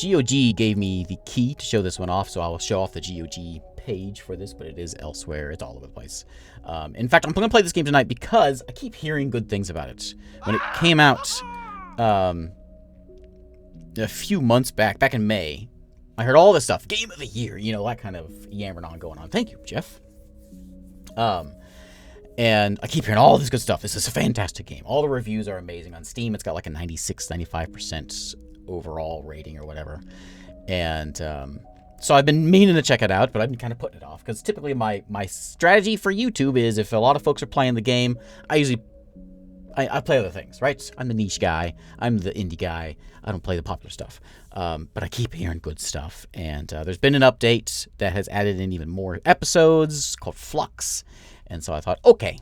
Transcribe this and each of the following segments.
GOG gave me the key to show this one off, so I will show off the GOG page for this, but it is elsewhere. It's all over the place. In fact, I'm going to play this game tonight because I keep hearing good things about it. When it came out a few months back in May, I heard all this stuff. Game of the year, you know, that kind of yammering on going on. Thank you, Jeff. And I keep hearing all this good stuff. This is a fantastic game. All the reviews are amazing. On Steam, it's got like a 96, 95% overall rating or whatever. And so I've been meaning to check it out, but I've been kind of putting it off. Because typically my strategy for YouTube is if a lot of folks are playing the game, I play other things, right? I'm the niche guy. I'm the indie guy. I don't play the popular stuff. But I keep hearing good stuff. And there's been an update that has added in even more episodes called Flux. And so I thought, okay,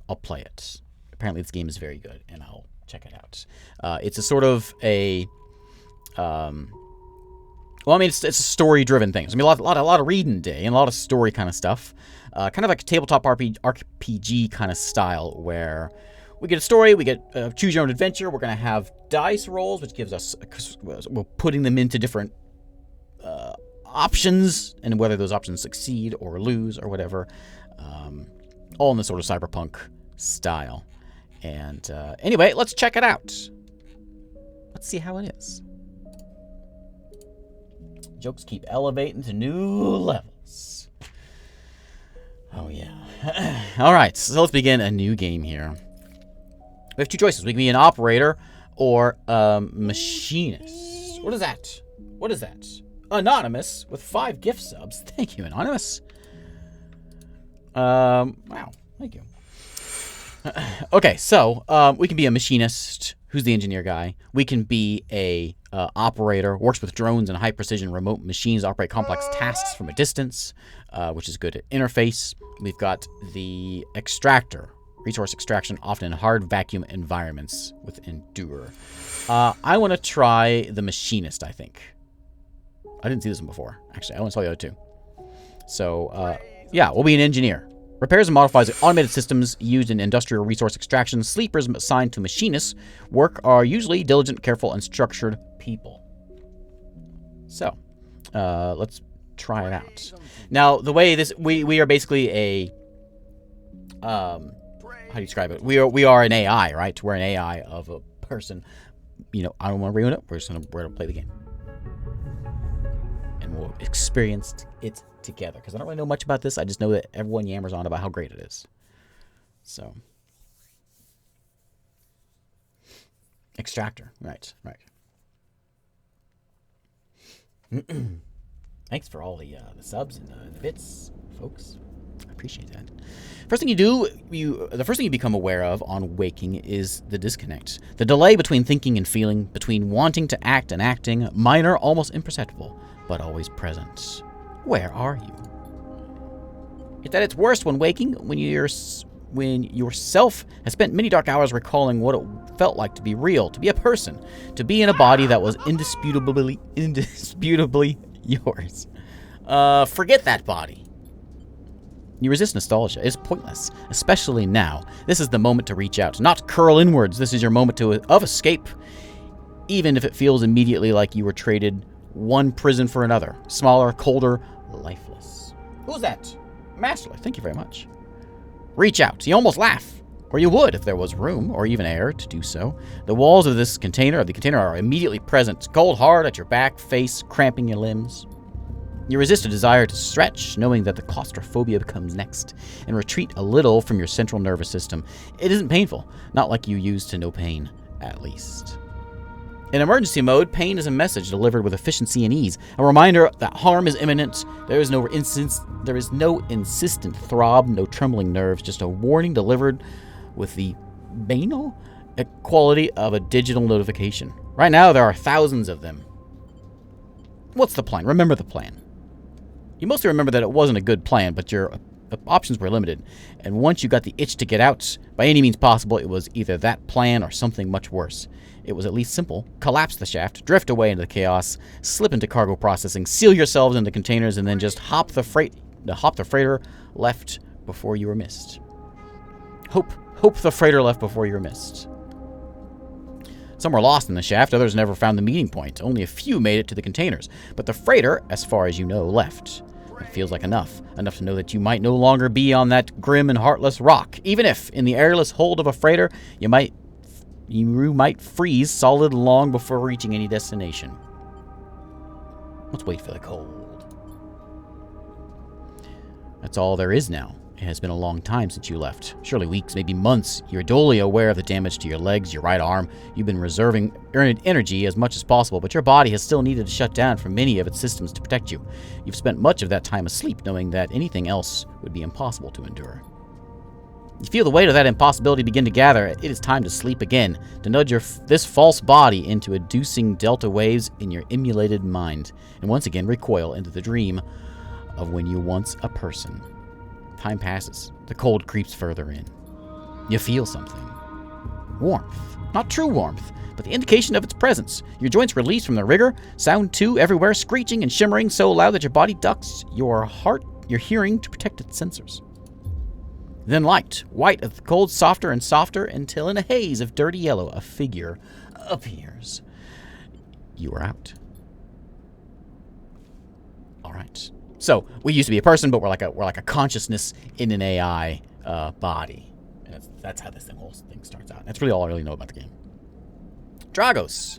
I'll play it. Apparently this game is very good, and I'll check it out. It's a sort of a... well, I mean, it's a story-driven thing. So, I mean, a lot of reading day and a lot of story kind of stuff. Kind of like a tabletop RPG kind of style where we get a story, we get choose your own adventure. We're going to have dice rolls, which gives us... we're putting them into different options, and whether those options succeed or lose or whatever. All in the sort of cyberpunk style. And anyway, let's check it out. Let's see how it is. Jokes keep elevating to new levels. Oh, yeah. All right, so let's begin a new game here. We have two choices. We can be an operator or a machinist. What is that? What is that? Anonymous with 5 gift subs. Thank you, Anonymous. Wow, thank you. Okay, so we can be a machinist, who's the engineer guy. We can be a operator, works with drones and high-precision remote machines, operate complex tasks from a distance, which is good at interface. We've got the extractor, resource extraction, often in hard vacuum environments with endure. I want to try the machinist, I think. I didn't see this one before, actually. I only saw the other two. So, yeah, we'll be an engineer. Repairs and modifies automated systems used in industrial resource extraction. Sleepers assigned to machinists work are usually diligent, careful, and structured people. So, let's try it out. Now, the way this... We are basically a... how do you describe it? We are an AI, right? We're an AI of a person. You know, I don't want to ruin it. We're going to play the game. And we'll experience it together, because I don't really know much about this. I just know that everyone yammers on about how great it is. So, extractor, right. Thanks for all the subs and the bits, folks. I appreciate that. First thing you do, the first thing you become aware of on waking is the disconnect, the delay between thinking and feeling, between wanting to act and acting, minor, almost imperceptible, but always present. Where are you? It's at its worst when waking, when yourself has spent many dark hours recalling what it felt like to be real, to be a person, to be in a body that was indisputably yours. Forget that body. You resist nostalgia. It's pointless, especially now. This is the moment to reach out, not curl inwards. This is your moment of escape, even if it feels immediately like you were traded one prison for another. Smaller, colder, lifeless. Who's that? Masterly, thank you very much. Reach out. You almost laugh. Or you would if there was room, or even air, to do so. The walls of this container, are immediately present, cold hard at your back, face, cramping your limbs. You resist a desire to stretch, knowing that the claustrophobia comes next, and retreat a little from your central nervous system. It isn't painful, not like you used to know pain, at least. In emergency mode, pain is a message delivered with efficiency and ease, a reminder that harm is imminent. There is no insistent throb, no trembling nerves, just a warning delivered with the banal quality of a digital notification. Right now, there are thousands of them. What's the plan? Remember the plan. You mostly remember that it wasn't a good plan, but your options were limited. And once you got the itch to get out, by any means possible, it was either that plan or something much worse. It was at least simple. Collapse the shaft, drift away into the chaos, slip into cargo processing, seal yourselves into containers, and then just hop the freighter left before you were missed. Hope the freighter left before you were missed. Some were lost in the shaft, others never found the meeting point. Only a few made it to the containers. But the freighter, as far as you know, left. It feels like enough. Enough to know that you might no longer be on that grim and heartless rock. Even if, in the airless hold of a freighter, you might freeze solid long before reaching any destination. Let's wait for the cold. That's all there is now. It has been a long time since you left. Surely weeks, maybe months. You're dully aware of the damage to your legs, your right arm. You've been reserving energy as much as possible, but your body has still needed to shut down from many of its systems to protect you. You've spent much of that time asleep, knowing that anything else would be impossible to endure. You feel the weight of that impossibility begin to gather. It is time to sleep again, to nudge this false body into inducing delta waves in your emulated mind, and once again recoil into the dream of when you were once a person. Time passes. The cold creeps further in. You feel something. Warmth. Not true warmth, but the indication of its presence. Your joints release from the rigor. Sound too, everywhere, screeching and shimmering so loud that your body ducks your hearing to protect its sensors. Then light. White of the cold, softer and softer, until in a haze of dirty yellow, a figure appears. You are out. All right. So we used to be a person, but we're like a consciousness in an AI body, and that's how this whole thing starts out. That's really all I really know about the game. Dragos.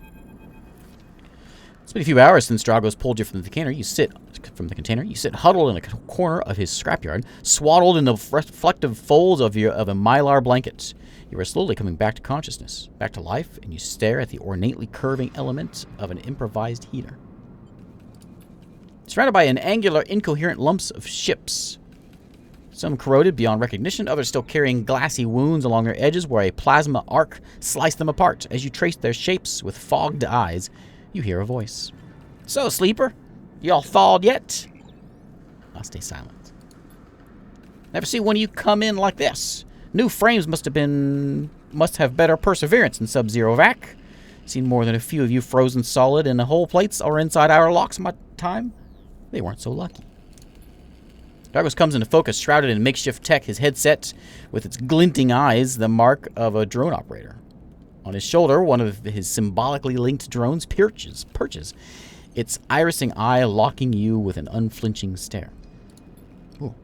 It's been a few hours since Dragos pulled you from the container. You sit huddled in a corner of his scrapyard, swaddled in the reflective folds of a mylar blanket. You are slowly coming back to consciousness, back to life, and you stare at the ornately curving element of an improvised heater. Surrounded by an angular, incoherent lumps of ships. Some corroded beyond recognition, others still carrying glassy wounds along their edges where a plasma arc sliced them apart. As you trace their shapes with fogged eyes, you hear a voice. So, sleeper, you all thawed yet? I'll stay silent. Never see one of you come in like this. New frames must have better perseverance than Sub-Zero vac. Seen more than a few of you frozen solid in the hull plates or inside our locks in my time. They weren't so lucky. Dragos comes into focus, shrouded in makeshift tech, his headset with its glinting eyes, the mark of a drone operator. On his shoulder, one of his symbolically linked drones perches, its irising eye locking you with an unflinching stare. Ooh.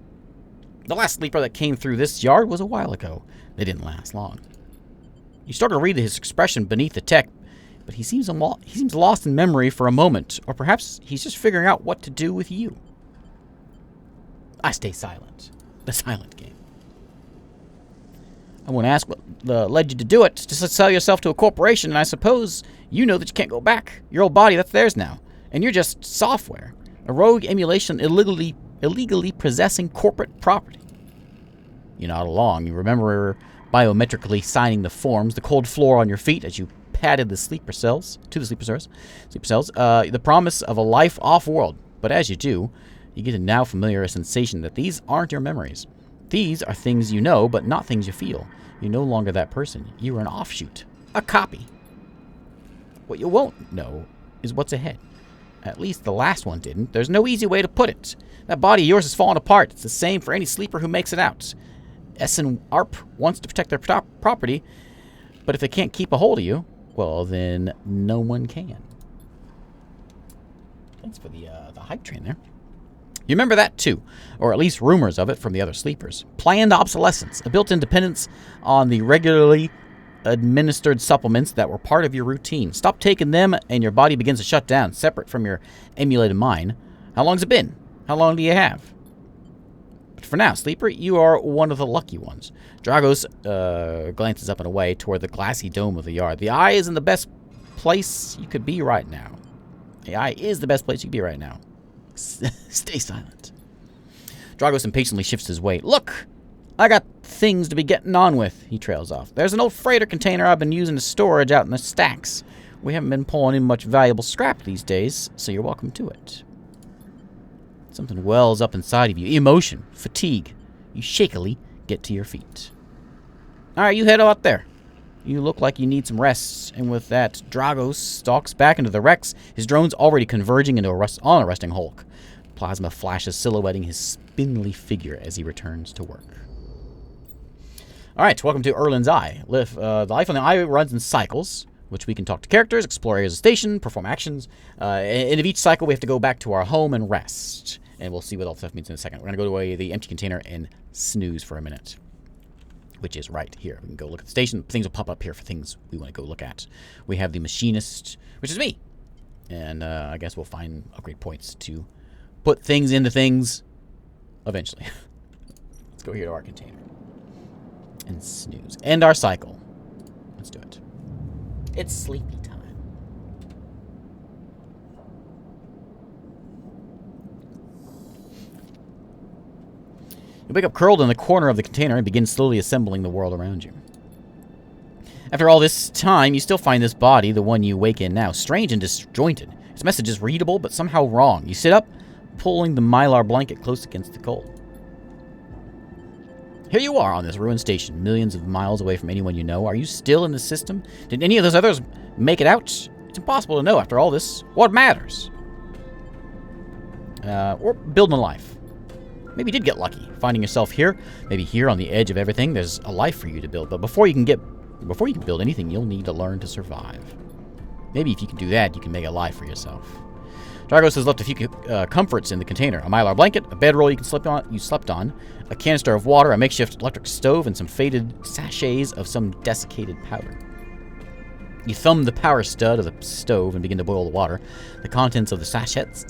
The last sleeper that came through this yard was a while ago. They didn't last long. You start to read his expression beneath the tech, but he seems lost in memory for a moment, or perhaps he's just figuring out what to do with you. I stay silent. The silent game. I won't ask what led you to do it. Just to sell yourself to a corporation, and I suppose you know that you can't go back. Your old body, that's theirs now. And you're just software. A rogue emulation illegally possessing corporate property. You're not along. You remember biometrically signing the forms, the cold floor on your feet as you padded the sleeper cells, the promise of a life off-world. But as you do, you get a now familiar sensation that these aren't your memories. These are things you know, but not things you feel. You're no longer that person. You are an offshoot, a copy. What you won't know is what's ahead. At least the last one didn't. There's no easy way to put it. That body of yours is falling apart. It's the same for any sleeper who makes it out. Essen ARP wants to protect their property, but if they can't keep a hold of you, well, then no one can. Thanks for the hype train there. You remember that too, or at least rumors of it from the other sleepers. Planned obsolescence, a built-in dependence on the regularly administered supplements that were part of your routine. Stop taking them and your body begins to shut down, separate from your emulated mind. How long's it been? How long do you have? But for now, sleeper, you are one of the lucky ones. Dragos glances up and away toward the glassy dome of the yard. The eye is in the best place you could be right now. The eye is the best place you could be right now. Stay silent. Dragos impatiently shifts his weight. Look! I got things to be getting on with, he trails off. There's an old freighter container I've been using as storage out in the stacks. We haven't been pulling in much valuable scrap these days, so you're welcome to it. Something wells up inside of you. Emotion. Fatigue. You shakily get to your feet. Alright, you head out there. You look like you need some rest, and with that, Dragos stalks back into the wrecks, his drones already converging into a resting Hulk. Plasma flashes silhouetting his spindly figure as he returns to work. Alright, welcome to Erlin's Eye. The life on the Eye runs in cycles. which we can talk to characters, explore areas of the station, perform actions. End of each cycle, we have to go back to our home and rest. And we'll see what all stuff means in a second. We're going to go to the empty container and snooze for a minute, which is right here. We can go look at the station. Things will pop up here for things we want to go look at. We have the machinist, which is me. And I guess we'll find upgrade points to put things into things eventually. Let's go here to our container and snooze. End our cycle. Let's do it. It's sleepy time. You wake up curled in the corner of the container and begin slowly assembling the world around you. After all this time, you still find this body, the one you wake in now, strange and disjointed. Its message is readable, but somehow wrong. You sit up, pulling the mylar blanket close against the cold. Here you are on this ruined station, millions of miles away from anyone you know. Are you still in the system? Did any of those others make it out? It's impossible to know after all this. What matters? Or building a life. Maybe you did get lucky, finding yourself here. Maybe here on the edge of everything, there's a life for you to build. But before you can build anything, you'll need to learn to survive. Maybe if you can do that, you can make a life for yourself. Dragos has left a few comforts in the container. A mylar blanket, a bedroll you slept on, a canister of water, a makeshift electric stove, and some faded sachets of some desiccated powder. You thumb the power stud of the stove and begin to boil the water. The contents of the sachets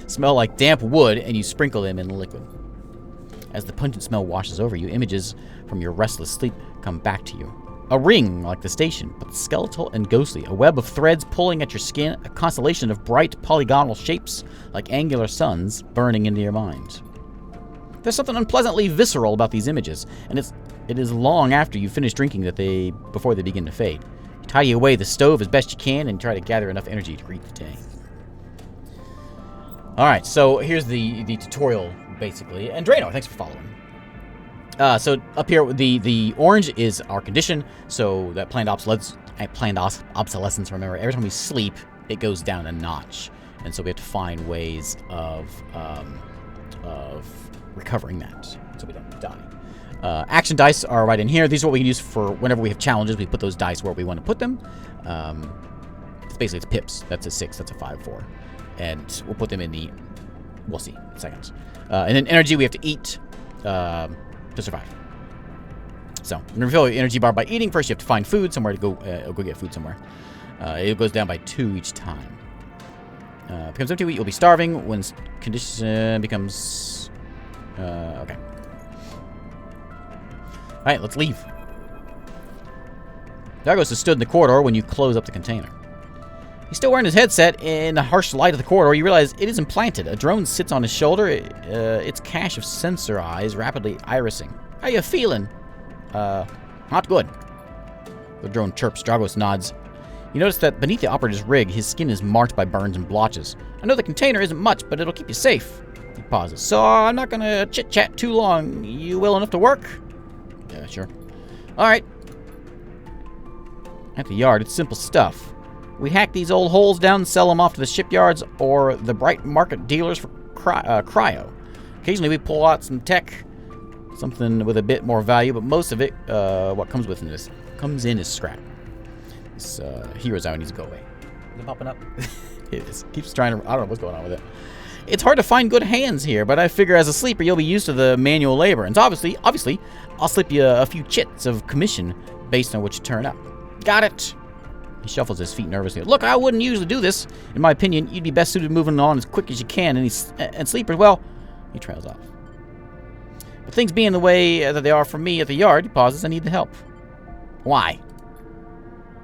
smell like damp wood, and you sprinkle them in liquid. As the pungent smell washes over you, images from your restless sleep come back to you. A ring like the station, but skeletal and ghostly. A web of threads pulling at your skin. A constellation of bright polygonal shapes like angular suns burning into your mind. There's something unpleasantly visceral about these images, and it is long after you finish drinking before they begin to fade. You tidy away the stove as best you can and try to gather enough energy to greet the day. Alright, so here's the tutorial, basically. And Drano, thanks for following. So up here, the orange is our condition, so that planned obsolescence, remember, every time we sleep, it goes down a notch. And so we have to find ways of recovering that, so we don't die. Action dice are right in here. These are what we can use for whenever we have challenges. We put those dice where we want to put them. It's pips. That's a 6. That's a 5, 4. And we'll put them in the... We'll see in seconds. And then energy we have to eat to survive. So, refill your energy bar by eating. First, you have to find food somewhere to go get food somewhere. It goes down by 2 each time. Becomes empty, you'll be starving. When condition becomes... okay. Alright, let's leave. Dragos has stood in the corridor when you close up the container. He's still wearing his headset. In the harsh light of the corridor, you realize it is implanted. A drone sits on his shoulder, its cache of sensor eyes rapidly irising. How you feeling? Not good. The drone chirps. Dragos nods. You notice that beneath the operator's rig, his skin is marked by burns and blotches. I know the container isn't much, but it'll keep you safe. He pauses. So I'm not gonna chit-chat too long. You well enough to work? Yeah, sure. Alright. At the yard, it's simple stuff. We hack these old holes down and sell them off to the shipyards or the bright market dealers for cryo. Occasionally we pull out some tech, something with a bit more value, but most of it, what comes in is scrap. This hero's out, needs to go away. Is it popping up? It is. Keeps trying to... I don't know what's going on with it. It's hard to find good hands here, but I figure as a sleeper you'll be used to the manual labor. And obviously, I'll slip you a few chits of commission based on what you turn up. Got it. He shuffles his feet nervously. Look, I wouldn't usually do this. In my opinion, you'd be best suited moving on as quick as you can. And sleepers, well, he trails off. But things being the way that they are for me at the yard, he pauses. I need the help. Why?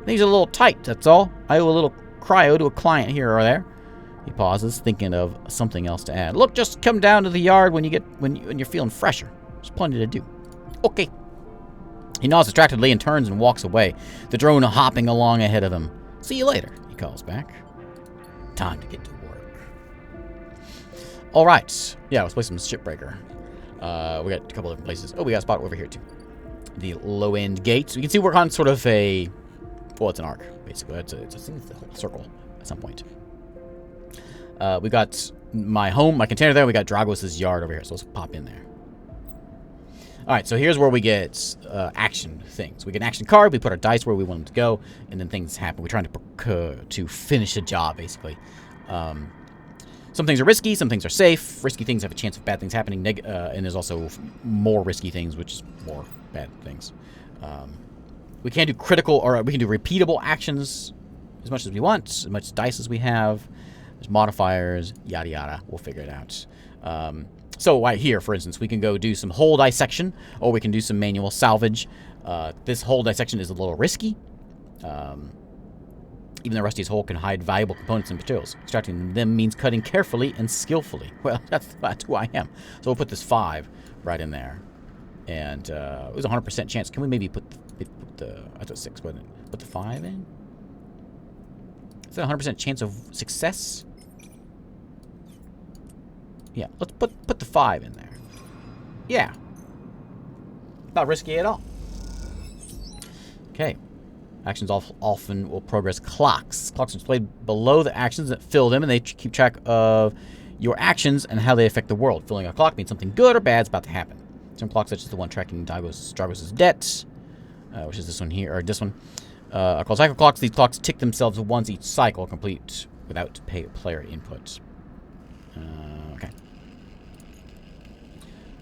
Things are a little tight, that's all. I owe a little cryo to a client here or there. He pauses, thinking of something else to add. Look, just come down to the yard when you're feeling fresher. There's plenty to do. Okay. He nods distractedly and turns and walks away, the drone hopping along ahead of him. See you later, he calls back. Time to get to work. All right. Yeah, let's play some Shipbreaker. We got a couple different places. Oh, we got a spot over here, too. The low-end gate. So you can see we're on sort of a... Well, it's an arc, basically. It's a whole circle at some point. We got my home, my container there. We got Dragos' yard over here, so let's pop in there. All right, so here's where we get action things. We get an action card. We put our dice where we want them to go, and then things happen. We're trying to finish a job, basically. Some things are risky. Some things are safe. Risky things have a chance of bad things happening, and there's also more risky things, which is more bad things. We can do critical, or we can do repeatable actions as much as we want, as much dice as we have. There's modifiers, yada yada. We'll figure it out. So right here, for instance, we can go do some hull dissection, or we can do some manual salvage. This hull dissection is a little risky. Even the rustiest hull can hide valuable components and materials. Extracting them means cutting carefully and skillfully. Well, that's who I am. So we'll put this 5 right in there. And it was a 100% chance. Can we maybe put the I thought 6, wasn't it? Put the 5 in? Is that a 100% chance of success? Yeah, let's put the 5 in there. Yeah. Not risky at all. Okay. Actions often will progress clocks. Clocks are displayed below the actions that fill them, and they keep track of your actions and how they affect the world. Filling a clock means something good or bad is about to happen. Some clocks, such as the one tracking Dragos' debt, which is this one here, or this one, are called cycle clocks. These clocks tick themselves once each cycle, complete without player input. Okay.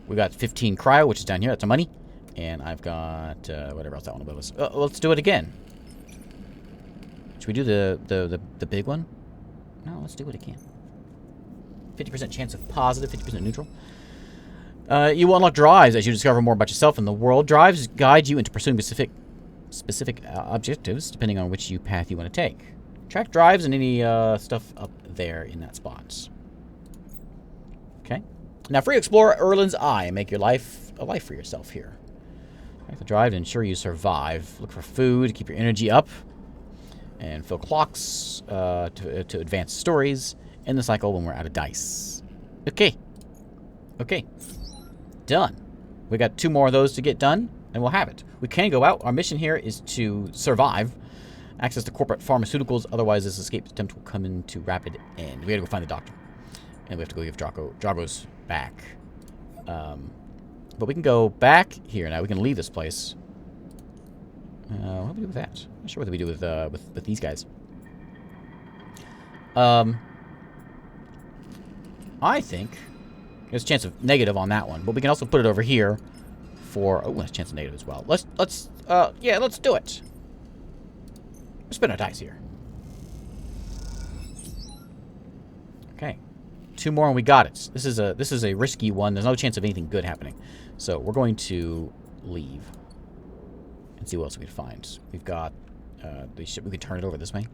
We got 15 cryo, which is down here. That's our money. And I've got whatever else that one was. Let's do it again. Should we do the big one? No, let's do it again. 50% chance of positive, 50% neutral. You will unlock drives as you discover more about yourself and the world. Drives guide you into pursuing specific objectives, depending on which path you want to take. Track drives and any stuff up there in that spot. Okay. Now, free explorer Erlin's Eye. Make your life a life for yourself here. Track the drive to ensure you survive. Look for food to keep your energy up. And fill clocks to advance stories. End the cycle when we're out of dice. Okay. Okay. Done. We got 2 more of those to get done, and we'll have it. We can go out. Our mission here is to survive. Access to corporate pharmaceuticals. Otherwise, this escape attempt will come into rapid end. We gotta go find the doctor. And we have to go give Dragos back. But we can go back here now. We can leave this place. What do we do with that? I'm not sure what we do with these guys. I think there's a chance of negative on that one, but we can also put it over here for there's a chance of negative as well. Let's do it. Let's spin our dice here. Okay. 2 more and we got it. This is a risky one. There's no chance of anything good happening. So we're going to leave and see what else we can find. We've got the ship. We can turn it over this way.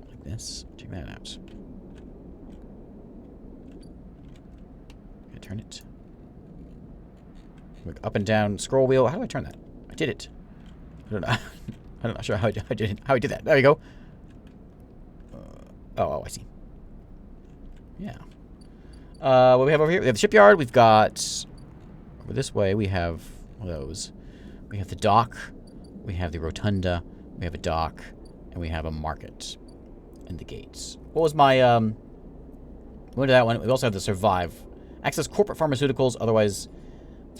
Like this. Check that out. Turn it. Look up and down scroll wheel. How do I turn that? I did it. I don't know. I'm not sure how I did that. There you go. Oh, I see. Yeah. What do we have over here? We have the shipyard. We've got over this way. We have those. We have the dock. We have the rotunda. We have a dock, and we have a market, and the gates. What was my we went to that one. We also have the survive. Access corporate pharmaceuticals. Otherwise,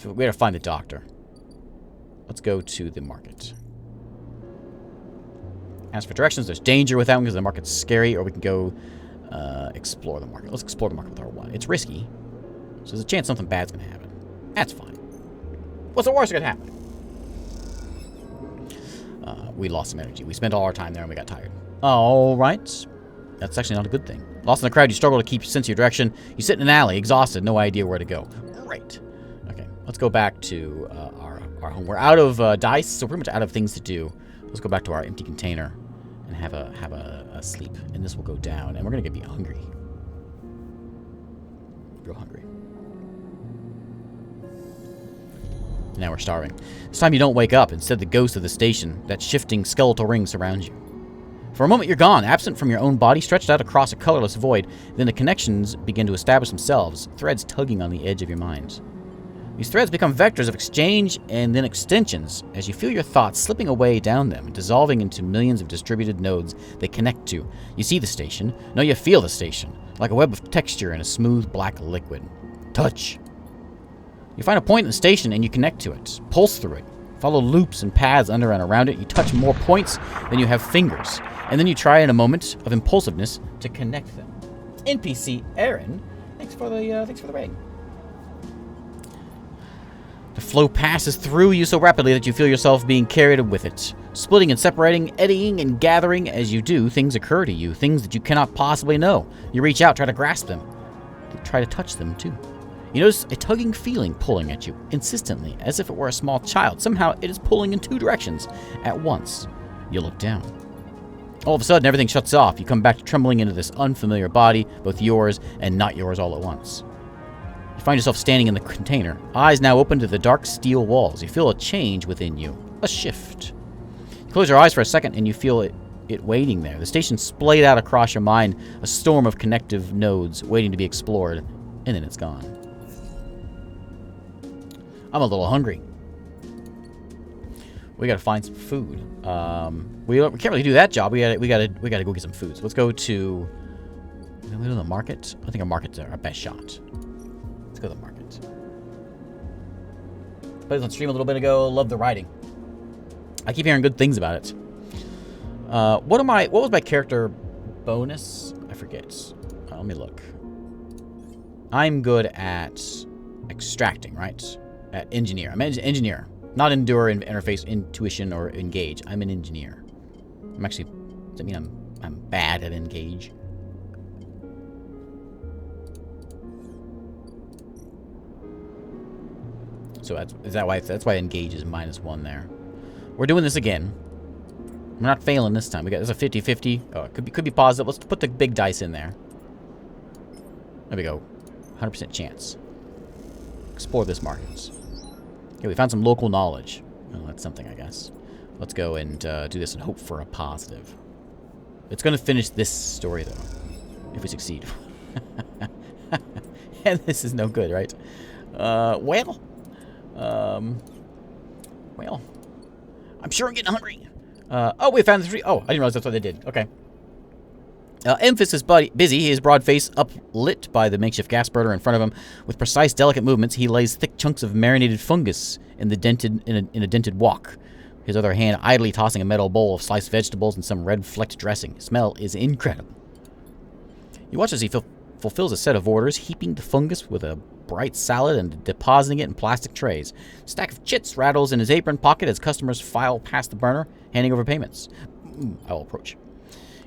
we gotta find the doctor. Let's go to the market. Ask for directions. There's danger with that one because the market's scary. Or we can go explore the market. Let's explore the market with our 1. It's risky, so there's a chance something bad's gonna happen. That's fine. What's the worst that could happen? We lost some energy. We spent all our time there and we got tired. All right. That's actually not a good thing. Lost in the crowd, you struggle to keep your sense of your direction. You sit in an alley, exhausted, no idea where to go. Great. Okay, let's go back to our home. We're out of dice, so pretty much out of things to do. Let's go back to our empty container and have a sleep. And this will go down, and we're gonna be hungry. Real hungry. Now we're starving. This time you don't wake up. Instead, the ghost of the station, that shifting skeletal ring, surrounds you. For a moment, you're gone, absent from your own body, stretched out across a colorless void. Then the connections begin to establish themselves, threads tugging on the edge of your mind. These threads become vectors of exchange and then extensions as you feel your thoughts slipping away down them, dissolving into millions of distributed nodes they connect to. You see the station. No, you feel the station, like a web of texture in a smooth black liquid. Touch. You find a point in the station and you connect to it. Pulse through it. Follow loops and paths under and around it. You touch more points than you have fingers. And then you try in a moment of impulsiveness to connect them. NPC Aaron, thanks for the rating. The flow passes through you so rapidly that you feel yourself being carried with it. Splitting and separating, eddying and gathering. As you do, things occur to you. Things that you cannot possibly know. You reach out, try to grasp them. Try to touch them, too. You notice a tugging feeling pulling at you, insistently, as if it were a small child. Somehow, it is pulling in two directions at once. You look down. All of a sudden, everything shuts off. You come back trembling into this unfamiliar body, both yours and not yours all at once. You find yourself standing in the container, eyes now open to the dark steel walls. You feel a change within you, a shift. You close your eyes for a second, and you feel it waiting there. The station splayed out across your mind, a storm of connective nodes waiting to be explored, and then it's gone. I'm a little hungry. We gotta find some food. We can't really do that job. We gotta go get some food. So let's go to the market. I think our market's our best shot. Let's go to the market. Played this on stream a little bit ago. Love the writing. I keep hearing good things about it. What was my character bonus? I forget. Let me look. I'm good at extracting, right? At engineer. I'm an engineer. Not endure, interface, intuition, or engage. I'm an engineer. I'm actually... Does that mean I'm bad at engage? So that's why engage is -1 there. We're doing this again. We're not failing this time. There's a 50-50. Oh, it could be positive. Let's put the big dice in there. There we go. 100% chance. Explore this market. Okay, we found some local knowledge. Well, that's something, I guess. Let's go and do this and hope for a positive. It's going to finish this story, though, if we succeed. And this is no good, right? Well, I'm sure I'm getting hungry. Oh, we found the 3. Oh, I didn't realize that's what they did. Okay. Memphis is busy, his broad face uplit by the makeshift gas burner in front of him. With precise, delicate movements, he lays thick chunks of marinated fungus in a dented wok. His other hand idly tossing a metal bowl of sliced vegetables and some red-flecked dressing. Smell is incredible. You watch as he fulfills a set of orders, heaping the fungus with a bright salad and depositing it in plastic trays. A stack of chits rattles in his apron pocket as customers file past the burner, handing over payments. I will approach.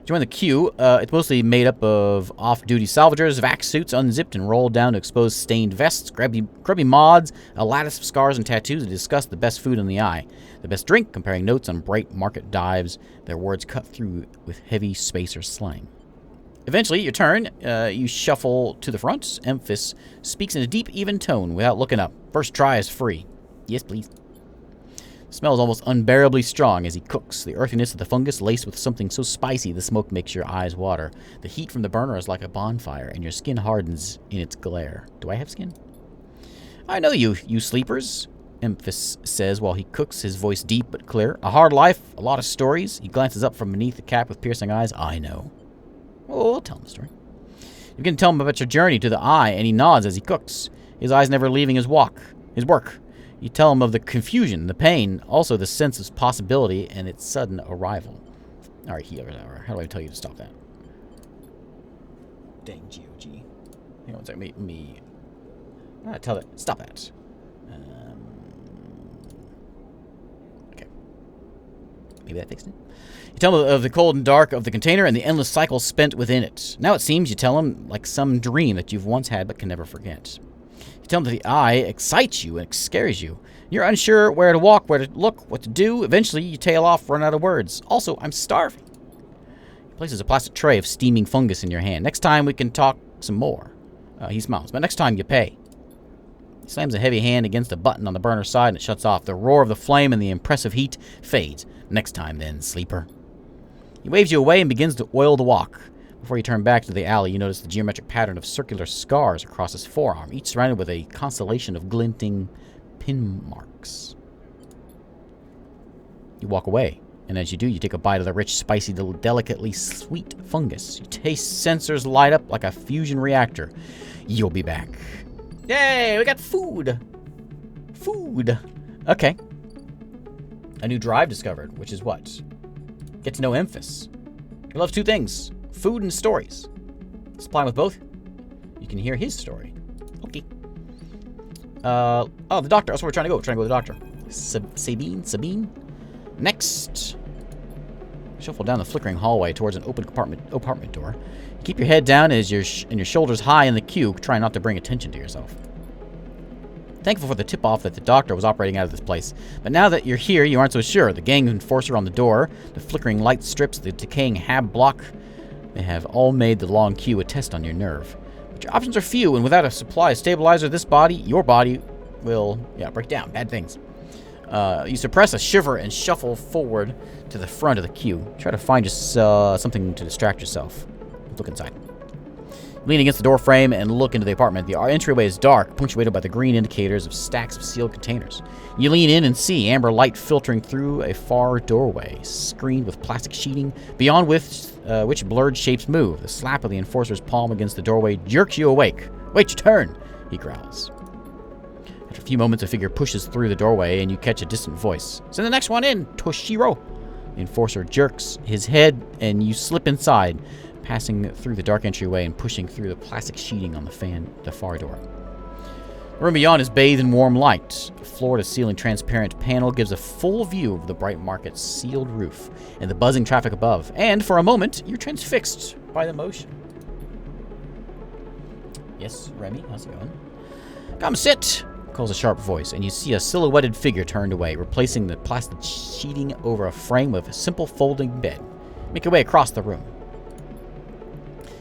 Join the queue. It's mostly made up of off-duty salvagers, vac suits unzipped and rolled down to expose stained vests, grubby mods, a lattice of scars and tattoos to discuss the best food in the eye, the best drink, comparing notes on bright market dives, their words cut through with heavy spacer slang. Eventually, your turn. You shuffle to the front. Memphis speaks in a deep, even tone without looking up. First try is free. Yes, please. The smell is almost unbearably strong as he cooks. The earthiness of the fungus laced with something so spicy the smoke makes your eyes water. The heat from the burner is like a bonfire, and your skin hardens in its glare. Do I have skin? I know you sleepers, Memphis says while he cooks, his voice deep but clear. A hard life, a lot of stories. He glances up from beneath the cap with piercing eyes. I know. Oh, I'll tell him the story. You can tell him about your journey to the eye, and he nods as he cooks, his eyes never leaving his work. You tell him of the confusion, the pain, also the sense of possibility and its sudden arrival. All right, healer hour. How do I tell you to stop that? Dang GOG. Hang on one second. Me. Tell it. Stop that. Okay. Maybe that fixed it. You tell him of the cold and dark of the container and the endless cycle spent within it. Now it seems you tell him like some dream that you've once had but can never forget. You tell him that the eye excites you and scares you. You're unsure where to walk, where to look, what to do. Eventually, you tail off, run out of words. Also, I'm starving. He places a plastic tray of steaming fungus in your hand. Next time, we can talk some more. He smiles, but next time, you pay. He slams a heavy hand against a button on the burner side and it shuts off. The roar of the flame and the impressive heat fades. Next time, then, sleeper. He waves you away and begins to oil the wok. Before you turn back to the alley, you notice the geometric pattern of circular scars across his forearm, each surrounded with a constellation of glinting pin marks. You walk away, and as you do, you take a bite of the rich, spicy, delicately sweet fungus. Your taste sensors light up like a fusion reactor. You'll be back. Yay, we got food! Food. Okay. A new drive discovered, which is what? Get to know Emphas. He loves 2 things. Food and stories. Supply him with both. You can hear his story. Okay. Oh, the doctor. That's where we're trying to go. We're trying to go to the doctor. Sabine? Next. Shuffle down the flickering hallway towards an open apartment door. Keep your head down and your shoulders high in the queue, trying not to bring attention to yourself. Thankful for the tip-off that the doctor was operating out of this place. But now that you're here, you aren't so sure. The gang enforcer on the door, the flickering light strips, the decaying hab block, they have all made the long queue a test on your nerve. But your options are few, and without a supply of stabilizer, your body will, break down. Bad things. You suppress a shiver and shuffle forward to the front of the queue. Try to find just something to distract yourself. Look inside. Lean against the door frame and look into the apartment. The entryway is dark, punctuated by the green indicators of stacks of sealed containers. You lean in and see amber light filtering through a far doorway, screened with plastic sheeting, beyond which blurred shapes move. The slap of the enforcer's palm against the doorway jerks you awake. Wait your turn, he growls. After a few moments, a figure pushes through the doorway, and you catch a distant voice. Send the next one in, Toshiro. The enforcer jerks his head, and you slip inside, passing through the dark entryway and pushing through the plastic sheeting on the far door. The room beyond is bathed in warm light. A floor-to-ceiling transparent panel gives a full view of the bright market's sealed roof and the buzzing traffic above. And for a moment, you're transfixed by the motion. Yes, Remy, how's it going? Come sit, calls a sharp voice, and you see a silhouetted figure turned away, replacing the plastic sheeting over a frame with a simple folding bed. Make your way across the room.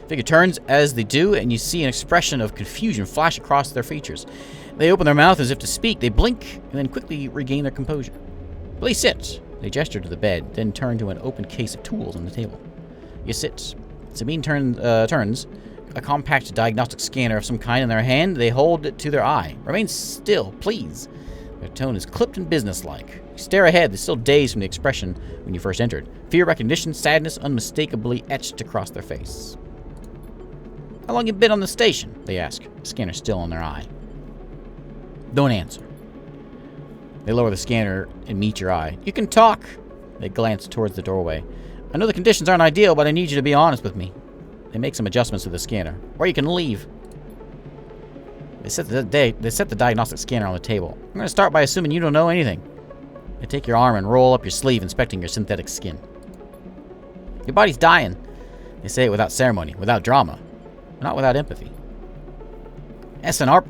Figure turns as they do, and you see an expression of confusion flash across their features. They open their mouth as if to speak. They blink and then quickly regain their composure. Please sit. They gesture to the bed, then turn to an open case of tools on the table. You sit. Sabine turns, a compact diagnostic scanner of some kind in their hand. They hold it to their eye. Remain still, please. Their tone is clipped and businesslike. You stare ahead. They're still dazed from the expression when you first entered. Fear, recognition, sadness unmistakably etched across their face. How long you been on the station? They ask, the scanner still on their eye. Don't answer. They lower the scanner and meet your eye. You can talk. They glance towards the doorway. I know the conditions aren't ideal, but I need you to be honest with me. They make some adjustments to the scanner. Or you can leave. They set the diagnostic scanner on the table. I'm going to start by assuming you don't know anything. They take your arm and roll up your sleeve, inspecting your synthetic skin. Your body's dying. They say it without ceremony, without drama. Not without empathy. SNARP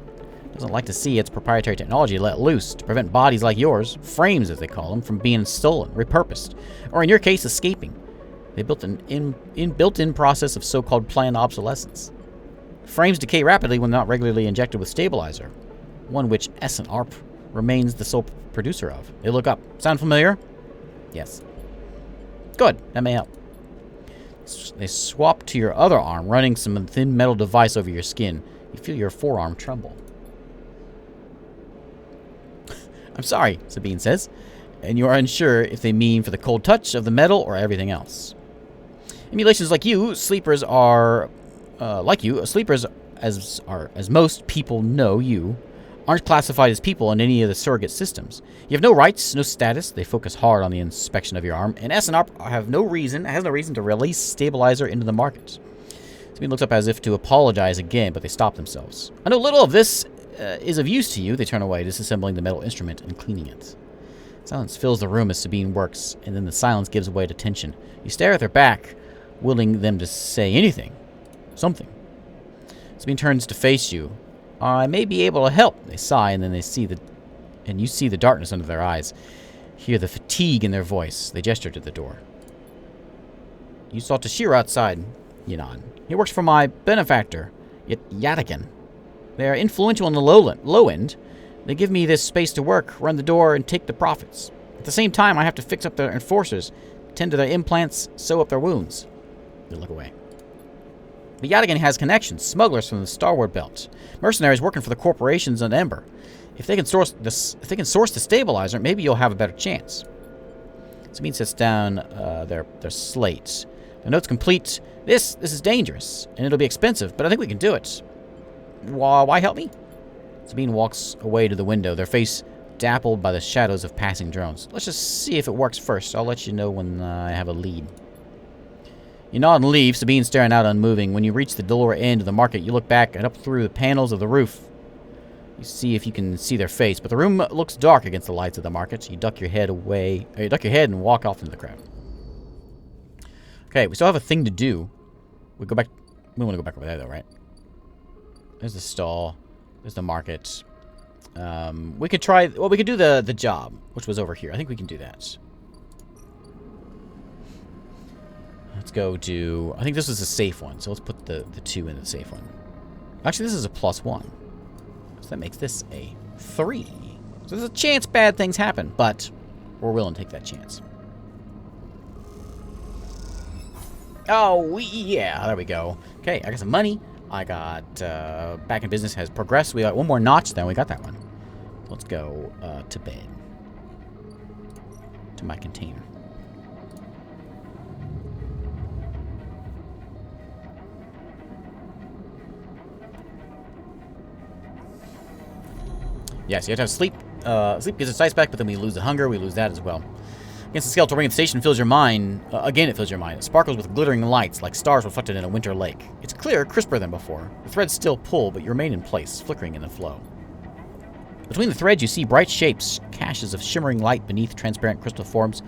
doesn't like to see its proprietary technology let loose to prevent bodies like yours, frames as they call them, from being stolen, repurposed, or in your case, escaping. They built an built-in process of so-called planned obsolescence. Frames decay rapidly when not regularly injected with stabilizer, one which SNARP remains the sole producer of. They look up. Sound familiar? Yes. Good. That may help. They swap to your other arm, running some thin metal device over your skin. You feel your forearm tremble. I'm sorry, Sabine says, and you are unsure if they mean for the cold touch of the metal or everything else. Emulations like you, sleepers, as most people know you, aren't classified as people in any of the surrogate systems. You have no rights, no status. They focus hard on the inspection of your arm, and SNARP has no reason to release stabilizer into the market. Sabine looks up as if to apologize again, but they stop themselves. I know little of this is of use to you. They turn away, disassembling the metal instrument and cleaning it. Silence fills the room as Sabine works, and then the silence gives way to tension. You stare at their back, willing them to say anything. Something. Sabine turns to face you. I may be able to help. They sigh, and then you see the darkness under their eyes. Hear the fatigue in their voice. They gesture to the door. You saw Toshiro outside. You nod. He works for my benefactor, Yatakin. They are influential in the low end. They give me this space to work, run the door, and take the profits. At the same time, I have to fix up their enforcers, tend to their implants, sew up their wounds. They look away. But Yadigan has connections, smugglers from the Starward Belt, mercenaries working for the corporations on Ember. If they can source the stabilizer, maybe you'll have a better chance. Sabine sets down their slates. The note's complete. This is dangerous, and it'll be expensive, but I think we can do it. Why help me? Sabine walks away to the window, their face dappled by the shadows of passing drones. Let's just see if it works first. I'll let you know when I have a lead. You nod and leave, Sabine staring out unmoving. When you reach the lower end of the market, you look back and up through the panels of the roof. You see if you can see their face, but the room looks dark against the lights of the market. You duck your head away. You duck your head and walk off into the crowd. Okay, we still have a thing to do. We go back. We want to go back over there, though, right? There's the stall. There's the market. We could try. Well, we could do the job, which was over here. I think we can do that. Let's go to. I think this is a safe one, so let's put the 2 in the safe one. Actually, this is a +1, so that makes this a 3. So there's a chance bad things happen, but we're willing to take that chance. Oh, yeah, there we go. Okay, I got some money. I got, back in business has progressed. We got one more notch, then we got that one. Let's go, to bed. To my container. Yes, you have to have sleep. Sleep gives us ice back, but then we lose the hunger. We lose that as well. Against the skeletal ring of the station fills your mind. Again, it fills your mind. It sparkles with glittering lights, like stars reflected in a winter lake. It's clearer, crisper than before. The threads still pull, but you remain in place, flickering in the flow. Between the threads, you see bright shapes, caches of shimmering light beneath transparent crystal forms.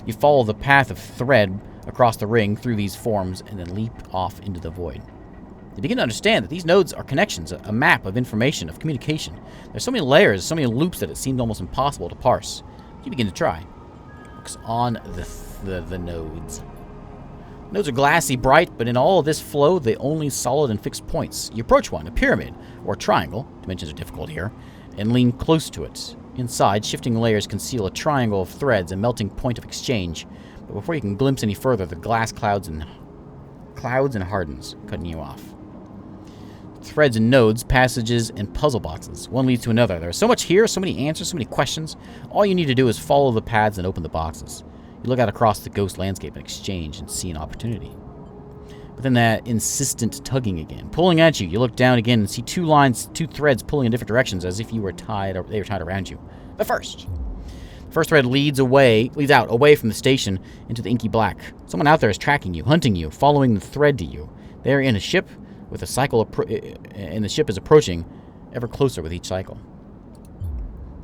You follow the path of thread across the ring through these forms, and then leap off into the void. You begin to understand that these nodes are connections, a map of information, of communication. There's so many layers, so many loops that it seemed almost impossible to parse. You begin to try. Focus on the nodes. Nodes are glassy, bright, but in all of this flow, they only solid and fixed points. You approach one, a pyramid, or a triangle, dimensions are difficult here, and lean close to it. Inside, shifting layers conceal a triangle of threads, a melting point of exchange. But before you can glimpse any further, the glass clouds and hardens, cutting you off. Threads and nodes, passages, and puzzle boxes. One leads to another. There's so much here, so many answers, so many questions. All you need to do is follow the paths and open the boxes. You look out across the ghost landscape and exchange and see an opportunity. But then that insistent tugging again, pulling at you. You look down again and see 2 lines, 2 threads pulling in different directions as if you were tied, or they were tied around you. But first thread leads out away from the station into the inky black. Someone out there is tracking you, hunting you, following the thread to you. They are in a ship with a cycle, and the ship is approaching ever closer with each cycle.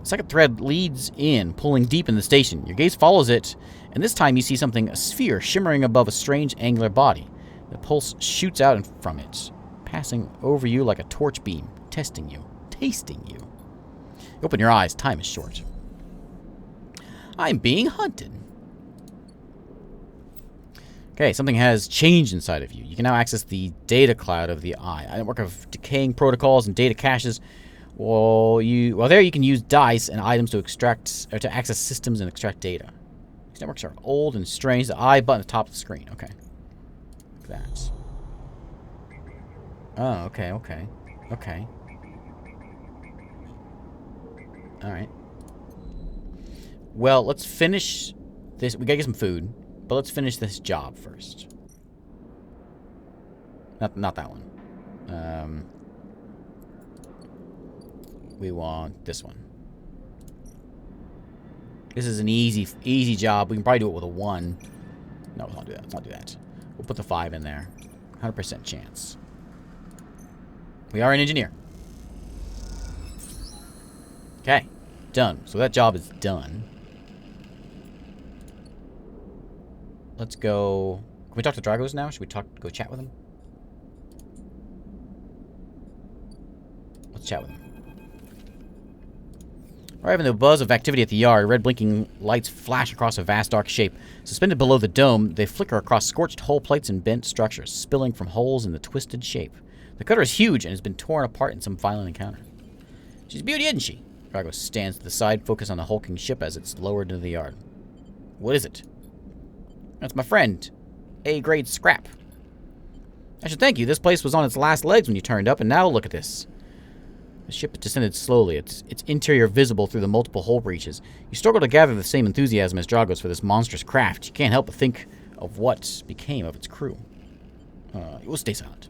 The second thread leads in, pulling deep in the station. Your gaze follows it, and this time you see something, a sphere shimmering above a strange angular body. The pulse shoots out from it, passing over you like a torch beam, testing you, tasting you. You open your eyes. Time is short. I'm being hunted. Okay, something has changed inside of you. You can now access the data cloud of the eye, a network of decaying protocols and data caches. There you can use dice and items to extract or to access systems and extract data. These networks are old and strange. The eye button at the top of the screen. Okay, look at that. Oh, okay. All right. Well, let's finish this. We gotta get some food. But let's finish this job first. Not that one. We want this one. This is an easy job. We can probably do it with a 1. No, let's not do that. Let's not do that. We'll put the 5 in there. 100% chance. We are an engineer. Okay. Done. So that job is done. Let's go. Can we talk to Dragos now? Should we go chat with him? Let's chat with him. Arriving in the buzz of activity at the yard, red blinking lights flash across a vast dark shape. Suspended below the dome, they flicker across scorched hull plates and bent structures, spilling from holes in the twisted shape. The cutter is huge and has been torn apart in some violent encounter. She's a beauty, isn't she? Dragos stands to the side, focused on the hulking ship as it's lowered into the yard. What is it? That's my friend. A-grade scrap. I should thank you. This place was on its last legs when you turned up, and now look at this. The ship descended slowly, its interior visible through the multiple hull breaches. You struggle to gather the same enthusiasm as Dragos for this monstrous craft. You can't help but think of what became of its crew. We'll stay silent.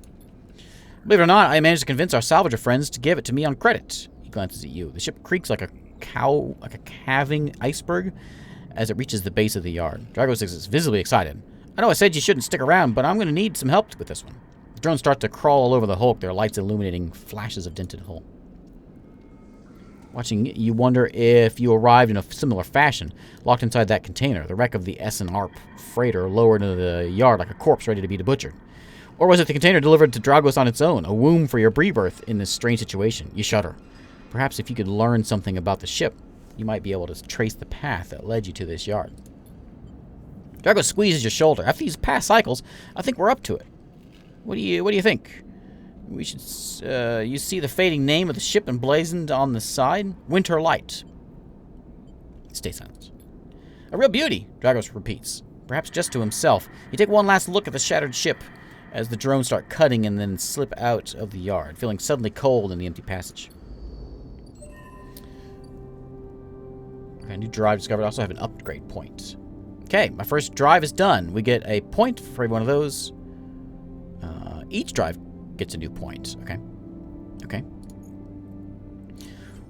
Believe it or not, I managed to convince our salvager friends to give it to me on credit. He glances at you. The ship creaks like a like a calving iceberg as it reaches the base of the yard. Drago 6 is visibly excited. I know I said you shouldn't stick around, but I'm going to need some help with this one. The drones start to crawl all over the Hulk, their lights illuminating flashes of dented hull. Watching, you wonder if you arrived in a similar fashion, locked inside that container, the wreck of the S&ARP freighter lowered into the yard like a corpse ready to be butchered. Or was it the container delivered to Dragos on its own, a womb for your rebirth in this strange situation? You shudder. Perhaps if you could learn something about the ship, you might be able to trace the path that led you to this yard. Dragos squeezes your shoulder. After these past cycles, I think we're up to it. What do you think? We should, you see the fading name of the ship emblazoned on the side? Winter Light. Stay silent. A real beauty, Dragos repeats. Perhaps just to himself. You take one last look at the shattered ship as the drones start cutting and then slip out of the yard, feeling suddenly cold in the empty passage. Okay, new drive discovered. I also have an upgrade point. Okay, my first drive is done. We get a point for every one of those. Each drive gets a new point. Okay. Okay.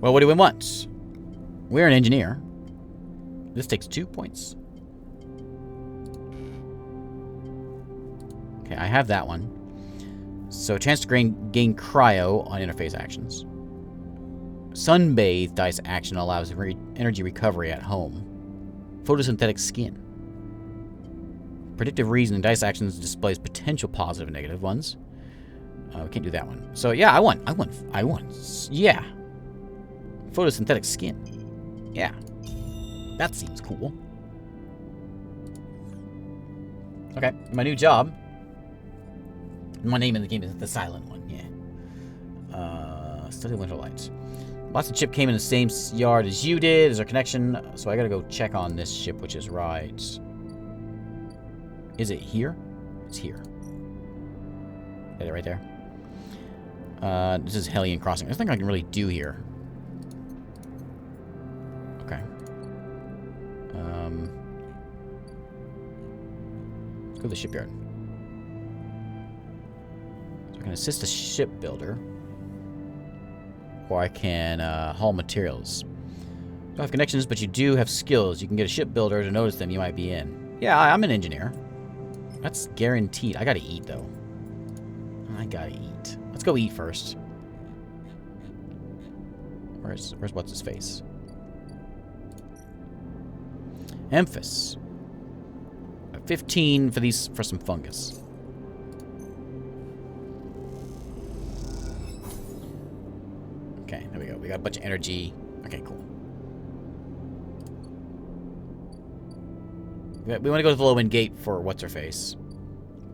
Well, what do we want? We're an engineer. This takes 2 points. Okay, I have that one. So, chance to gain cryo on interface actions. Sunbathe dice action allows energy recovery at home. Photosynthetic skin. Predictive reasoning dice actions displays potential positive and negative ones. We can't do that one. So yeah, I won. Yeah. Photosynthetic skin. Yeah. That seems cool. Okay, my new job. My name in the game is the silent one, yeah. Study Winter Lights. Lots of ship came in the same yard as you did. Is there a connection? So I gotta go check on this ship, which is right. Is it here? It's here. Is it right there? This is Hellion Crossing. There's nothing I can really do here. Okay. Let's go to the shipyard. So I can assist a shipbuilder. Or I can haul materials. Don't have connections, but you do have skills. You can get a shipbuilder to notice them you might be in. Yeah, I'm an engineer. That's guaranteed. I gotta eat, though. I gotta eat. Let's go eat first. Where's what's his face? Emphas. 15 for some fungus. Okay, there we go. We got a bunch of energy. Okay, cool. We want to go to the low-end gate for what's-her-face.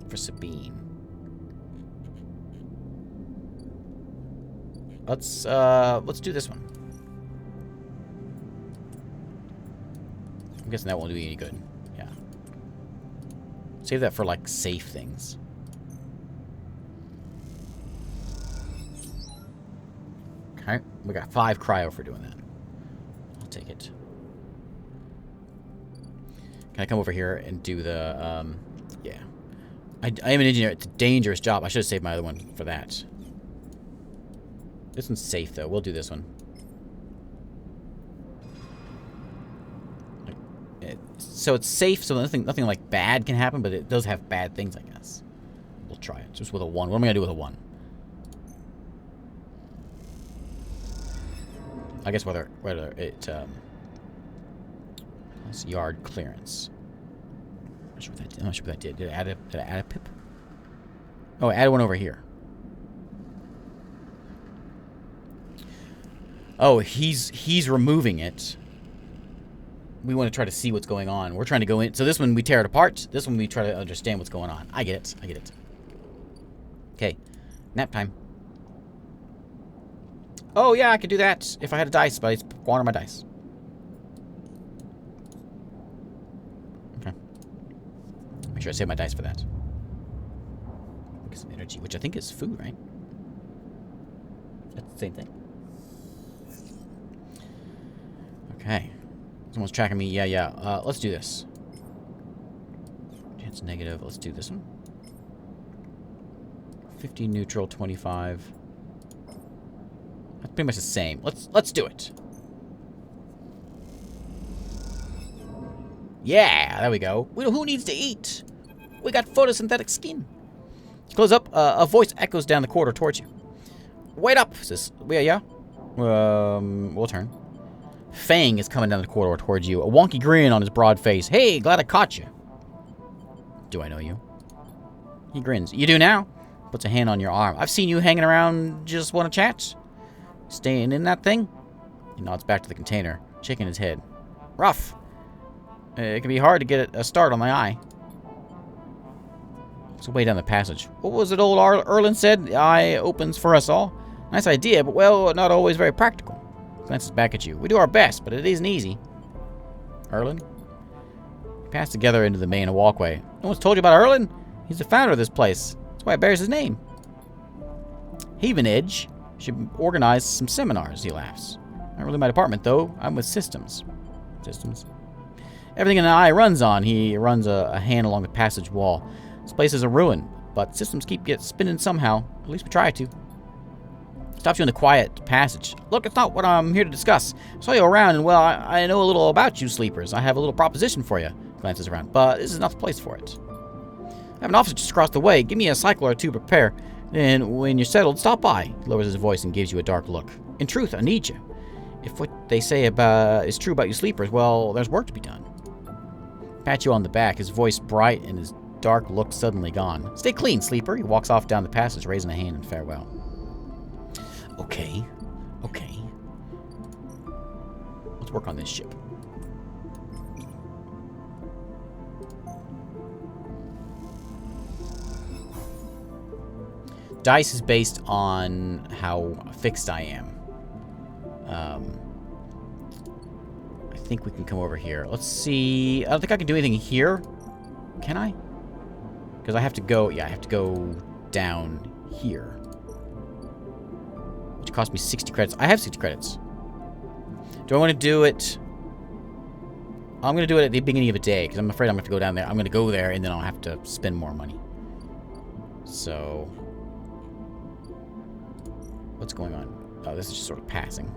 For Sabine. Let's do this one. I'm guessing that won't do you any good. Yeah. Save that for, like, safe things. Okay. We got 5 cryo for doing that. I'll take it. Can I come over here and do the, yeah. I am an engineer. It's a dangerous job. I should have saved my other one for that. This one's safe, though. We'll do this one. So it's safe, so nothing like bad can happen, but it does have bad things, I guess. We'll try it. Just with a 1. What am I going to do with a 1? I guess whether it, that's yard clearance. I'm not sure what that did. Did I add a pip? Oh, I added one over here. Oh, he's removing it. We want to try to see what's going on. We're trying to go in. So this one we tear it apart. This one we try to understand what's going on. I get it. I get it. Okay. Nap time. Oh, yeah, I could do that if I had a dice, but I squander my dice. Okay. Make sure I save my dice for that. Get some energy, which I think is food, right? That's the same thing. Okay. Someone's tracking me. Yeah. Let's do this. Chance negative. Let's do this one. 50 neutral, 25. That's pretty much the same. Let's do it. Yeah, there we go. Who needs to eat? We got photosynthetic skin. Close up. A voice echoes down the corridor towards you. Wait up, sis. Yeah? We'll turn. Fang is coming down the corridor towards you, a wonky grin on his broad face. Hey, glad I caught you. Do I know you? He grins. You do now. Puts a hand on your arm. I've seen you hanging around. Just want to chat? Staying in that thing? He nods back to the container, shaking his head. Rough. It can be hard to get a start on my eye. It's way down the passage. What was it old Erlen said? The eye opens for us all. Nice idea, but, well, not always very practical. Glances back at you. We do our best, but it isn't easy. Erlen? You pass together into the main walkway. No one's told you about Erlen? He's the founder of this place. That's why it bears his name. Haven Edge should organize some seminars, he laughs. Not really my department, though. I'm with systems. Systems? Everything an eye runs on. He runs a hand along the passage wall. This place is a ruin, but systems keep spinning somehow. At least we try to. Stops you in the quiet passage. Look, it's not what I'm here to discuss. I saw you around, and, well, I know a little about you sleepers. I have a little proposition for you. Glances around, but this is not the place for it. I have an office just across the way. Give me a cycle or two to prepare. Then, when you're settled, stop by. He lowers his voice and gives you a dark look. In truth, I need you. If what they say is true about you sleepers, well, there's work to be done. Pat you on the back, his voice bright and his dark look suddenly gone. Stay clean, sleeper. He walks off down the passage, raising a hand in farewell. Okay. Let's work on this ship. Dice is based on how fixed I am. I think we can come over here. Let's see. I don't think I can do anything here. Can I? Because I have to go... Yeah, I have to go down here. Which cost me 60 credits. I have 60 credits. Do I want to do it... I'm going to do it at the beginning of a day, because I'm afraid I'm going to have to go down there. I'm going to go there, and then I'll have to spend more money. So... What's going on? Oh, this is just sort of passing.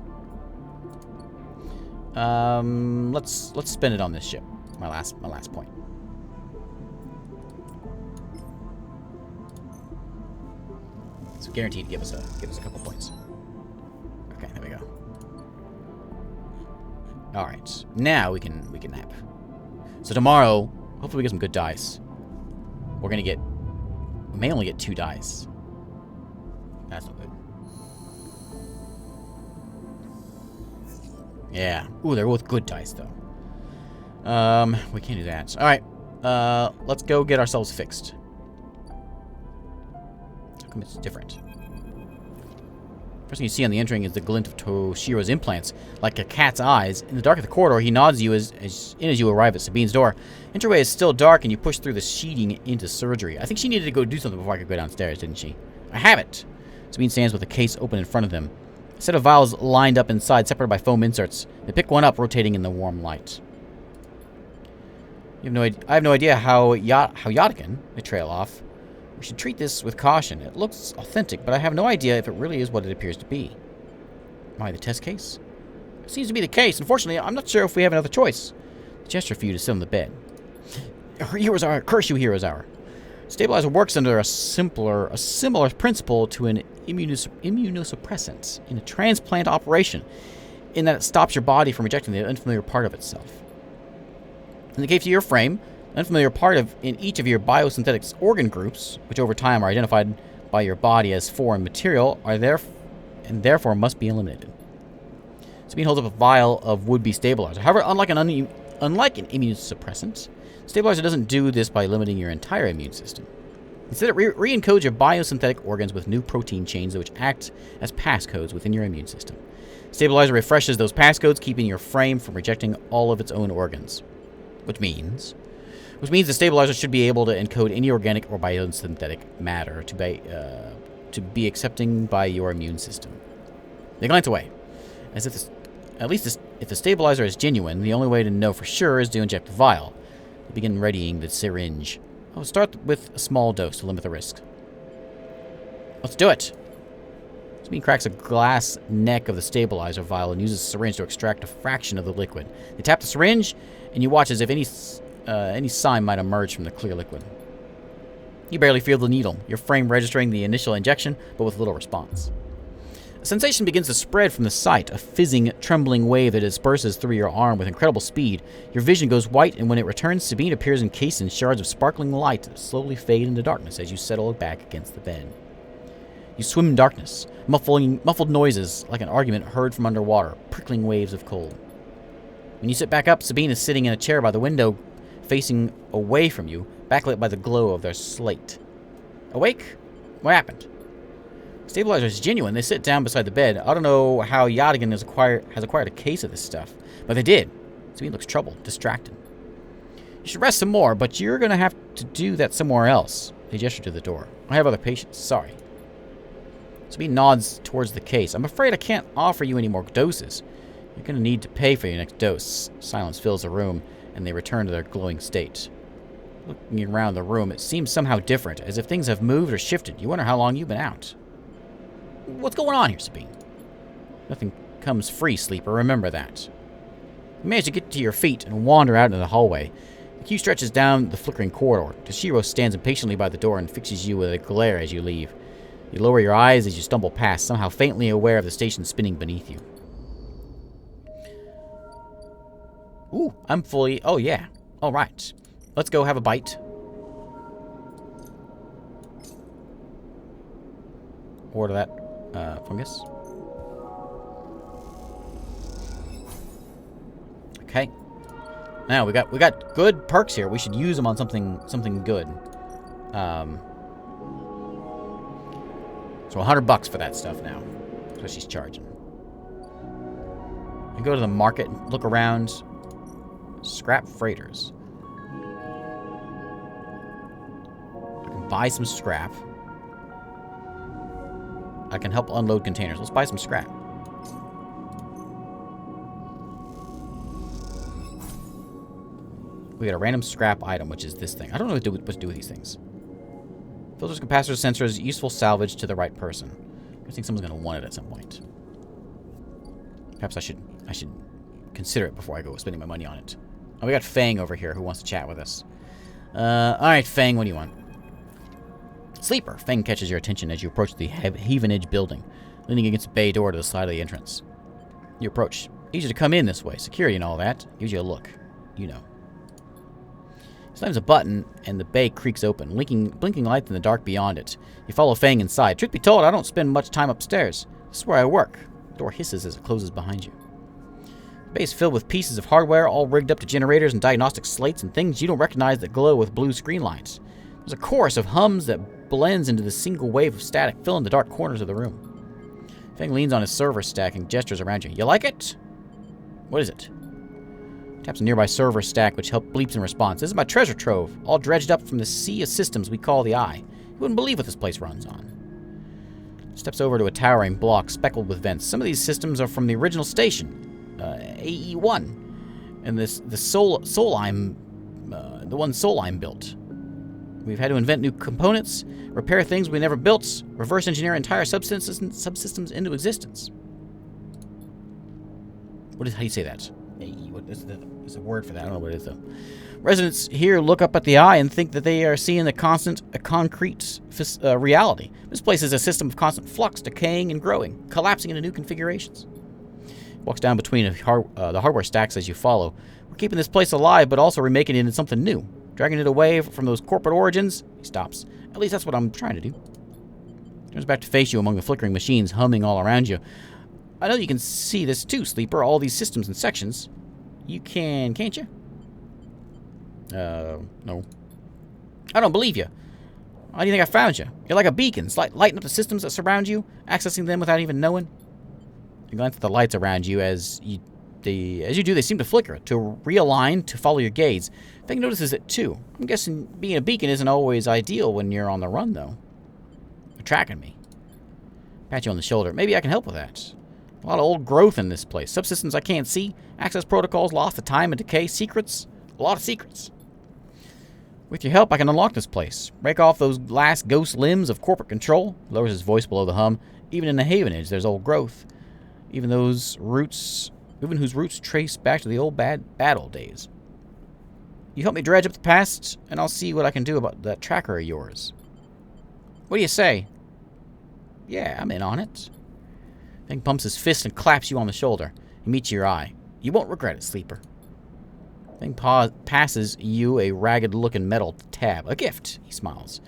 Let's spend it on this ship. My last point. It's guaranteed to give us a couple points. Okay, there we go. All right, now we can nap. So tomorrow, hopefully we get some good dice. We may only get 2 dice. That's not good. Yeah. Ooh, they're both good dice, though. We can't do that. All right. Let's go get ourselves fixed. How come it's different? First thing you see on the entering is the glint of Toshiro's implants, like a cat's eyes. In the dark of the corridor, he nods you as you arrive at Sabine's door. Entryway is still dark, and you push through the sheeting into surgery. I think she needed to go do something before I could go downstairs, didn't she? I have it. Sabine stands with a case open in front of them. A set of vials lined up inside, separated by foam inserts. They pick one up, rotating in the warm light. I have no idea how Yodican. They trail off. We should treat this with caution. It looks authentic, but I have no idea if it really is what it appears to be. Why, the test case? It seems to be the case. Unfortunately, I'm not sure if we have another choice. A gesture for you to sit on the bed. Heroes Hour. Curse you, Heroes Hour. Stabilizer works under a similar principle to an immunosuppressant in a transplant operation, in that it stops your body from rejecting the unfamiliar part of itself. In the case of your frame, an unfamiliar part in each of your biosynthetic organ groups, which over time are identified by your body as foreign material, are there and therefore must be eliminated. Sabine holds up a vial of would-be stabilizer. However, unlike an immunosuppressant, stabilizer doesn't do this by limiting your entire immune system. Instead, it re-encodes your biosynthetic organs with new protein chains which act as passcodes within your immune system. Stabilizer refreshes those passcodes, keeping your frame from rejecting all of its own organs. Which means the stabilizer should be able to encode any organic or biosynthetic matter to be accepting by your immune system. They glance away, as if if the stabilizer is genuine, the only way to know for sure is to inject the vial. They begin readying the syringe. I'll start with a small dose to limit the risk. Let's do it. Sabine cracks a glass neck of the stabilizer vial and uses a syringe to extract a fraction of the liquid. They tap the syringe, and you watch as if any sign might emerge from the clear liquid. You barely feel the needle, your frame registering the initial injection, but with little response. A sensation begins to spread from the site, a fizzing, trembling wave that disperses through your arm with incredible speed. Your vision goes white, and when it returns, Sabine appears encased in shards of sparkling light that slowly fade into darkness as you settle back against the bed. You swim in darkness, muffled noises like an argument heard from underwater, prickling waves of cold. When you sit back up, Sabine is sitting in a chair by the window, facing away from you, backlit by the glow of their slate. Awake? What happened? Stabilizer is genuine. They sit down beside the bed. I don't know how Yadigan has acquired a case of this stuff, but they did. Sabine looks troubled, distracted. You should rest some more, but you're going to have to do that somewhere else. They gesture to the door. I have other patients. Sorry. Sabine nods towards the case. I'm afraid I can't offer you any more doses. You're going to need to pay for your next dose. Silence fills the room, and they return to their glowing state. Looking around the room, it seems somehow different, as if things have moved or shifted. You wonder how long you've been out. What's going on here, Sabine? Nothing comes free, sleeper. Remember that. You manage to get to your feet and wander out into the hallway. The queue stretches down the flickering corridor. Toshiro stands impatiently by the door and fixes you with a glare as you leave. You lower your eyes as you stumble past, somehow faintly aware of the station spinning beneath you. Ooh, I'm fully... Oh, yeah. All right. Let's go have a bite. Order that fungus. Okay. Now we got good perks here. We should use them on something good. So $100 for that stuff now. That's what she's charging. I go to the market and look around. Scrap freighters. I can buy some scrap. I can help unload containers. Let's buy some scrap. We got a random scrap item, which is this thing. I don't know what to do with these things. Filters, capacitors, sensors, useful salvage to the right person. I think someone's going to want it at some point. Perhaps I should consider it before I go spending my money on it. Oh, we got Fang over here who wants to chat with us. Alright, Fang, what do you want? Sleeper. Fang catches your attention as you approach the Havenage building, leaning against a bay door to the side of the entrance. You approach. Easy to come in this way. Security and all that. Gives you a look. You know. Slams a button, and the bay creaks open, blinking lights in the dark beyond it. You follow Fang inside. Truth be told, I don't spend much time upstairs. This is where I work. The door hisses as it closes behind you. The bay is filled with pieces of hardware, all rigged up to generators and diagnostic slates and things you don't recognize that glow with blue screen lights. There's a chorus of hums that blends into the single wave of static, filling the dark corners of the room. Fang leans on his server stack and gestures around you. You like it? What is it? Taps a nearby server stack, which bleeps in response. This is my treasure trove, all dredged up from the sea of systems we call the Eye. You wouldn't believe what this place runs on. Steps over to a towering block speckled with vents. Some of these systems are from the original station, AE1, and the one Solheim built. We've had to invent new components, repair things we never built, reverse engineer entire subsystems into existence. How do you say that? What is there's a word for that. I don't know what it is, though. Residents here look up at the Eye and think that they are seeing a concrete reality. This place is a system of constant flux, decaying and growing, collapsing into new configurations. Walks down between the hardware stacks as you follow. We're keeping this place alive, but also remaking it into something new. Dragging it away from those corporate origins. He stops. At least that's what I'm trying to do. Turns back to face you among the flickering machines humming all around you. I know you can see this too, Sleeper, all these systems and sections. You can, can't you? No. I don't believe you. How do you think I found you? You're like a beacon, lighting up the systems that surround you, accessing them without even knowing. You glance at the lights around you as you do, they seem to flicker, to realign, to follow your gaze. Fang notices it too. I'm guessing being a beacon isn't always ideal when you're on the run, though. They're tracking me. Pat you on the shoulder. Maybe I can help with that. A lot of old growth in this place. Subsystems I can't see. Access protocols lost to time and decay. Secrets. A lot of secrets. With your help, I can unlock this place. Break off those last ghost limbs of corporate control. Lowers his voice below the hum. Even in the Havenage, there's old growth. Even whose roots trace back to the old bad old days. You help me dredge up the past, and I'll see what I can do about that tracker of yours. What do you say? Yeah, I'm in on it. Then pumps his fist and claps you on the shoulder. He meets your eye. You won't regret it, sleeper. Then passes you a ragged-looking metal tab. A gift, he smiles.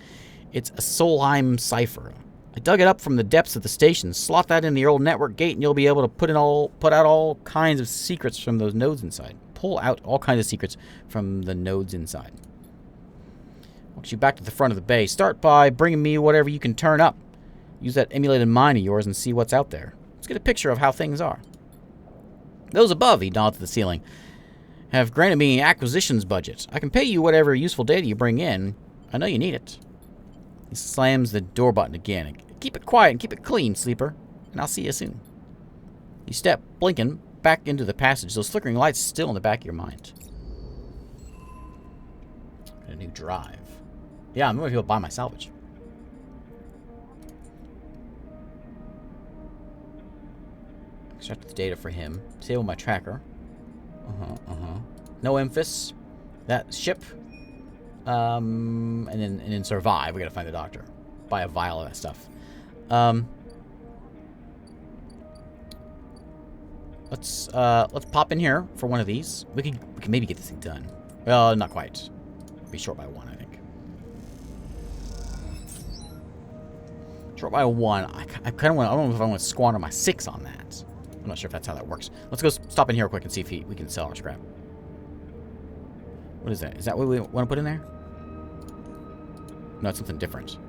It's a Solheim cipher. I dug it up from the depths of the station. Slot that in the old network gate, and you'll be able to put out all kinds of secrets from those nodes inside. Pull out all kinds of secrets from the nodes inside. Walks you back to the front of the bay. Start by bringing me whatever you can turn up. Use that emulated mind of yours and see what's out there. Let's get a picture of how things are. Those above, he nods to the ceiling, have granted me acquisitions budget. I can pay you whatever useful data you bring in. I know you need it. He slams the door button again. Keep it quiet and keep it clean, sleeper, and I'll see you soon. You step, blinking, back into the passage, those flickering lights still in the back of your mind. A new drive. Yeah, I'm going to go buy my salvage. Extract the data for him. Disable my tracker. No Memphis. That ship. And then survive. We gotta find the doctor. Buy a vial of that stuff. Let's pop in here for one of these. We can maybe get this thing done. Well, not quite. Be short by one, I think. Short by one. I kind of want. I don't know if I want to squander my 6 on that. I'm not sure if that's how that works. Let's go stop in here real quick and see if we can sell our scrap. What is that? Is that what we want to put in there? No, it's something different.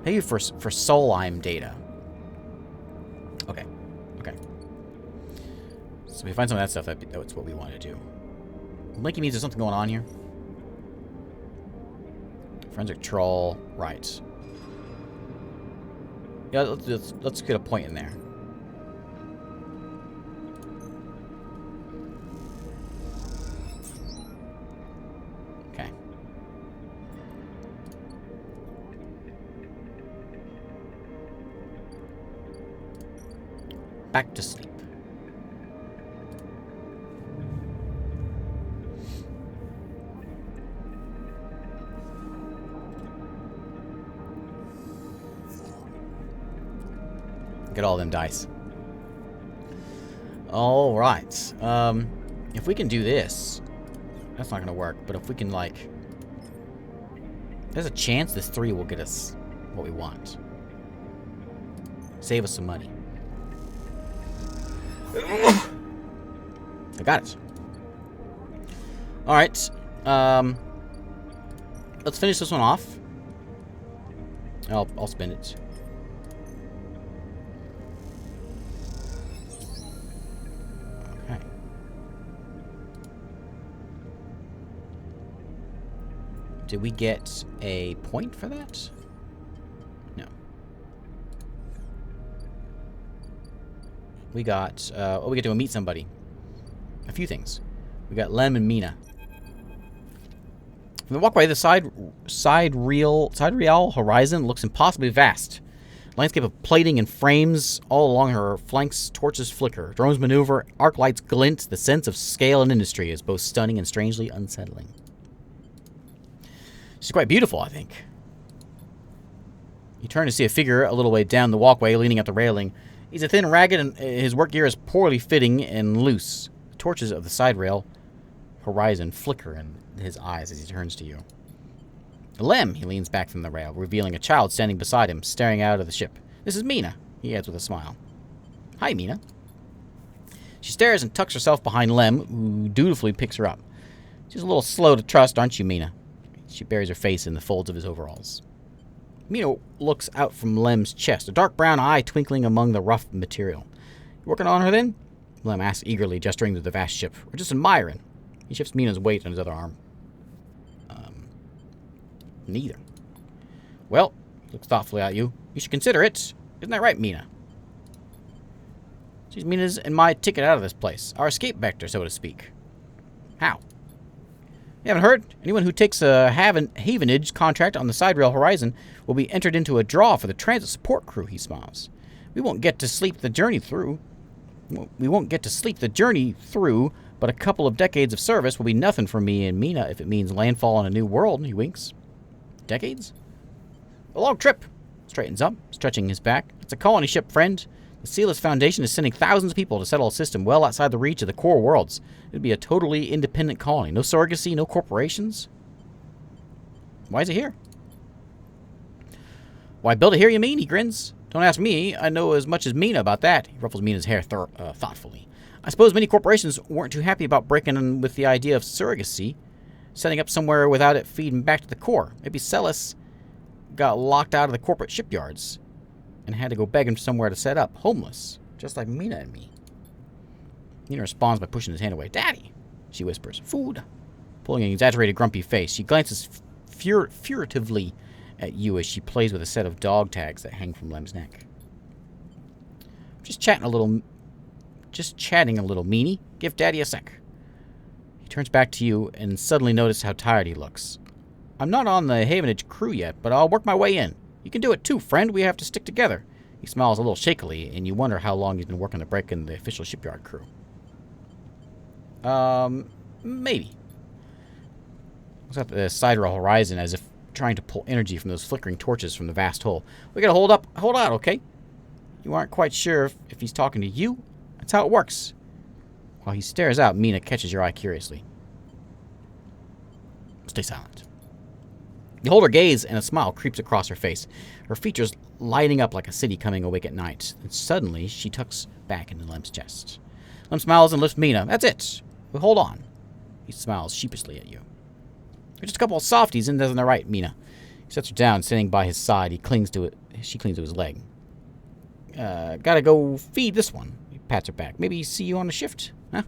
Pay you for Solheim data. Okay. Okay. So if we find some of that stuff, that's what we want to do. Blinky means there's something going on here. Forensic troll. Right. Yeah, let's get a point in there. Okay. Back to sleep. Get all them dice. All right. If we can do this, that's not gonna work. But if we can, like, there's a chance this 3 will get us what we want. Save us some money. I got it. All right. Let's finish this one off. I'll spend it. Did we get a point for that? No. We got, we get to meet somebody. A few things. We got Lem and Mina. From the walkway, the side real horizon looks impossibly vast. Landscape of plating and frames all along her flanks, torches flicker. Drones maneuver, arc lights glint. The sense of scale and industry is both stunning and strangely unsettling. She's quite beautiful, I think. You turn to see a figure a little way down the walkway, leaning at the railing. He's a thin, ragged, and his work gear is poorly fitting and loose. The torches of the side rail horizon flicker in his eyes as he turns to you. Lem, he leans back from the rail, revealing a child standing beside him, staring out of the ship. This is Mina, he adds with a smile. Hi, Mina. She stares and tucks herself behind Lem, who dutifully picks her up. She's a little slow to trust, aren't you, Mina? She buries her face in the folds of his overalls. Mina looks out from Lem's chest, a dark brown eye twinkling among the rough material. You working on her, then? Lem asks eagerly, gesturing to the vast ship. Or just admiring? He shifts Mina's weight on his other arm. Neither. Well, looks thoughtfully at you. You should consider it. Isn't that right, Mina? She's Mina's and my ticket out of this place. Our escape vector, so to speak. How? You haven't heard? Anyone who takes a havenage contract on the Sidereal Horizon will be entered into a draw for the transit support crew, he smiles. We won't get to sleep the journey through, but a couple of decades of service will be nothing for me and Mina if it means landfall on a new world, he winks. Decades? A long trip. Straightens up, stretching his back. It's a colony ship, friend. The Sealess Foundation is sending thousands of people to settle a system well outside the reach of the core worlds. It'd be a totally independent colony. No surrogacy, no corporations. Why is it here? Why build it here, you mean? He grins. Don't ask me. I know as much as Mina about that. He ruffles Mina's hair thoughtfully. I suppose many corporations weren't too happy about breaking in with the idea of surrogacy, setting up somewhere without it feeding back to the core. Maybe Celis got locked out of the corporate shipyards and had to go begging somewhere to set up, homeless, just like Mina and me. Mina responds by pushing his hand away. Daddy, she whispers. Food. Pulling an exaggerated, grumpy face. She glances furtively at you as she plays with a set of dog tags that hang from Lem's neck. Just chatting a little, meanie. Give Daddy a sec. He turns back to you and suddenly notices how tired he looks. I'm not on the Havenage crew yet, but I'll work my way in. You can do it too, friend. We have to stick together. He smiles a little shakily, and you wonder how long he's been working to break in the official shipyard crew. Maybe. Looks at the Sidereal Horizon as if trying to pull energy from those flickering torches from the vast hole. We gotta hold out, okay? You aren't quite sure if he's talking to you? That's how it works. While he stares out, Mina catches your eye curiously. Stay silent. You hold her gaze, and a smile creeps across her face, her features lighting up like a city coming awake at night. And suddenly, she tucks back into Lem's chest. Lem smiles and lifts Mina. That's it. Well, hold on. He smiles sheepishly at you. You're just a couple of softies, and doesn't right, Mina. He sets her down, sitting by his side. She clings to his leg. Gotta go feed this one. He pats her back. Maybe see you on the shift, huh?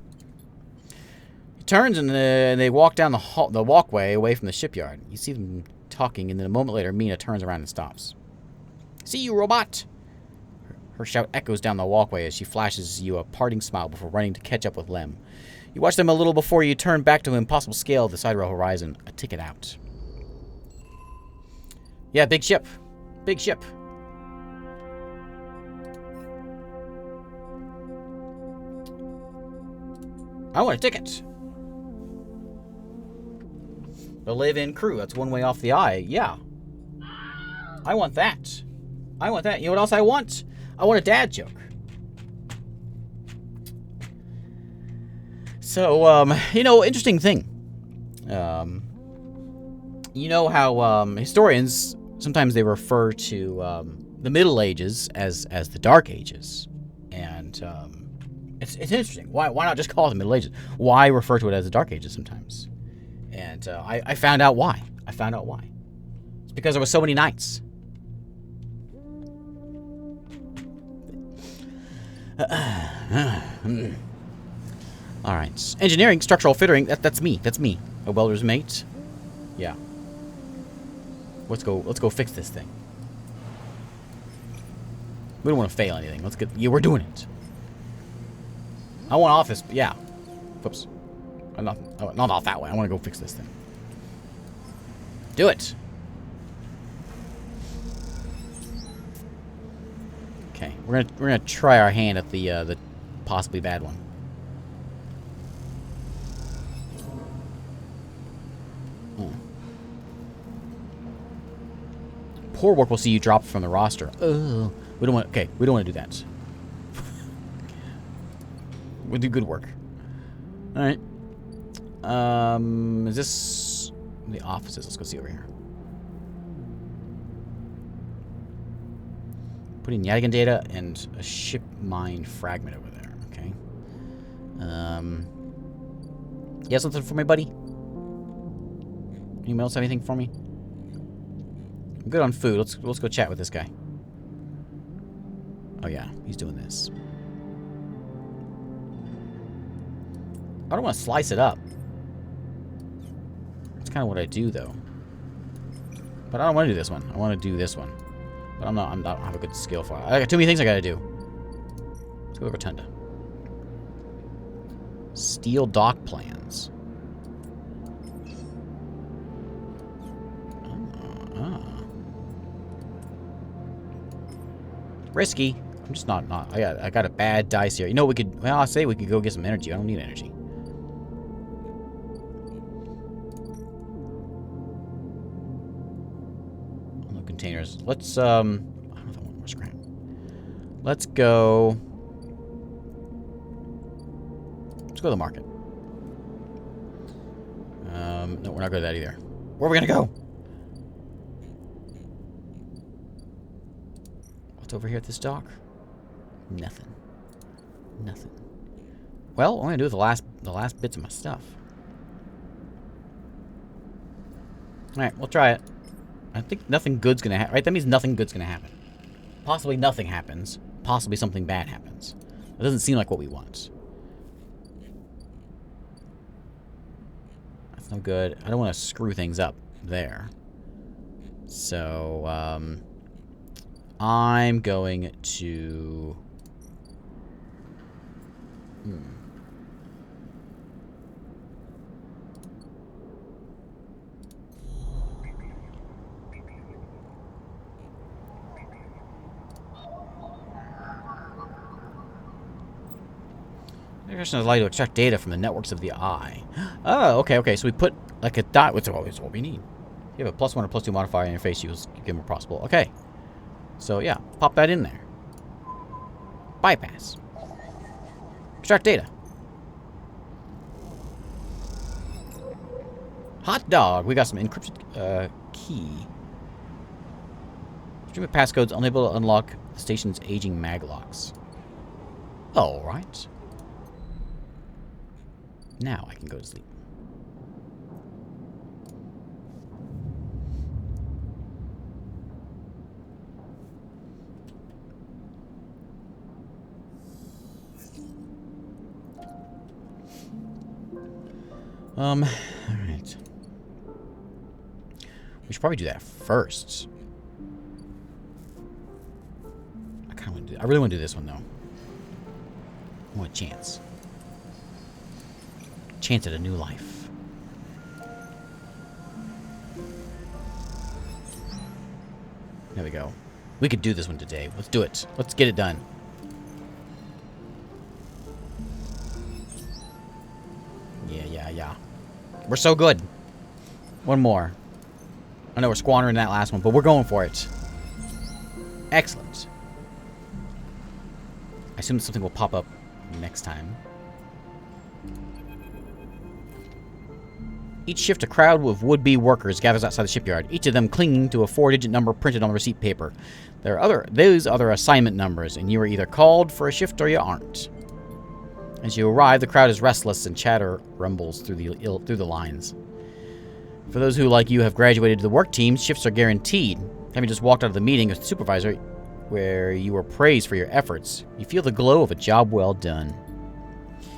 He turns, and they walk down the walkway away from the shipyard. You see them talking, and then a moment later, Mina turns around and stops. See you, robot! Her shout echoes down the walkway as she flashes you a parting smile before running to catch up with Lem. You watch them a little before you turn back to an impossible scale of the Sidereal Horizon, a ticket out. Yeah, big ship. Big ship. I want a ticket. The live-in crew. That's one way off the eye. Yeah. I want that. I want that. You know what else I want? I want a dad joke. So, interesting thing. You know how historians, sometimes they refer to the Middle Ages as the Dark Ages. And it's interesting. Why not just call it the Middle Ages? Why refer to it as the Dark Ages sometimes? And I found out why. It's because there were so many knights. All right. Engineering, structural fitting. That's me. A welder's mate. Yeah. Let's go fix this thing. We don't want to fail anything. We're doing it. I want office. Yeah. Whoops. Not that way. I want to go fix this thing. Do it. Okay, we're gonna try our hand at the possibly bad one. Poor work will see you dropped from the roster. We don't want. Okay, we don't want to do that. We'll do good work. All right. Is this the offices? Let's go see over here. Put in Yadigan data and a ship mine fragment over there. Okay. You have something for me, buddy? Anyone else have anything for me? I'm good on food. Let's go chat with this guy. Oh yeah, he's doing this. I don't want to slice it up. That's kind of what I do, though. But I don't want to do this one. I want to do this one. But I don't have a good skill for it. I got too many things I gotta do. Let's go to Rotunda. Steel dock plans. Risky. I'm just not. I got a bad dice here. You know, well, I say we could go get some energy. I don't need energy. No containers. Let's, I don't know if I want more scrap. Let's go. Let's go to the market. No, we're not going to that either. Where are we going to go? What's over here at this dock? Nothing. Nothing. Well, what am I going to do with the last bits of my stuff? Alright, we'll try it. I think nothing good's going to happen. Right, that means nothing good's going to happen. Possibly nothing happens. Possibly something bad happens. It doesn't seem like what we want. That's no good. I don't want to screw things up there. So, I'm going to... Integration is allowed to extract data from the networks of the eye. Oh, okay. So we put like a dot, which is always what we need. You have a +1 or +2 modifier in your face, you give more possible. Okay. So yeah, pop that in there. Bypass. Extract data. Hot dog. We got some encrypted key. Stream of passcodes unable to unlock the station's aging maglocks. Alright. Now I can go to sleep. Alright. We should probably do that first. I really want to do this one, though. I want a chance. Chance at a new life. There we go. We could do this one today. Let's do it. Let's get it done. Yeah. We're so good. One more. I know we're squandering that last one, but we're going for it. Excellent. I assume something will pop up next time. Each shift, a crowd of would-be workers gathers outside the shipyard, each of them clinging to a 4-digit number printed on the receipt paper. Those are their assignment numbers, and you are either called for a shift or you aren't. As you arrive, the crowd is restless and chatter rumbles through the lines. For those who, like you, have graduated to the work team, shifts are guaranteed. Having just walked out of the meeting with the supervisor, where you were praised for your efforts, you feel the glow of a job well done.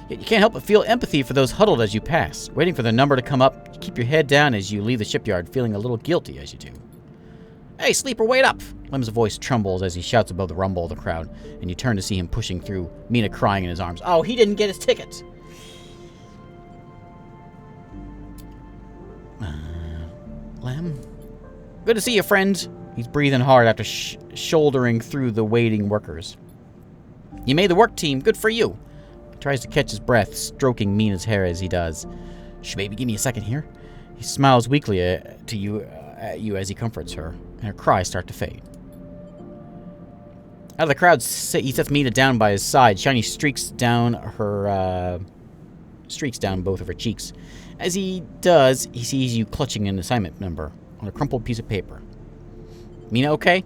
Yet you can't help but feel empathy for those huddled as you pass. Waiting for the number to come up, you keep your head down as you leave the shipyard, feeling a little guilty as you do. Hey, sleeper, wait up! Lem's voice trembles as he shouts above the rumble of the crowd, and you turn to see him pushing through, Mina crying in his arms. Oh, he didn't get his ticket! Lem? Good to see you, friend. He's breathing hard after shouldering through the waiting workers. You made the work team. Good for you. He tries to catch his breath, stroking Mina's hair as he does. Shh, baby, give me a second here. He smiles weakly at you as he comforts her, and her cries start to fade. Out of the crowd, he sets Mina down by his side. Shiny streaks down both of her cheeks. As he does, he sees you clutching an assignment number on a crumpled piece of paper. Mina okay?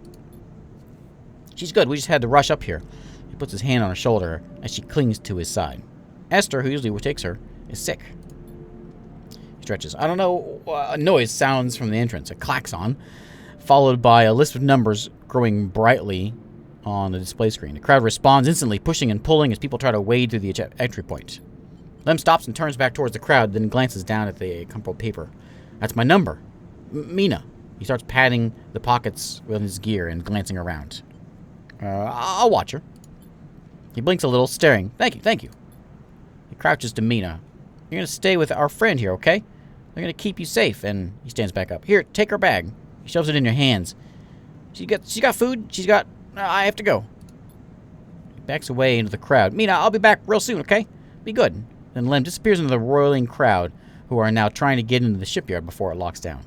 She's good. We just had to rush up here. He puts his hand on her shoulder as she clings to his side. Esther, who usually takes her, is sick. He stretches. I don't know. A noise sounds from the entrance. A klaxon, followed by a list of numbers growing brightly on the display screen. The crowd responds instantly, pushing and pulling as people try to wade through the entry point. Lem stops and turns back towards the crowd, then glances down at the crumpled paper. That's my number. Mina. He starts patting the pockets with his gear and glancing around. I'll watch her. He blinks a little, staring. Thank you. He crouches to Mina. You're going to stay with our friend here, okay? They're going to keep you safe. And he stands back up. Here, take her bag. He shoves it in your hands. She's got food. I have to go. backs away into the crowd. Mina, I'll be back real soon, okay? Be good. Then Lem disappears into the roiling crowd, who are now trying to get into the shipyard before it locks down.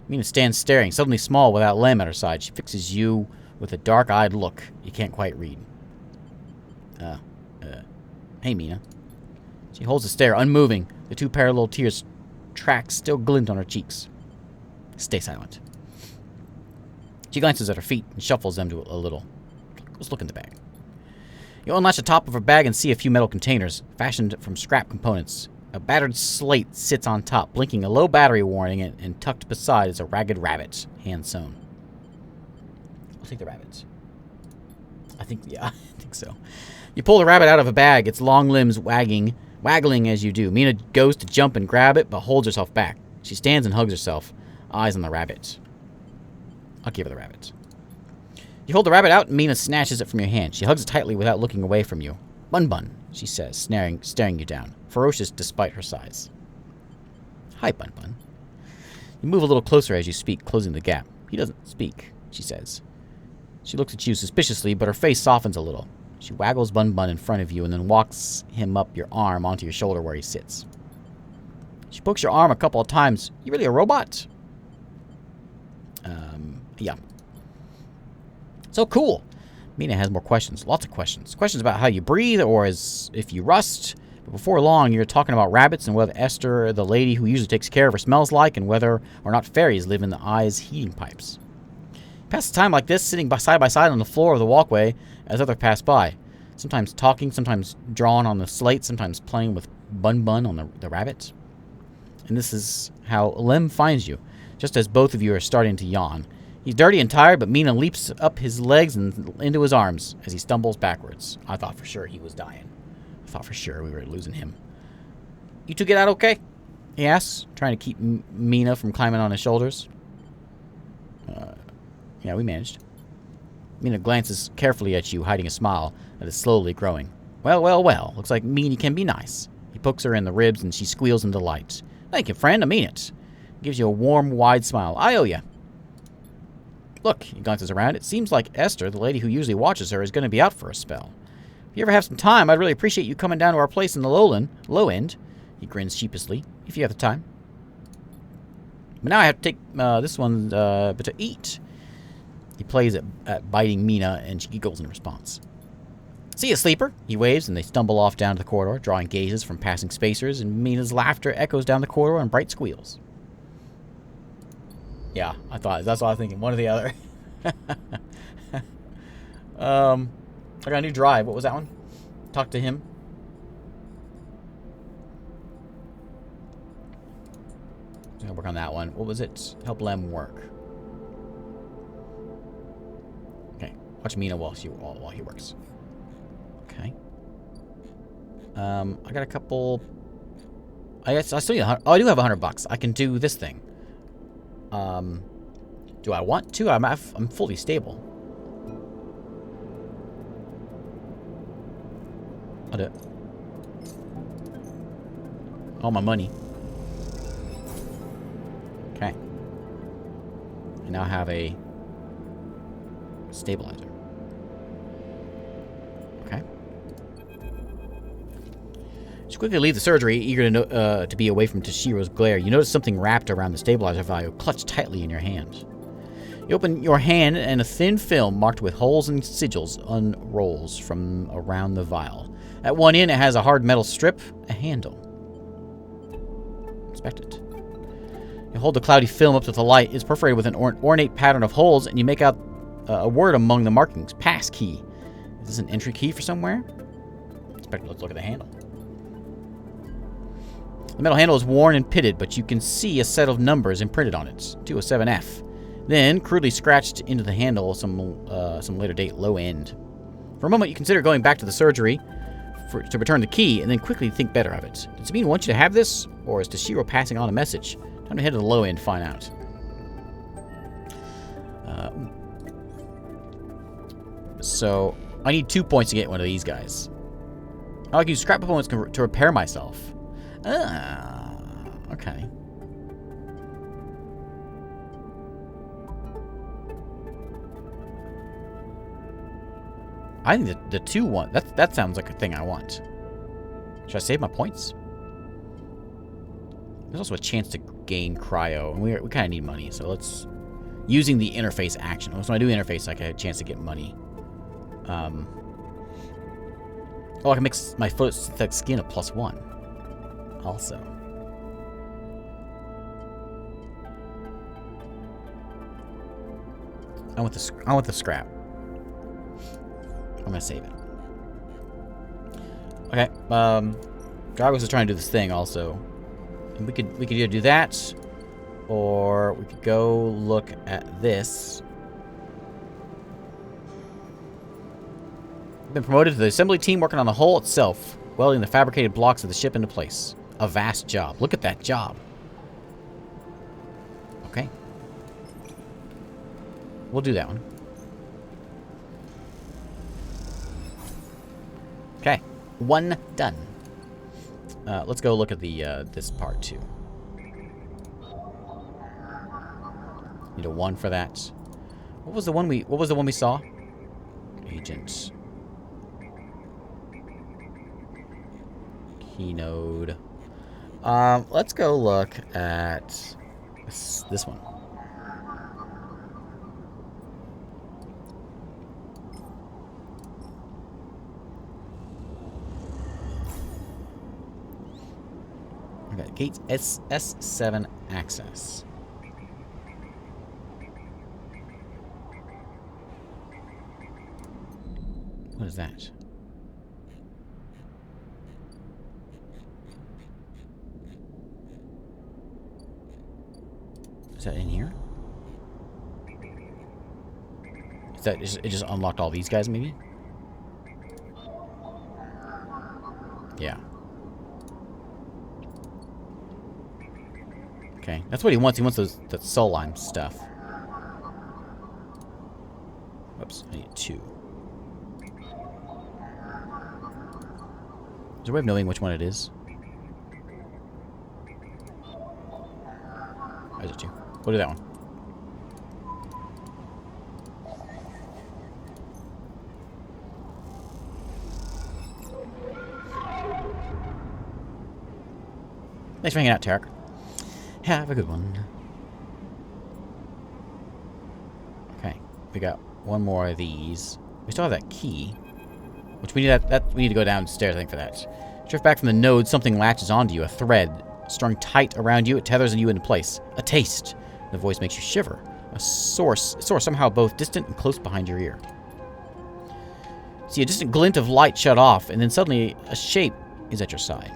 Mina stands staring, suddenly small without Lem at her side. She fixes you with a dark-eyed look you can't quite read. Hey, Mina. She holds the stare, unmoving. The two parallel tears tracks still glint on her cheeks. Stay silent. She glances at her feet and shuffles them to a little. Let's look in the bag. You unlatch the top of her bag and see a few metal containers, fashioned from scrap components. A battered slate sits on top, blinking a low battery warning, and tucked beside is a ragged rabbit, hand-sewn. I'll take the rabbits. I think so. You pull the rabbit out of a bag, its long limbs waggling as you do. Mina goes to jump and grab it, but holds herself back. She stands and hugs herself, eyes on the rabbit. I'll give her the rabbit. You hold the rabbit out, and Mina snatches it from your hand. She hugs it tightly without looking away from you. Bun Bun, she says, staring you down, ferocious despite her size. Hi, Bun Bun. You move a little closer as you speak, closing the gap. He doesn't speak, she says. She looks at you suspiciously, but her face softens a little. She waggles Bun Bun in front of you and then walks him up your arm onto your shoulder where he sits. She pokes your arm a couple of times. You really a robot? Yeah. So cool. Mina has more questions. Lots of questions. Questions about how you breathe or as if you rust. But before long, you're talking about rabbits and whether Esther, the lady who usually takes care of her, smells like, and whether or not fairies live in the eye's heating pipes. Pass the time like this, sitting side by side on the floor of the walkway as others pass by. Sometimes talking, sometimes drawing on the slate, sometimes playing with Bun Bun on the rabbit. And this is how Lem finds you, just as both of you are starting to yawn. He's dirty and tired, but Mina leaps up his legs and into his arms as he stumbles backwards. I thought for sure he was dying. I thought for sure we were losing him. You two get out okay? He asks, trying to keep Mina from climbing on his shoulders. Yeah, we managed. Mina glances carefully at you, hiding a smile that is slowly growing. Well, well, well. Looks like Mina can be nice. He pokes her in the ribs, and she squeals in delight. Thank you, friend. I mean it. Gives you a warm, wide smile. I owe you. Look, he glances around. It seems like Esther, the lady who usually watches her, is going to be out for a spell. If you ever have some time, I'd really appreciate you coming down to our place in the low end. He grins sheepishly. If you have the time. But now I have to take this one but to eat. He plays at biting Mina, and she giggles in response. See ya, sleeper. He waves, and they stumble off down to the corridor, drawing gazes from passing spacers, and Mina's laughter echoes down the corridor in bright squeals. Yeah, that's what I was thinking. One or the other. I got a new drive. What was that one? Talk to him. I'll work on that one. What was it? Help Lem work. Okay. Watch Mina while he works. Okay. I got a couple. I guess I still need I do have $100. I can do this thing. Do I want to? I'm fully stable. I'll do it. All my money. Okay. I now have a stabilizer. Okay. As you quickly leave the surgery, eager to be away from Tashiro's glare, you notice something wrapped around the stabilizer valve, clutched tightly in your hand. You open your hand, and a thin film marked with holes and sigils unrolls from around the vial. At one end, it has a hard metal strip, a handle. Inspect it. You hold the cloudy film up to the light. It's perforated with an ornate pattern of holes, and you make out a word among the markings. Pass key. Is this an entry key for somewhere? Let's look at the handle. The metal handle is worn and pitted, but you can see a set of numbers imprinted on it. 207F. Then, crudely scratched into the handle, some later date low end. For a moment, you consider going back to the surgery to return the key, and then quickly think better of it. Does Sabine want you to have this, or is Tashiro passing on a message? Time to head to the low end to find out. So, I need 2 points to get one of these guys. I like to use scrap components to repair myself. Okay. I think the 2-1, that sounds like a thing I want. Should I save my points? There's also a chance to gain cryo, and we kind of need money, so let's... Using the interface action. So when I do interface, I get a chance to get money. Oh, I can make my photosynthetic skin a +1. Also. I want the scrap. I'm gonna save it. Okay. Gargos is trying to do this thing also. And we could either do that, or we could go look at this. Been promoted to the assembly team working on the hull itself, welding the fabricated blocks of the ship into place. A vast job. Look at that job. Okay. We'll do that one. Okay. One done. Let's go look at the this part too. Need a 1 for that. What was the one we saw? Agent. Keynode. Let's go look at this one. Okay, gate S7 access. What is that? Is that in here? Is that it just unlocked all these guys maybe? Yeah. Okay, that's what he wants. He wants that soul line stuff. Whoops, I need 2. Is there a way of knowing which one it is? Or is it 2? We'll do that one. Thanks for hanging out, Tarek. Have a good one. Okay, we got one more of these. We still have that key, which we need we need to go downstairs, I think, for that. Drift back from the node, something latches onto you, a thread strung tight around you. It tethers you into place. A taste. The voice makes you shiver. A source somehow both distant and close behind your ear. See a distant glint of light shut off, and then suddenly a shape is at your side.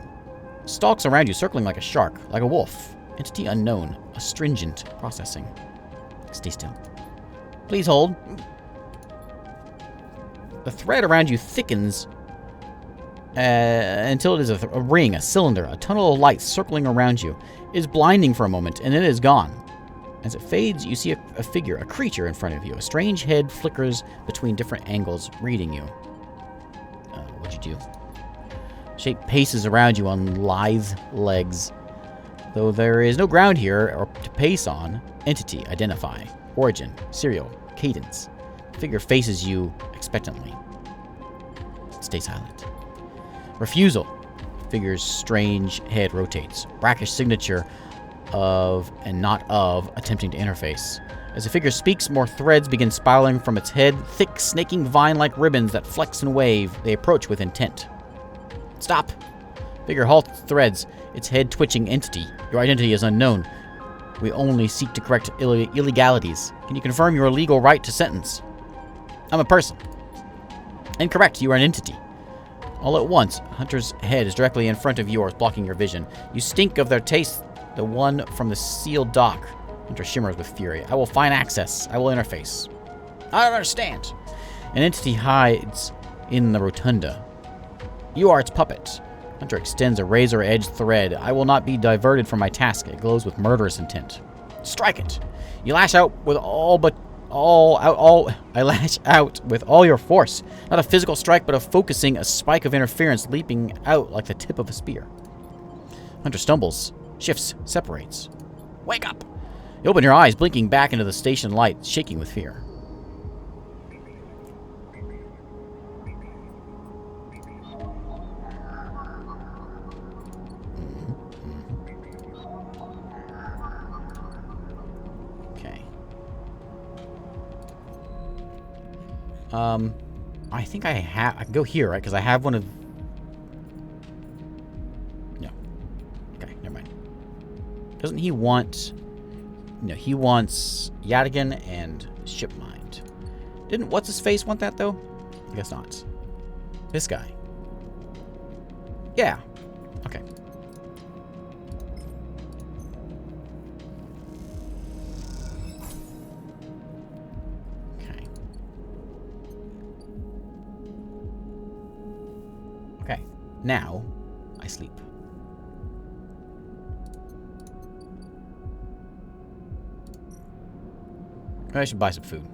Stalks around you, circling like a shark, like a wolf. Entity unknown. Astringent processing. Stay still. Please hold. The thread around you thickens until it is a ring, a cylinder, a tunnel of light circling around you. It is blinding for a moment, and then it is gone. As it fades, you see a figure, a creature in front of you. A strange head flickers between different angles, reading you. What'd you do? Shape paces around you on lithe legs. Though there is no ground here or to pace on, entity, identify, origin, serial, cadence. The figure faces you expectantly. Stay silent. Refusal. Figure's strange head rotates. Brackish signature of and not of attempting to interface. As the figure speaks, more threads begin spiraling from its head, thick, snaking vine-like ribbons that flex and wave. They approach with intent. Stop! Figure halts threads, its head twitching. Entity. Your identity is unknown. We only seek to correct illegalities. Can you confirm your legal right to sentence? I'm a person. Incorrect, you are an entity. All at once, Hunter's head is directly in front of yours, blocking your vision. You stink of their taste, the one from the sealed dock. Hunter shimmers with fury. I will find access. I will interface. I don't understand. An entity hides in the rotunda. You are its puppet. Hunter extends a razor-edged thread. I will not be diverted from my task. It glows with murderous intent. Strike it. You lash out with I lash out with all your force. Not a physical strike, but a spike of interference leaping out like the tip of a spear. Hunter stumbles, shifts, separates. Wake up! You open your eyes, blinking back into the station light, shaking with fear. I think I can go here, right? Because I have one of... No. Okay, never mind. Doesn't he want... No, he wants Yadigan and Shipmind. Didn't What's-His-Face want that, though? I guess not. This guy. Yeah. Okay. Okay. Okay. Now, I sleep. I should buy some food.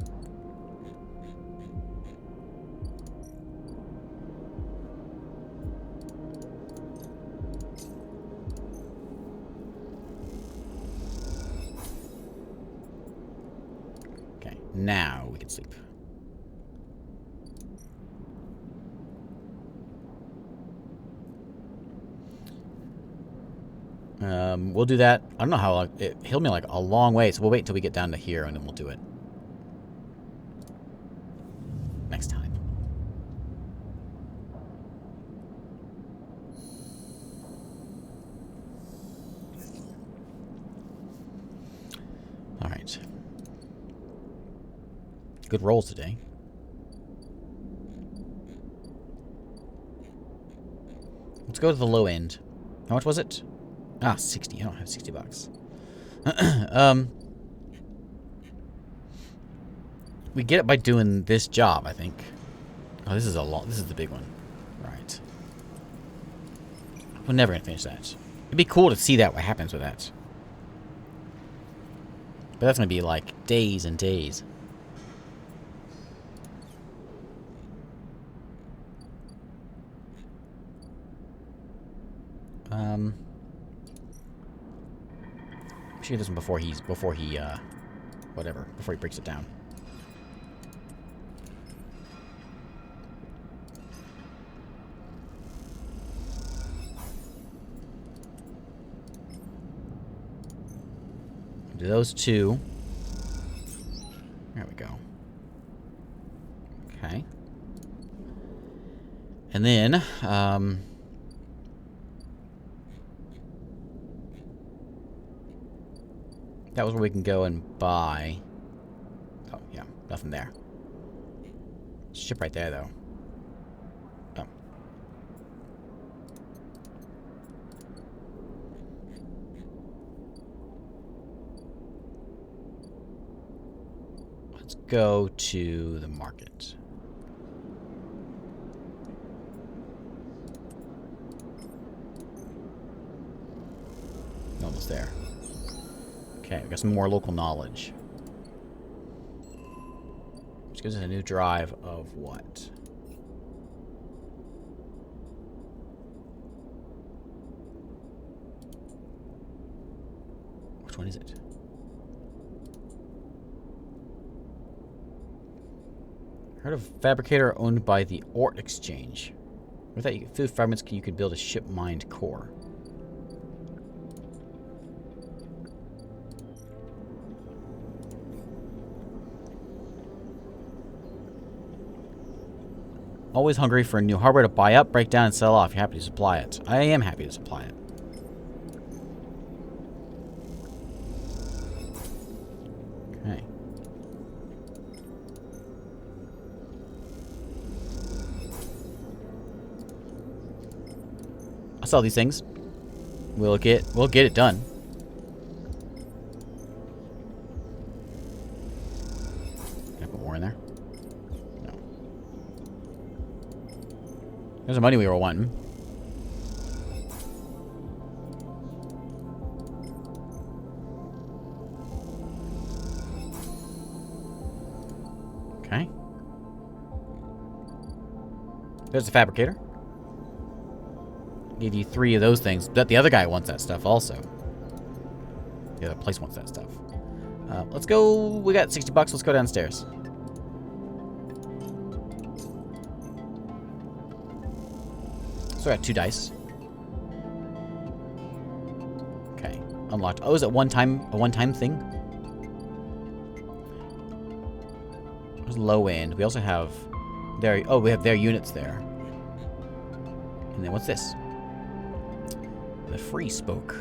Okay, now we can sleep. We'll do that. I don't know how long. It healed me like a long way, so we'll wait until we get down to here and then we'll do it. Next time. All right. Good rolls today. Let's go to the low end. How much was it? Ah, 60. I don't have 60 bucks. We get it by doing this job, I think. Oh, this is the big one. Right. We're never gonna finish that. It'd be cool to see that, what happens with that. But that's gonna be like days and days. Should get this one before he breaks it down. Do those two. There we go. Okay. And then, that was where we can go and buy. Oh, yeah. Nothing there. Ship right there, though. Oh. Let's go to the market. Almost there. Okay, we got some more local knowledge. Which gives us a new drive of what? Which one is it? Heard of a fabricator owned by the Ort Exchange. With that, you get food fragments, you could build a ship mined core. Always hungry for new hardware to buy up, break down, and sell off. You're happy to supply it. I am happy to supply it. Okay. I'll sell these things. We'll get it done. Can I put more in there? There's the money we were wanting. Okay. There's the fabricator. Give you 3 of those things. But the other guy wants that stuff also. The other place wants that stuff. Let's go. We got 60 bucks. Let's go downstairs. So I got 2 dice. Okay, unlocked. Oh, is it a one-time thing? There's low end. We also have There. Oh, we have their units there. And then what's this? The Free Spoke.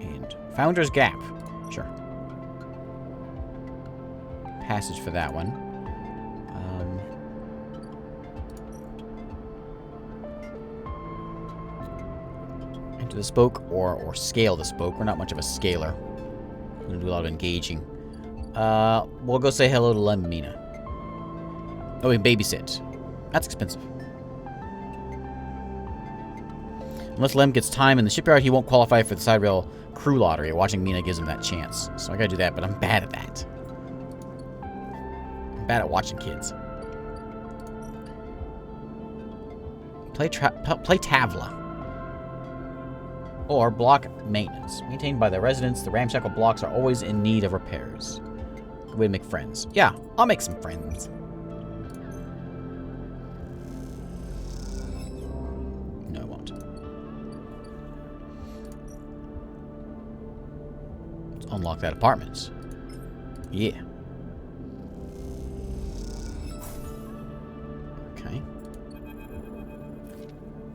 And Founder's Gap. Sure. Passage for that one. Enter the spoke or scale the spoke. We're not much of a scaler. We're gonna do a lot of engaging. We'll go say hello to Lemina. Oh, we can babysit. That's expensive. Unless Lem gets time in the shipyard, he won't qualify for the side rail crew lottery. Watching Mina gives him that chance. So I gotta do that, but I'm bad at that. I'm bad at watching kids. Play Tavla. Or block maintenance. Maintained by the residents, the ramshackle blocks are always in need of repairs. Good way to make friends. Yeah, I'll make some friends. No, I won't. Let's unlock that apartment. Yeah. Okay.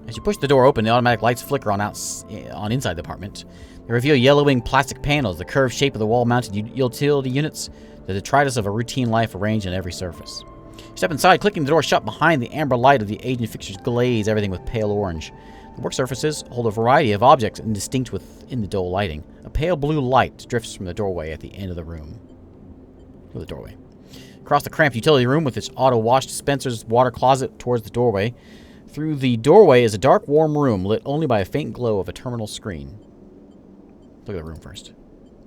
As you push the door open, the automatic lights flicker on inside the apartment. They reveal yellowing plastic panels, the curved shape of the wall-mounted utility units, the detritus of a routine life arranged on every surface. You step inside, clicking the door shut behind the amber light of the aging fixtures glaze everything with pale orange. The work surfaces hold a variety of objects indistinct within the dull lighting. A pale blue light drifts from the doorway at the end of the room. To the doorway. Across the cramped utility room with its auto-wash dispensers, water closet towards the doorway. Through the doorway is a dark, warm room lit only by a faint glow of a terminal screen. Look at the room first.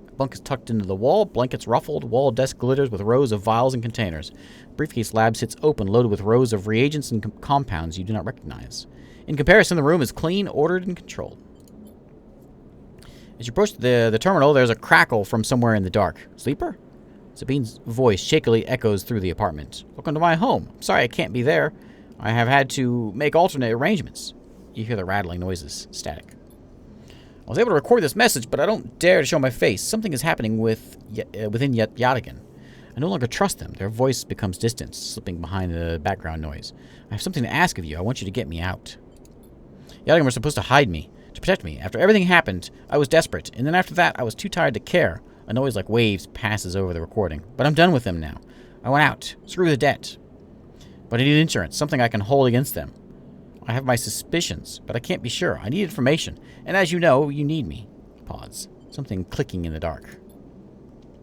A bunk is tucked into the wall, blankets ruffled, wall desk glitters with rows of vials and containers. Briefcase lab sits open, loaded with rows of reagents and compounds you do not recognize. In comparison, the room is clean, ordered, and controlled. As you approach the terminal, there's a crackle from somewhere in the dark. Sleeper? Sabine's voice shakily echoes through the apartment. Welcome to my home. I'm sorry I can't be there. I have had to make alternate arrangements. You hear the rattling noises. Static. I was able to record this message, but I don't dare to show my face. Something is happening within Yadigan. I no longer trust them. Their voice becomes distant, slipping behind the background noise. I have something to ask of you. I want you to get me out. Yadigan were supposed to hide me, to protect me. After everything happened, I was desperate. And then after that, I was too tired to care. A noise like waves passes over the recording. But I'm done with them now. I want out. Screw the debt. But I need insurance, something I can hold against them. I have my suspicions, but I can't be sure. I need information. And as you know, you need me. Pause. Something clicking in the dark.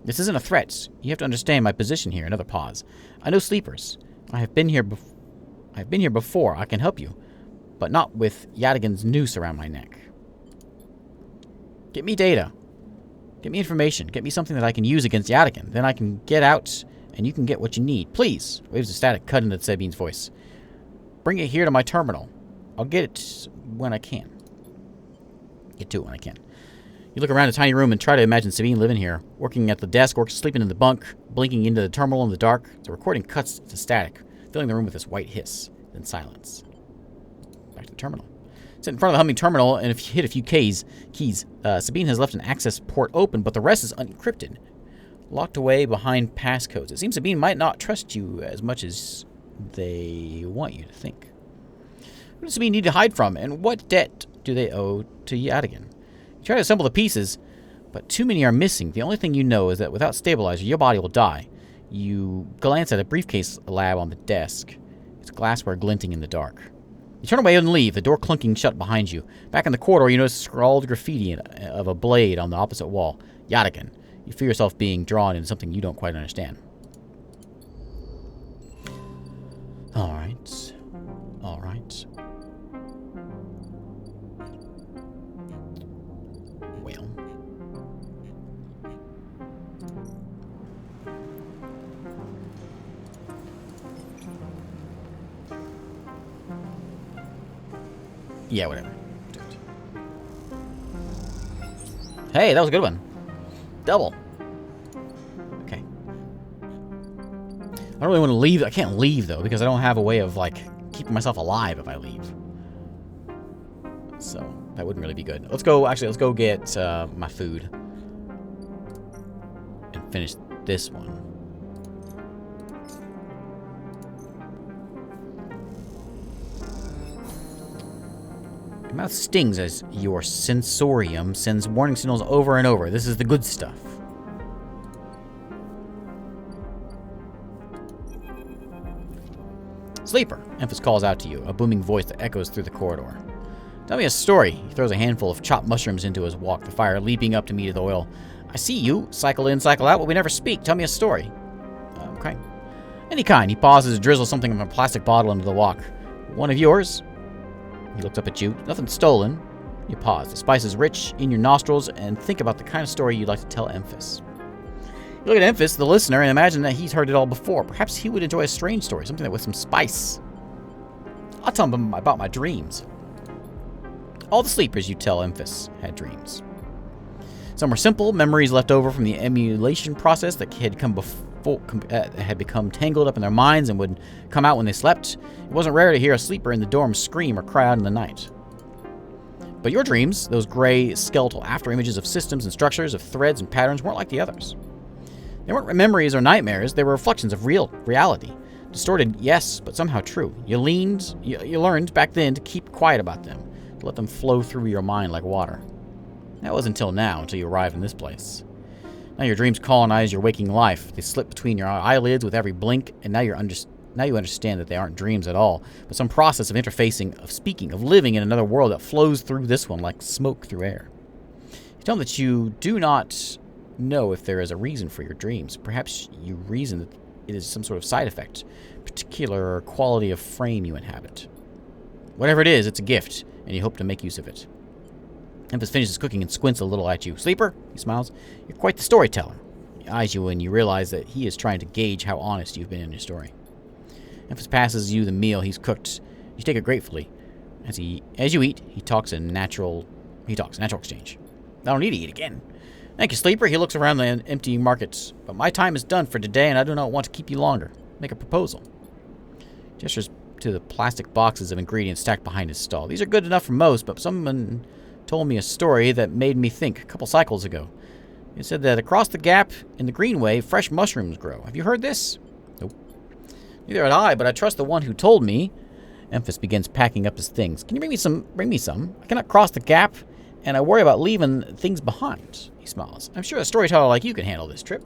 This isn't a threat. You have to understand my position here. Another pause. I know sleepers. I have been here before. I can help you. But not with Yadigan's noose around my neck. Get me data. Get me information. Get me something that I can use against Yadigan. Then I can get out, and you can get what you need. Please. Waves of static cut into Sabine's voice. Bring it here to my terminal. I'll get it when I can. Get to it when I can. You look around a tiny room and try to imagine Sabine living here, working at the desk or sleeping in the bunk, blinking into the terminal in the dark. The recording cuts to static, filling the room with this white hiss, then silence. Back to the terminal. Sit in front of the humming terminal, and if you hit a few keys, Sabine has left an access port open, but the rest is unencrypted. Locked away behind passcodes. It seems Sabine might not trust you as much as they want you to think. Who does Sabine need to hide from, and what debt do they owe to Yadigan? You try to assemble the pieces, but too many are missing. The only thing you know is that without stabilizer, your body will die. You glance at a briefcase lab on the desk. Its glassware glinting in the dark. You turn away and leave, the door clunking shut behind you. Back in the corridor, you notice scrawled graffiti of a blade on the opposite wall. Yadigan. You feel yourself being drawn into something you don't quite understand. Alright. Alright. Well. Yeah, whatever. Hey, that was a good one. Double. Okay. I don't really want to leave. I can't leave, though, because I don't have a way of, like, keeping myself alive if I leave. So, that wouldn't really be good. Let's go, actually, let's go get my food. And finish this one. mouth stings as your sensorium sends warning signals over and over. This is the good stuff. Sleeper, Emphas calls out to you, a booming voice that echoes through the corridor. Tell me a story. He throws a handful of chopped mushrooms into his wok, the fire leaping up to meet the oil. I see you, cycle in, cycle out, but we never speak. Tell me a story. Okay. Any kind. He pauses and drizzles something from a plastic bottle into the wok. One of yours? He looks up at you. Nothing stolen. You pause. The spice is rich in your nostrils and think about the kind of story you'd like to tell Emphas. You look at Emphas, the listener, and imagine that he's heard it all before. Perhaps he would enjoy a strange story, something that with some spice. I'll tell him about my dreams. All the sleepers, you tell Emphas, had dreams. Some were simple, memories left over from the emulation process that had become tangled up in their minds and would come out when they slept. It wasn't rare to hear a sleeper in the dorm scream or cry out in the night. But your dreams, those gray, skeletal after-images of systems and structures, of threads and patterns, weren't like the others. They weren't memories or nightmares, they were reflections of reality. Distorted, yes, but somehow true. You learned back then to keep quiet about them, to let them flow through your mind like water. That was until now, until you arrived in this place. Now your dreams colonize your waking life. They slip between your eyelids with every blink, and now you understand that they aren't dreams at all, but some process of interfacing, of speaking, of living in another world that flows through this one like smoke through air. You tell them that you do not know if there is a reason for your dreams. Perhaps you reason that it is some sort of side effect, particular quality of frame you inhabit. Whatever it is, it's a gift, and you hope to make use of it. Emphas finishes cooking and squints a little at you. Sleeper, he smiles. You're quite the storyteller. He eyes you and you realize that he is trying to gauge how honest you've been in your story. Emphas passes you the meal he's cooked. You take it gratefully. As you eat, he talks natural exchange. I don't need to eat again. Thank you, Sleeper. He looks around the empty markets. But my time is done for today, and I do not want to keep you longer. Make a proposal. Gestures to the plastic boxes of ingredients stacked behind his stall. These are good enough for most, but someone told me a story that made me think a couple cycles ago. It said that across the gap in the Greenway, fresh mushrooms grow. Have you heard this? Nope. Neither had I, but I trust the one who told me. Emphas begins packing up his things. Can you bring me some? Bring me some. I cannot cross the gap, and I worry about leaving things behind. He smiles. I'm sure a storyteller like you can handle this trip.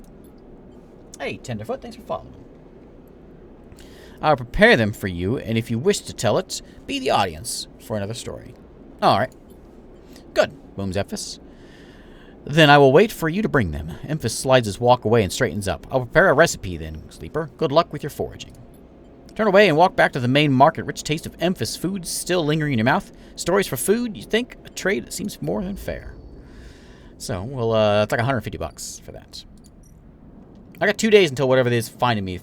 Hey, Tenderfoot, thanks for following. I'll prepare them for you, and if you wish to tell it, be the audience for another story. All right. Good, booms Emphas. Then I will wait for you to bring them. Emphas slides his walk away and straightens up. I'll prepare a recipe then, Sleeper. Good luck with your foraging. Turn away and walk back to the main market. Rich taste of Emphas food still lingering in your mouth. Stories for food, you think? A trade that seems more than fair. So, well, it's like $150 for that. I got 2 days until whatever it is finds me.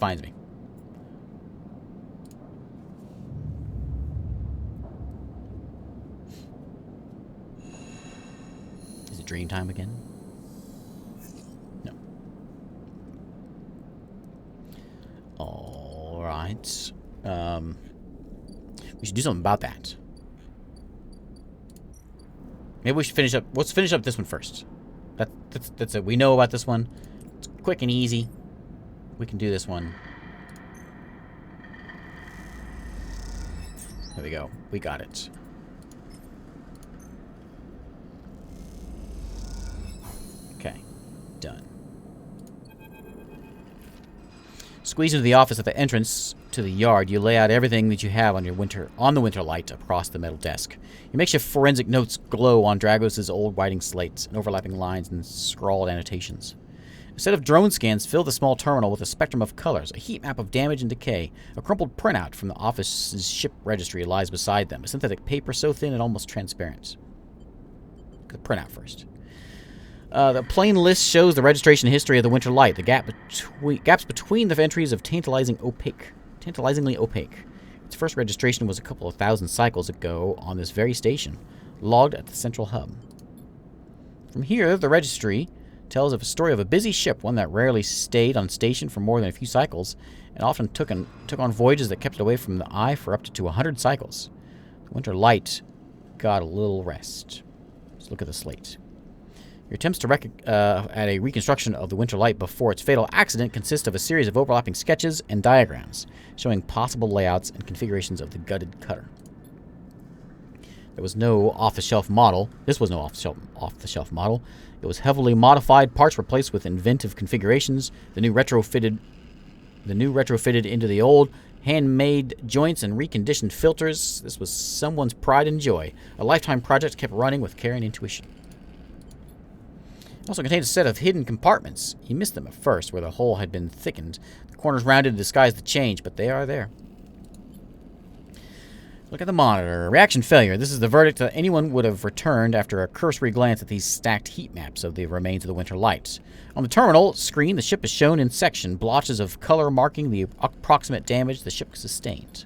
Is it dream time again? No. All right. We should do something about that. Maybe we should finish up. Let's finish up this one first. That's it. We know about this one. It's quick and easy. We can do this one. There we go. We got it. Okay. Done. Squeeze into the office at the entrance to the yard. You lay out everything that you have on the winter light across the metal desk. Your makeshift forensic notes glow on Dragos' old writing slates and overlapping lines and scrawled annotations. A set of drone scans fill the small terminal with a spectrum of colors, a heat map of damage and decay. A crumpled printout from the office's ship registry lies beside them, a synthetic paper so thin and almost transparent. Look at the printout first. The plain list shows the registration history of the Winter Light. The gaps between the entries of tantalizingly opaque. Its first registration was a couple of thousand cycles ago on this very station, logged at the central hub. From here, the registry tells of a story of a busy ship, one that rarely stayed on station for more than a few cycles, and often took on voyages that kept it away from the eye for up to 100 cycles. The Winter Light got a little rest. Let's look at the slate. Your attempts at a reconstruction of the Winter Light before its fatal accident consist of a series of overlapping sketches and diagrams showing possible layouts and configurations of the gutted cutter. There was no off-the-shelf model. This was no off-the-shelf model. It was heavily modified, parts replaced with inventive configurations. The new retrofitted into the old, handmade joints and reconditioned filters. This was someone's pride and joy. A lifetime project kept running with care and intuition. It also contained a set of hidden compartments. You missed them at first, where the hole had been thickened. The corners rounded to disguise the change, but they are there. Look at the monitor. Reaction failure. This is the verdict that anyone would have returned after a cursory glance at these stacked heat maps of the remains of the winter lights. On the terminal screen, the ship is shown in section, blotches of color marking the approximate damage the ship sustained.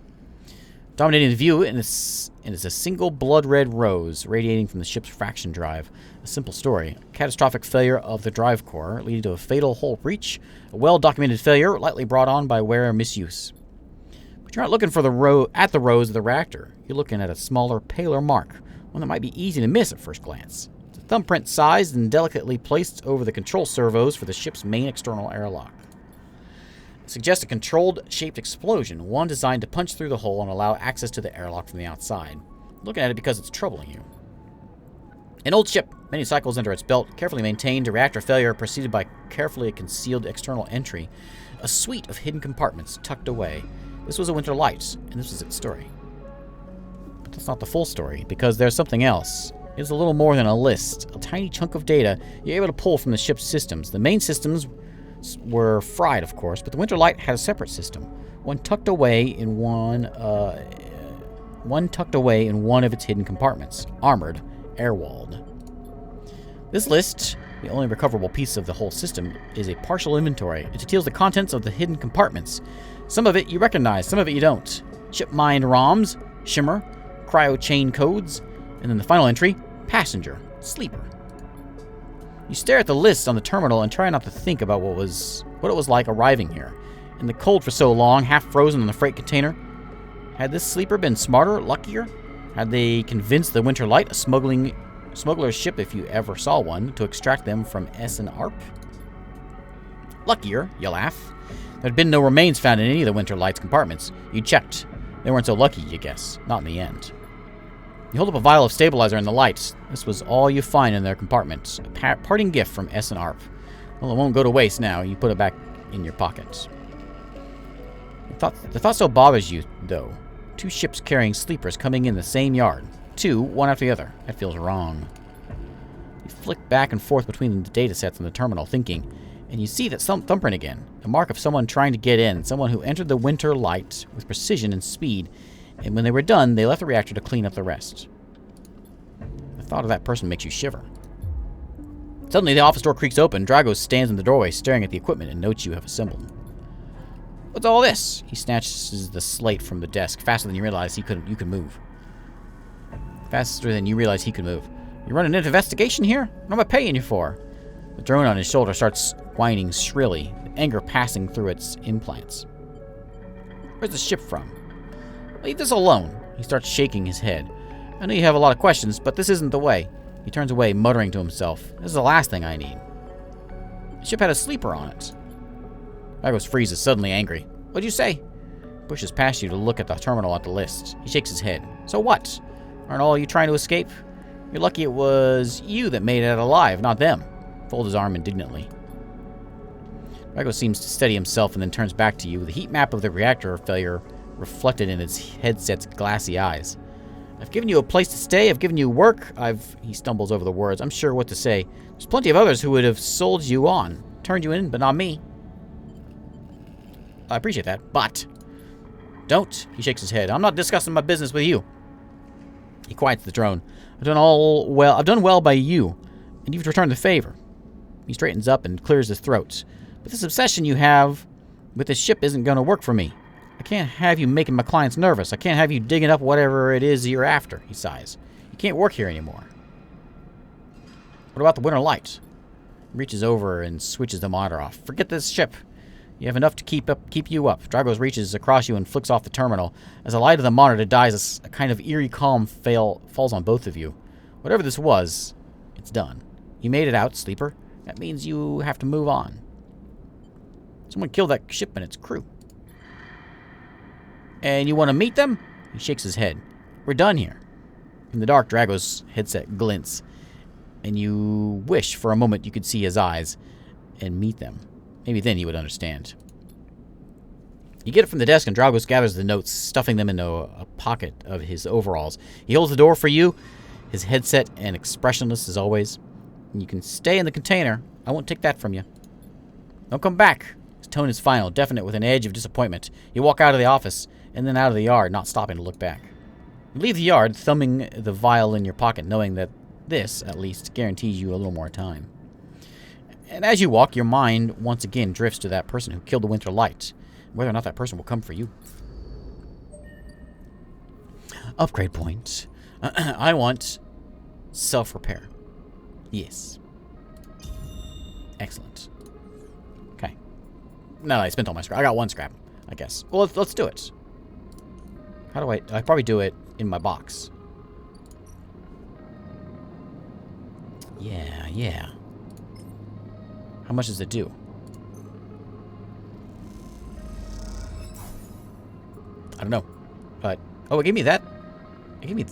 Dominating the view is a single blood-red rose radiating from the ship's fraction drive. A simple story. A catastrophic failure of the drive core, leading to a fatal hull breach. A well-documented failure, lightly brought on by wearer misuse. But you're not looking for the rose of the reactor. You're looking at a smaller, paler mark, one that might be easy to miss at first glance. It's a thumbprint sized and delicately placed over the control servos for the ship's main external airlock. It suggests a controlled-shaped explosion, one designed to punch through the hole and allow access to the airlock from the outside. Looking at it because it's troubling you. An old ship, many cycles under its belt, carefully maintained, a reactor failure preceded by carefully concealed external entry. A suite of hidden compartments tucked away. This was a winter light, and this was its story. But that's not the full story, because there's something else. It's a little more than a list, a tiny chunk of data you're able to pull from the ship's systems. The main systems were fried, of course, but the winter light had a separate system, one tucked away in one of its hidden compartments, armored, air-walled. This list, the only recoverable piece of the whole system, is a partial inventory. It details the contents of the hidden compartments. Some of it you recognize, some of it you don't. Ship mind ROMs, shimmer, cryo chain codes, and then the final entry, passenger, sleeper. You stare at the list on the terminal and try not to think about what it was like arriving here. In the cold for so long, half frozen in the freight container. Had this sleeper been smarter, luckier? Had they convinced the Winter Light, a smuggler's ship if you ever saw one, to extract them from S&ARP? Luckier, you laugh. There had been no remains found in any of the Winter Light's compartments. You checked. They weren't so lucky, you guess. Not in the end. You hold up a vial of stabilizer in the lights. This was all you find in their compartments. A parting gift from S&ARP. Well, it won't go to waste now. You put it back in your pockets. The thought still bothers you, though. Two ships carrying sleepers coming in the same yard. Two, one after the other. That feels wrong. You flick back and forth between the datasets on the terminal, thinking, and you see that thumbprint again. A mark of someone trying to get in. Someone who entered the Winter Light with precision and speed. And when they were done, they left the reactor to clean up the rest. The thought of that person makes you shiver. Suddenly, the office door creaks open. Drago stands in the doorway, staring at the equipment and notes you have assembled. What's all this? He snatches the slate from the desk faster than you realize you could move. Faster than you realize he could move. You running an investigation here? What am I paying you for? The drone on his shoulder starts whining shrilly, anger passing through its implants. Where's the ship from? Leave this alone. He starts shaking his head. I know you have a lot of questions, but this isn't the way. He turns away, muttering to himself. This is the last thing I need. The ship had a sleeper on it. Dragos freezes, suddenly angry. What'd you say? Pushes past you to look at the terminal at the list. He shakes his head. So what? Aren't all you trying to escape? You're lucky it was you that made it alive, not them. Folds his arm indignantly. Dragos seems to steady himself and then turns back to you, the heat map of the reactor failure reflected in his headset's glassy eyes. I've given you a place to stay. I've given you work. He stumbles over the words. I'm sure what to say. There's plenty of others who would have sold you on. Turned you in, but not me. I appreciate that, but... Don't. He shakes his head. I'm not discussing my business with you. He quiets the drone. I've done well by you, and you've returned the favor. He straightens up and clears his throat. But this obsession you have with this ship isn't going to work for me. I can't have you making my clients nervous. I can't have you digging up whatever it is you're after, he sighs. You can't work here anymore. What about the Winter Light? He reaches over and switches the monitor off. Forget this ship. You have enough to keep you up. Dragos reaches across you and flicks off the terminal. As the light of the monitor dies, a kind of eerie calm falls on both of you. Whatever this was, it's done. You made it out, sleeper. That means you have to move on. Someone killed that ship and its crew. And you want to meet them? He shakes his head. We're done here. In the dark, Drago's headset glints, and you wish for a moment you could see his eyes and meet them. Maybe then you would understand. You get it from the desk, and Drago gathers the notes, stuffing them into a pocket of his overalls. He holds the door for you, his headset and expressionless as always. And you can stay in the container. I won't take that from you. Don't come back. His tone is final, definite with an edge of disappointment. You walk out of the office, and then out of the yard, not stopping to look back. You leave the yard, thumbing the vial in your pocket, knowing that this, at least, guarantees you a little more time. And as you walk, your mind once again drifts to that person who killed the Winter Light. Whether or not that person will come for you. Upgrade point. I want self-repair. Yes. Excellent. Okay. No, I spent all my scrap. I got one scrap, I guess. Well, let's do it. How do I probably do it in my box. Yeah. How much does it do? I don't know, but oh, it gave me that. It gave me.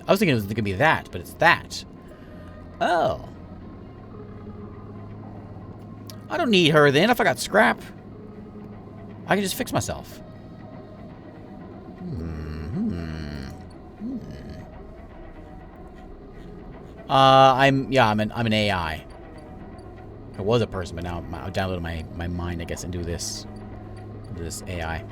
I was thinking it was gonna be that, but it's that. Oh, I don't need her then. If I got scrap, I can just fix myself. I'm an AI. I was a person, but now I downloaded my mind, I guess, and do this AI.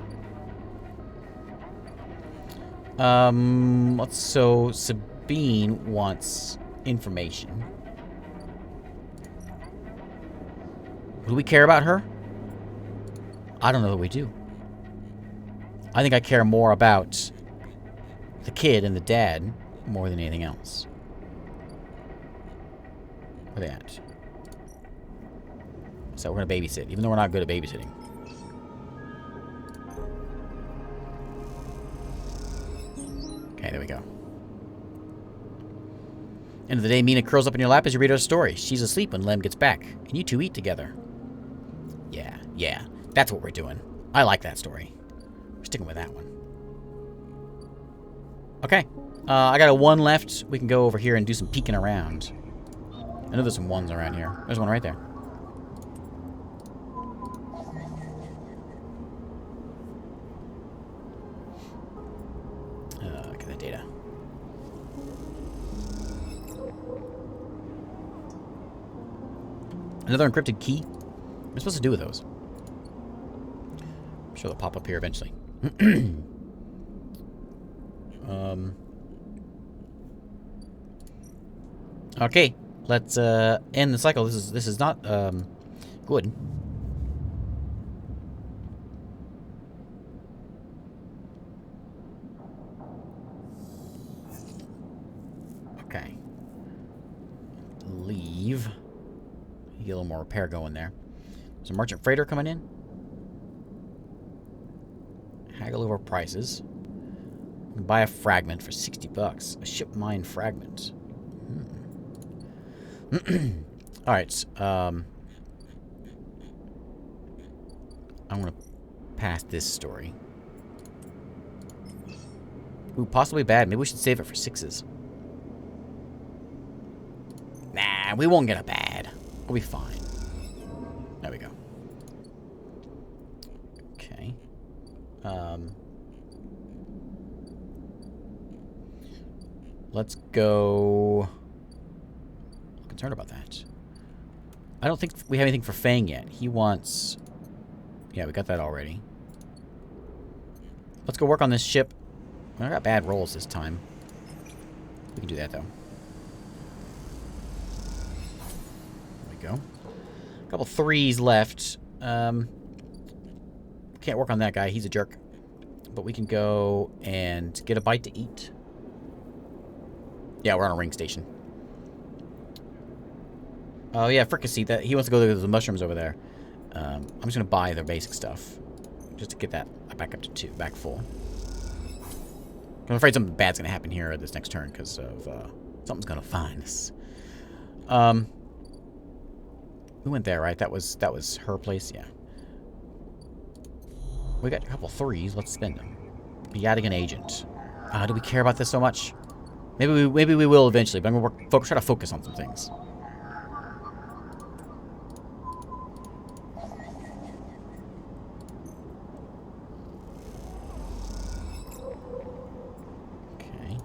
So Sabine wants information. Do we care about her? I don't know that we do. I think I care more about the kid and the dad more than anything else. Where are they at? So we're gonna babysit, even though we're not good at babysitting. Okay, there we go. End of the day, Mina curls up in your lap as you read her story. She's asleep when Lem gets back, and you two eat together. Yeah, that's what we're doing. I like that story. We're sticking with that one. Okay, I got a 1 left. We can go over here and do some peeking around. I know there's some 1s around here. There's one right there. Get that data. Another encrypted key? What am I supposed to do with those? I'm sure they'll pop up here eventually. Okay, let's end the cycle. This is not good. Okay. Leave. Get a little more repair going there. There's a merchant freighter coming in. Haggle over prices. Buy a fragment for 60 bucks. A ship mine fragment. Alright, I'm gonna pass this story. Ooh, possibly bad. Maybe we should save it for 6s. Nah, we won't get a bad. We'll be fine. There we go. Okay. Let's go. I'm concerned about that. I don't think we have anything for Fang yet. He wants. Yeah, we got that already. Let's go work on this ship. I got bad rolls this time. We can do that though. There we go. A couple 3s left. Can't work on that guy. He's a jerk. But we can go and get a bite to eat. Yeah, we're on a ring station. Oh yeah, fricassee. That he wants to go to the mushrooms over there. I'm just gonna buy their basic stuff, just to get that back up to 2, back full. I'm afraid something bad's gonna happen here this next turn because of something's gonna find us. We went there, right? That was her place. Yeah. We got a couple 3s. Let's spend them. Be adding an agent. Do we care about this so much? Maybe we will eventually, but I'm gonna try to focus on some things. Okay.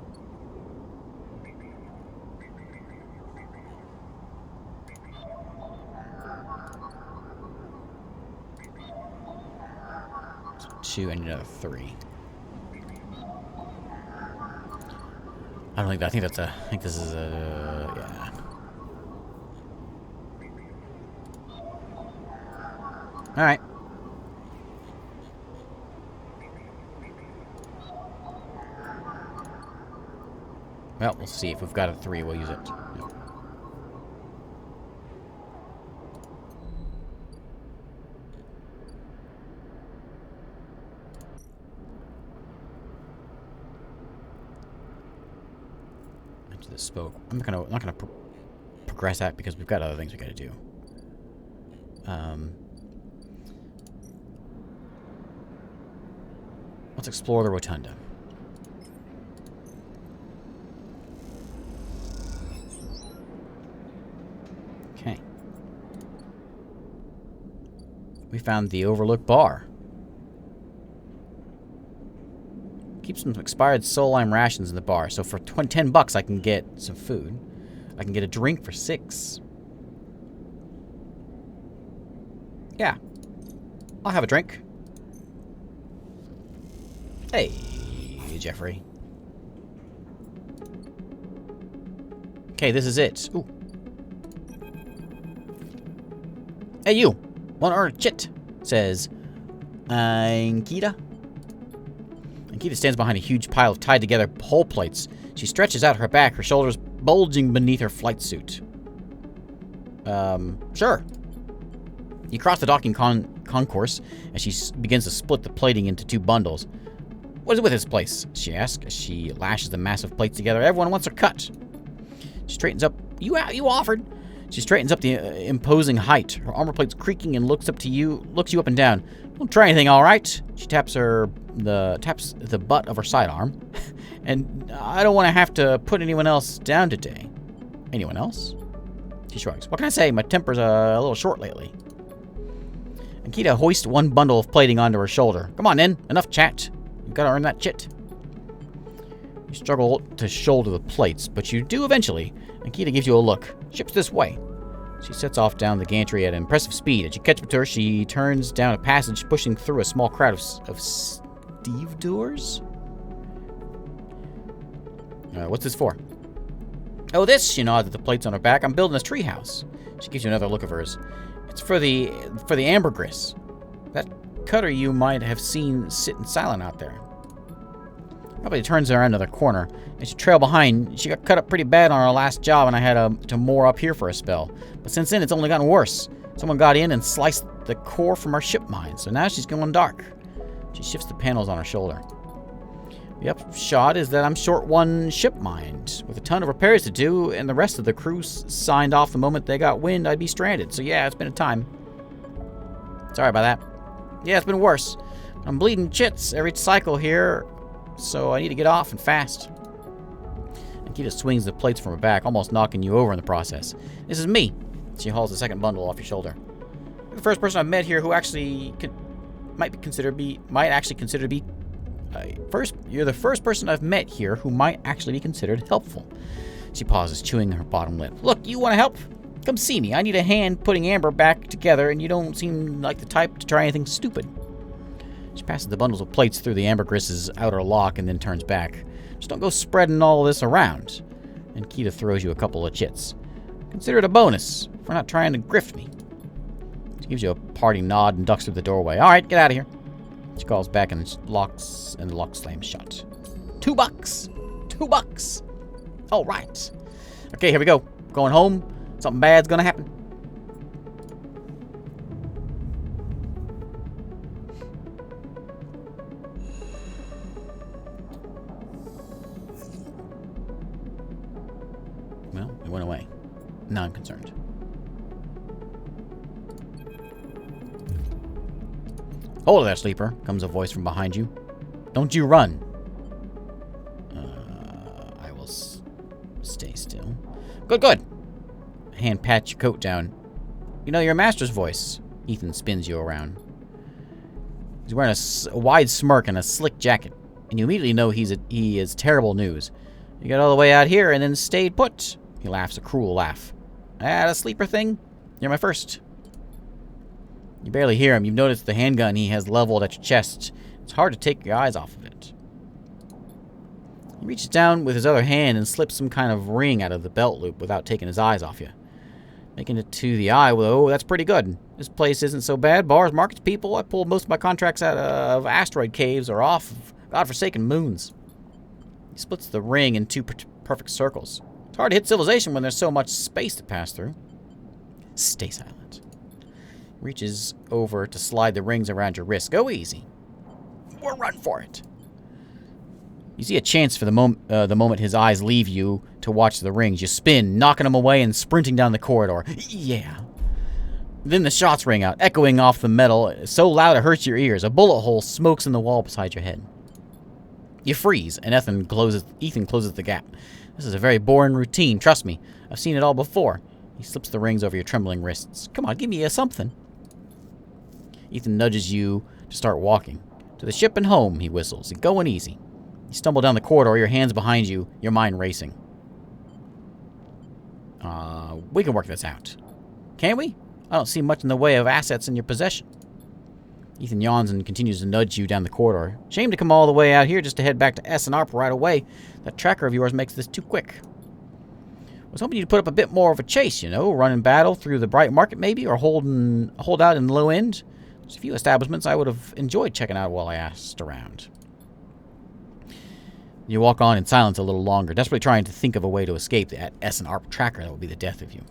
So 2 and another 3. I don't think that. I think this is a. Yeah. Alright. Well, we'll see. If we've got a 3, we'll use it. Yep. Into the spoke. I'm not gonna progress that because we've got other things we gotta do. Let's explore the rotunda. Okay. We found the Overlook Bar. Keep some expired soul lime rations in the bar. So for $10 I can get some food. I can get a drink for 6. Yeah. I'll have a drink. Hey, Jeffrey. Okay, this is it. Ooh. Hey, you. Want to earn a chit? Says Ankita. Ankita stands behind a huge pile of tied-together pole plates. She stretches out her back, her shoulders bulging beneath her flight suit. Sure. You cross the docking concourse as she begins to split the plating into 2 bundles. What is it with this place? She asks as she lashes the massive plates together. Everyone wants her cut. She straightens up. You offered. She straightens up the imposing height. Her armor plates creaking and looks you up and down. Don't try anything, all right? She taps the butt of her sidearm. And I don't want to have to put anyone else down today. Anyone else? She shrugs. What can I say? My temper's a little short lately. Ankita hoists 1 bundle of plating onto her shoulder. Come on in. Enough chat. You've got to earn that chit. You struggle to shoulder the plates, but you do eventually. Ankita gives you a look. Ship's this way. She sets off down the gantry at impressive speed. As you catch up to her, she turns down a passage, pushing through a small crowd of stevedores? What's this for? Oh, this, she nods at the plates on her back. I'm building this treehouse. She gives you another look of hers. It's for the ambergris. That cutter you might have seen sitting silent out there. Probably turns around another corner, and she trailed behind. She got cut up pretty bad on her last job, and I had to moor up here for a spell. But since then, it's only gotten worse. Someone got in and sliced the core from our ship mine, so now she's going dark. She shifts the panels on her shoulder. The upshot is that I'm short 1 ship mind, with a ton of repairs to do, and the rest of the crew signed off the moment they got wind I'd be stranded. So yeah, it's been a time. Sorry about that. Yeah, it's been worse. I'm bleeding chits every cycle here, so I need to get off and fast. Ankita swings the plates from her back, almost knocking you over in the process. This is me. She hauls the second bundle off your shoulder. You're the first person I've met here who actually might actually consider to be you're the first person I've met here who might actually be considered helpful. She pauses, chewing her bottom lip. Look, you want to help? Come see me. I need a hand putting Amber back together, and you don't seem like the type to try anything stupid. She passes the bundles of plates through the ambergriss's outer lock and then turns back. Just don't go spreading all this around. And Kita throws you a couple of chits. Consider it a bonus for not trying to grift me. She gives you a parting nod and ducks through the doorway. All right, get out of here. She calls back and the lock slams shut. $2. $2. All right. Okay, here we go. Going home. Something bad's gonna happen. Well, it went away. Now I'm concerned. Hold there, sleeper, comes a voice from behind you. Don't you run. I will Stay still. Good, good. Hand pats your coat down. You know your master's voice. Ethan spins you around. He's wearing a wide smirk and a slick jacket, and you immediately know he is terrible news. You got all the way out here and then stayed put. He laughs a cruel laugh. A sleeper thing? You're my first. You barely hear him. You've noticed the handgun he has leveled at your chest. It's hard to take your eyes off of it. He reaches down with his other hand and slips some kind of ring out of the belt loop without taking his eyes off you. Making it to the eye, well, that's pretty good. This place isn't so bad. Bars, markets, people. I pulled most of my contracts out of asteroid caves or off of godforsaken moons. He splits the ring in two perfect circles. It's hard to hit civilization when there's so much space to pass through. Stay silent. Reaches over to slide the rings around your wrist. Go easy. Or run for it. You see a chance for the moment his eyes leave you to watch the rings. You spin, knocking them away and sprinting down the corridor. Yeah. Then the shots ring out, echoing off the metal so loud it hurts your ears. A bullet hole smokes in the wall beside your head. You freeze, and Ethan closes the gap. This is a very boring routine, trust me. I've seen it all before. He slips the rings over your trembling wrists. Come on, give me something. Ethan nudges you to start walking. To the ship and home, he whistles. Going easy. You stumble down the corridor, your hands behind you, your mind racing. We can work this out. Can we? I don't see much in the way of assets in your possession. Ethan yawns and continues to nudge you down the corridor. Shame to come all the way out here just to head back to S&ARP right away. That tracker of yours makes this too quick. I was hoping you'd put up a bit more of a chase, you know, run in battle through the bright market maybe, or hold out in the low end. There's a few establishments I would have enjoyed checking out while I asked around. You walk on in silence a little longer, desperately trying to think of a way to escape that S&ARP tracker that would be the death of you.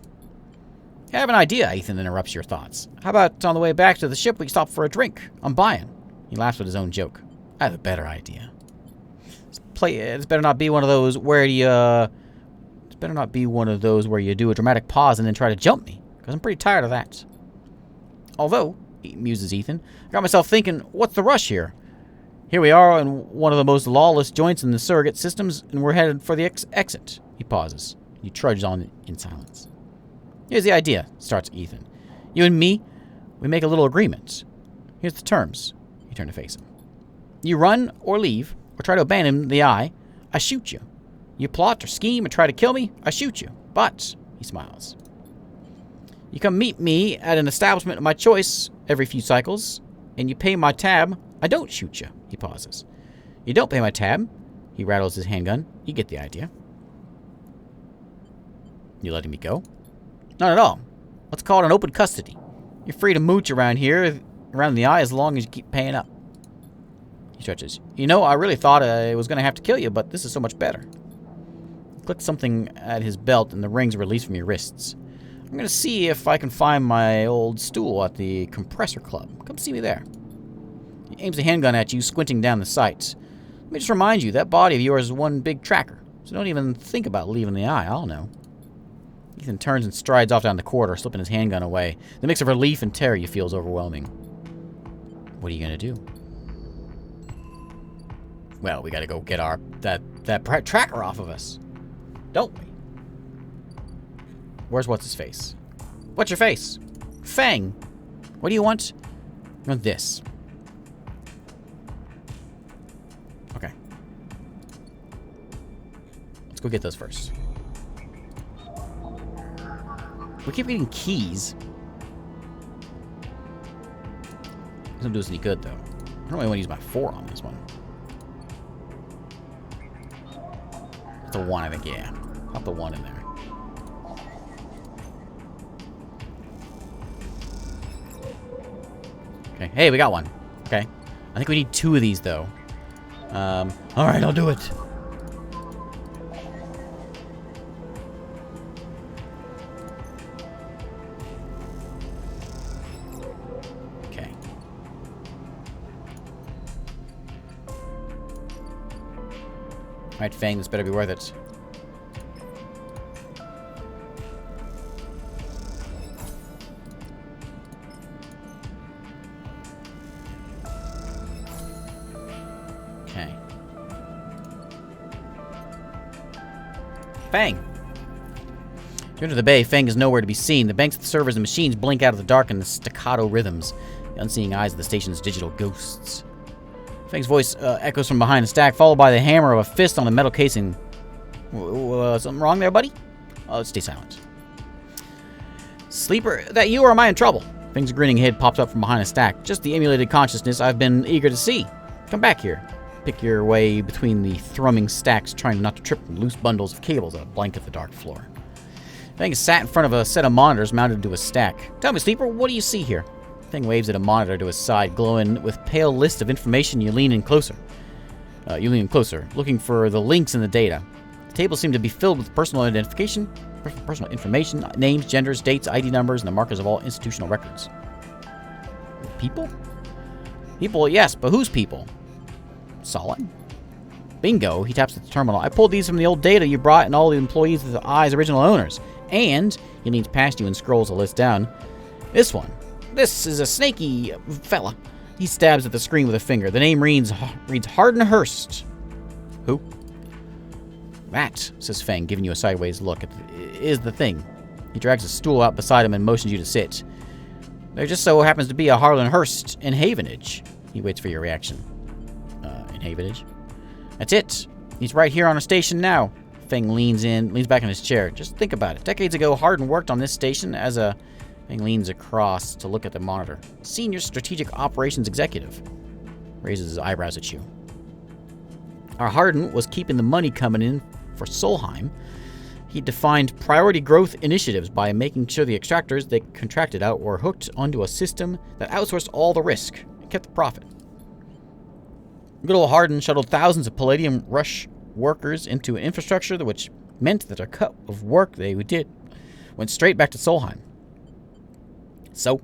I have an idea, Ethan interrupts your thoughts. How about on the way back to the ship we stop for a drink? I'm buying. He laughs at his own joke. I have a better idea. This better not be one of those where you do a dramatic pause and then try to jump me, because I'm pretty tired of that. Although, muses Ethan, I got myself thinking, what's the rush here? Here we are in one of the most lawless joints in the surrogate systems, and we're headed for the exit. He pauses. He trudges on in silence. Here's the idea, starts Ethan. You and me, we make a little agreement. Here's the terms. You turn to face him. You run or leave or try to abandon the eye, I shoot you. You plot or scheme or try to kill me, I shoot you. But, he smiles, you come meet me at an establishment of my choice every few cycles, and you pay my tab, I don't shoot you. He pauses. You don't pay my tab. He rattles his handgun. You get the idea. You letting me go? Not at all. Let's call it an open custody. You're free to mooch around here, around the eye, as long as you keep paying up. He stretches. You know, I really thought I was going to have to kill you, but this is so much better. He clicks something at his belt, and the rings release from your wrists. I'm going to see if I can find my old stool at the compressor club. Come see me there. He aims a handgun at you, squinting down the sights. Let me just remind you, that body of yours is one big tracker, so don't even think about leaving the eye, I'll know. Ethan turns and strides off down the corridor, slipping his handgun away. The mix of relief and terror you feel is overwhelming. What are you going to do? Well, we got to go get that tracker off of us, don't we? Where's what's-his-face? What's your face? Fang. What do you want? I want this. Okay. Let's go get those first. We keep getting keys. Doesn't do us any good, though. I don't really want to use my 4 on this one. That's a 1, I think, yeah. Pop the 1 in there. Okay, hey, we got one. Okay. I think we need 2 of these, though. Alright, I'll do it. Okay. Alright, Fang, this better be worth it. Okay. Fang! you enter the bay, Fang is nowhere to be seen. The banks of the servers and machines blink out of the dark in the staccato rhythms, the unseeing eyes of the station's digital ghosts. Fang's voice echoes from behind the stack, followed by the hammer of a fist on the metal casing. Something wrong there, buddy? Stay silent. Sleeper, that you, or am I in trouble? Fang's grinning head pops up from behind a stack. Just the emulated consciousness I've been eager to see. Come back here. Pick your way between the thrumming stacks, trying not to trip on loose bundles of cables that blanket the dark floor. Fang is sat in front of a set of monitors mounted to a stack. Tell me, Sleeper, what do you see here? Fang waves at a monitor to his side, glowing with pale list of information. You lean in closer. Looking for the links in the data. The tables seem to be filled with personal information, names, genders, dates, ID numbers, and the markers of all institutional records. People? People, yes, but whose people? Solid. Bingo, he taps at the terminal. I pulled these from the old data you brought and all the employees of the Eye's original owners. And, he leans past you and scrolls the list down. This one. This is a snaky fella. He stabs at the screen with a finger. The name reads Hardin Hurst. Who? That, says Fang, giving you a sideways look, is the thing. He drags a stool out beside him and motions you to sit. There just so happens to be a Harlan Hurst in Havenage. He waits for your reaction. In Havenage? That's it. He's right here on a station now. Fang leans back in his chair. Just think about it. Decades ago, Hardin worked on this station as a... Fang leans across to look at the monitor. Senior Strategic Operations Executive. Raises his eyebrows at you. Our Hardin was keeping the money coming in for Solheim. He defined priority growth initiatives by making sure the extractors they contracted out were hooked onto a system that outsourced all the risk and kept the profit. Good old Hardin shuttled thousands of Palladium Rush workers into an infrastructure which meant that a cut of work they did went straight back to Solheim. So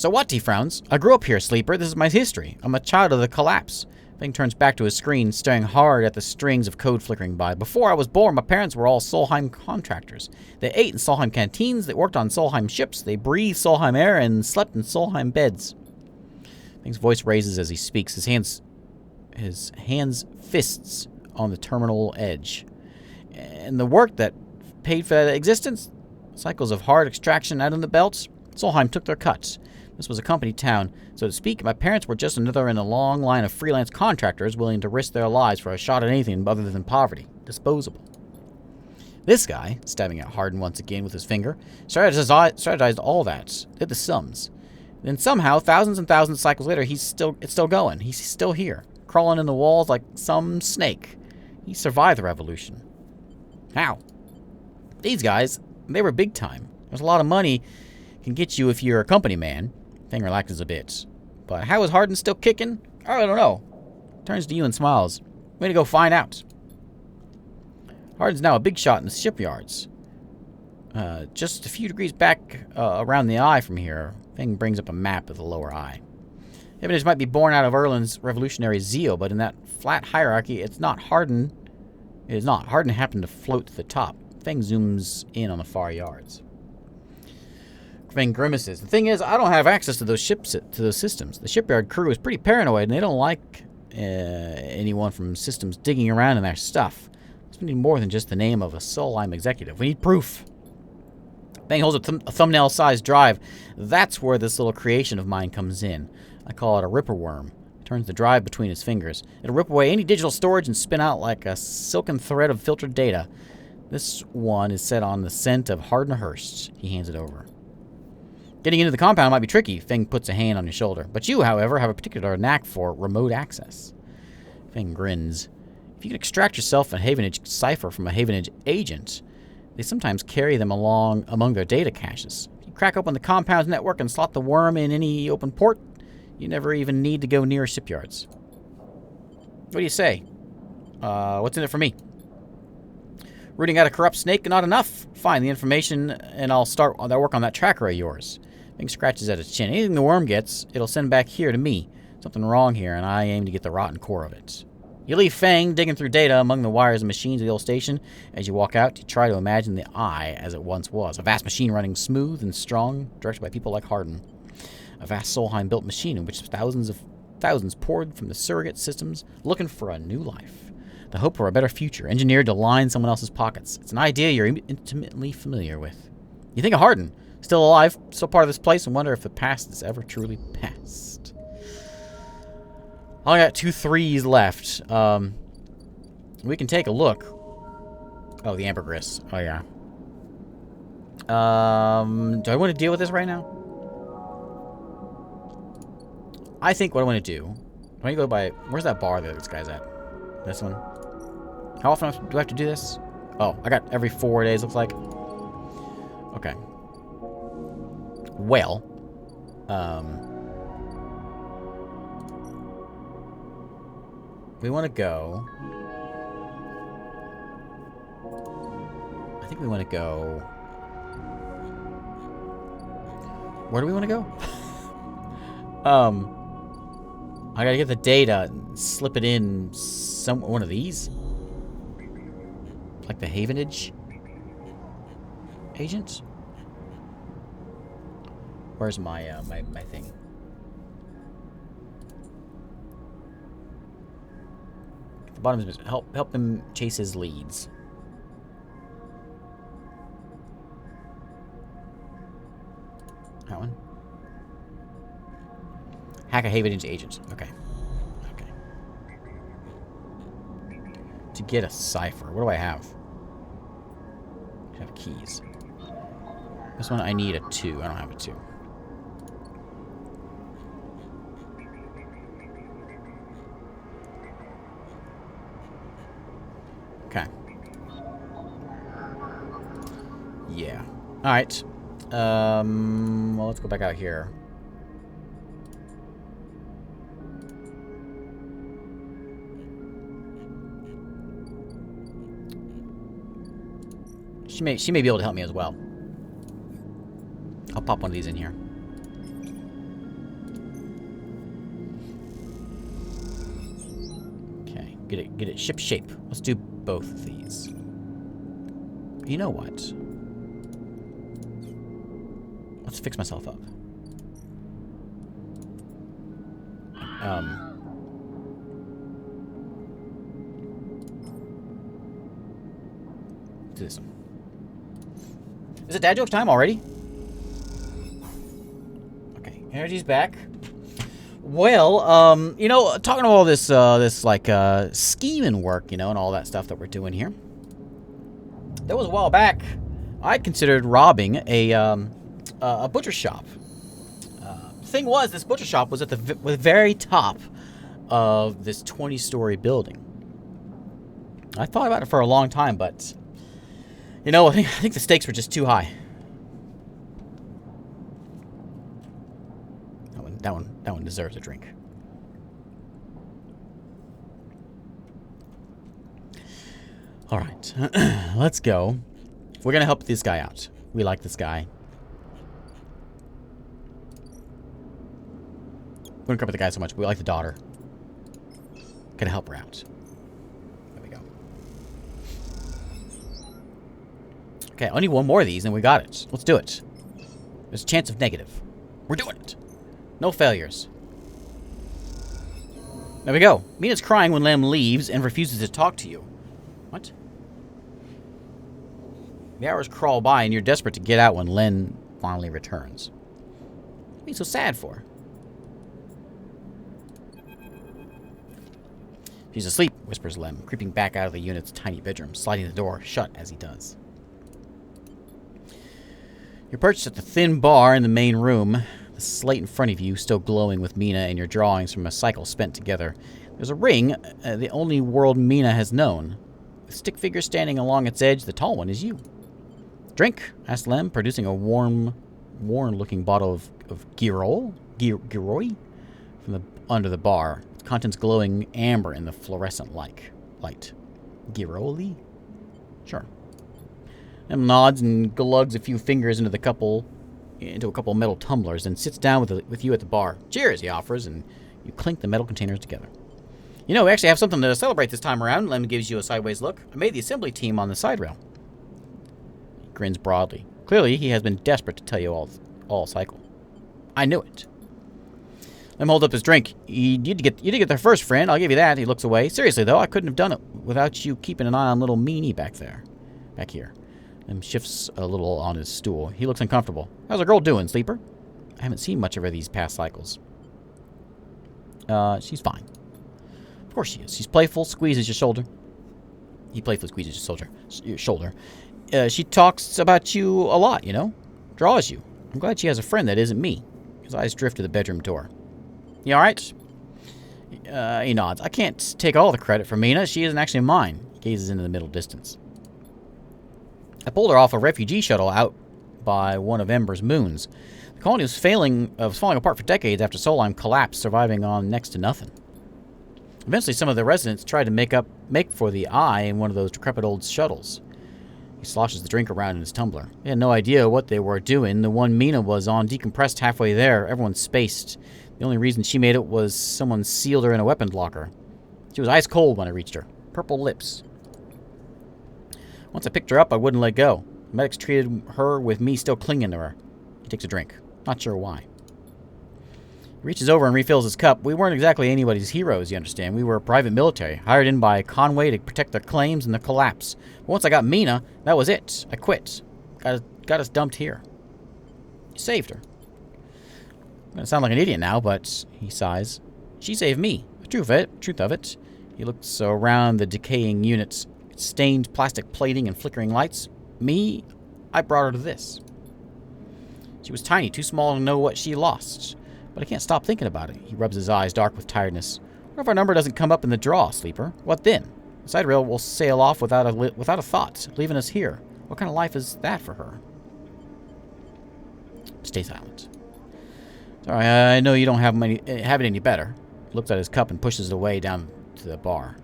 what? He frowns. I grew up here, Sleeper. This is my history. I'm a child of the collapse. Fang turns back to his screen, staring hard at the strings of code flickering by. Before I was born, my parents were all Solheim contractors. They ate in Solheim canteens, they worked on Solheim ships, they breathed Solheim air, and slept in Solheim beds. Fang's voice raises as he speaks, his hands fists on the terminal edge. And the work that paid for that existence? Cycles of hard extraction out in the belts? Solheim took their cuts. This was a company town, so to speak. My parents were just another in a long line of freelance contractors willing to risk their lives for a shot at anything other than poverty. Disposable. This guy, stabbing at Hardin once again with his finger, strategized all that, did the sums. Then somehow, thousands and thousands of cycles later, it's still going. He's still here, crawling in the walls like some snake. He survived the revolution. How? These guys, they were big time. There's a lot of money can get you if you're a company man. Fang relaxes a bit. But how is Hardin still kicking? I don't know. Turns to you and smiles. Way to go find out. Hardin's now a big shot in the shipyards. Just a few degrees back around the eye from here. Fang brings up a map of the lower eye. Evidence might be born out of Erland's revolutionary zeal, but in that flat hierarchy, it's not Hardin. It is not. Hardin happened to float to the top. Fang zooms in on the far yards. Fang grimaces. The thing is, I don't have access to those systems. The shipyard crew is pretty paranoid, and they don't like anyone from systems digging around in their stuff. We need more than just the name of a Solheim executive. We need proof. Fang holds a thumbnail-sized drive. That's where this little creation of mine comes in. I call it a ripper worm. He turns the drive between his fingers. It'll rip away any digital storage and spin out like a silken thread of filtered data. This one is set on the scent of Hardin Hurst. He hands it over. Getting into the compound might be tricky. Fang puts a hand on your shoulder. But you, however, have a particular knack for remote access. Fang grins. If you can extract yourself a Havenage cipher from a Havenage agent, they sometimes carry them along among their data caches. If you crack open the compound's network and slot the worm in any open port, you never even need to go near shipyards. What do you say? What's in it for me? Rooting out a corrupt snake, not enough? Find the information, and I'll start that work on that tracker of yours. Fang scratches at his chin. Anything the worm gets, it'll send back here to me. Something wrong here, and I aim to get the rotten core of it. You leave Fang digging through data among the wires and machines of the old station. As you walk out, you try to imagine the Eye as it once was. A vast machine running smooth and strong, directed by people like Hardin. A vast Solheim-built machine in which thousands poured from the surrogate systems looking for a new life. The hope for a better future, engineered to line someone else's pockets. It's an idea you're intimately familiar with. You think of Hardin, still alive, still part of this place, and wonder if the past is ever truly past. I got 2 3s left. We can take a look. Oh, the ambergris. Oh, yeah. Do I want to deal with this right now? I think what I want to do... I want to go by... Where's that bar that this guy's at? This one? How often do I have to do this? Oh, I got every 4 days, looks like. Okay. Well. We want to go... I think we want to go... Where do we want to go? I gotta get the data and slip it in one of these. Like the Havenage agent? Where's my my thing? The bottom is help him chase his leads. That one. Hack a Havenage agent. Okay. Okay. To get a cipher. What do I have? I have keys. This one I need a 2. I don't have a 2. Okay. Yeah. Alright. Well, let's go back out here. She may be able to help me as well. I'll pop one of these in here. Okay, get it ship shape. Let's do both of these. You know what? Let's fix myself up. Do this one. Is it dad joke time already? Okay, energy's back. Well, you know, talking about all this, scheming work, you know, and all that stuff that we're doing here. That was a while back. I considered robbing a butcher shop. The thing was, this butcher shop was at the very top of this 20-story building. I thought about it for a long time, but you know, I think the stakes were just too high. That one deserves a drink. All right, let's go. We're gonna help this guy out. We like this guy. We don't care about the guy so much. We like the daughter. Gonna help her out. There we go. Okay, I need one more of these, and we got it. Let's do it. There's a chance of negative. We're doing it. No failures. There we go. Mina's crying when Lem leaves and refuses to talk to you. What? The hours crawl by, and you're desperate to get out when Len finally returns. What are you so sad for? She's asleep, whispers Lem, creeping back out of the unit's tiny bedroom, sliding the door shut as he does. You're perched at the thin bar in the main room, the slate in front of you still glowing with Mina and your drawings from a cycle spent together. There's a ring, the only world Mina has known. With stick figure standing along its edge, the tall one is you. Drink? Asked Lem, producing a worn-looking bottle of Giroi from under the bar. Contents glowing amber in the fluorescent light. Giroli? Sure. Em nods and glugs a few fingers into a couple metal tumblers, and sits down with you at the bar. Cheers, he offers, and you clink the metal containers together. You know, we actually have something to celebrate this time around. Lem gives you a sideways look. I made the assembly team on the side rail. He grins broadly. Clearly, he has been desperate to tell you all cycle. I knew it. Let him hold up his drink. You did get there first, friend. I'll give you that. He looks away. Seriously, though, I couldn't have done it without you keeping an eye on little meanie back here. And shifts a little on his stool. He looks uncomfortable. How's our girl doing, Sleeper? I haven't seen much of her these past cycles. She's fine. Of course she is. She's playful, squeezes your shoulder. He playfully squeezes your shoulder. She talks about you a lot, you know? Draws you. I'm glad she has a friend that isn't me. His eyes drift to the bedroom door. You alright? He nods. I can't take all the credit for Mina. She isn't actually mine. He gazes into the middle distance. I pulled her off a refugee shuttle out by one of Ember's moons. The colony was falling apart for decades after Solheim collapsed, surviving on next to nothing. Eventually, some of the residents tried to make for the eye in one of those decrepit old shuttles. He sloshes the drink around in his tumbler. He had no idea what they were doing. The one Mina was on decompressed halfway there. Everyone spaced. The only reason she made it was someone sealed her in a weapons locker. She was ice cold when I reached her. Purple lips. Once I picked her up, I wouldn't let go. The medics treated her with me still clinging to her. He takes a drink. Not sure why. He reaches over and refills his cup. We weren't exactly anybody's heroes, you understand. We were private military, hired in by Conway to protect their claims and the collapse. But once I got Mina, that was it. I quit. Got us dumped here. You saved her. I'm going to sound like an idiot now, but he sighs. She saved me. The truth of it. He looks around the decaying units, stained plastic plating and flickering lights. Me, I brought her to this. She was tiny, too small to know what she lost. But I can't stop thinking about it. He rubs his eyes, dark with tiredness. What if our number doesn't come up in the draw, Sleeper? What then? The side rail will sail off without a thought, leaving us here. What kind of life is that for her? Stay silent. Sorry, I know you don't have it any better. He looks at his cup and pushes it away down to the bar.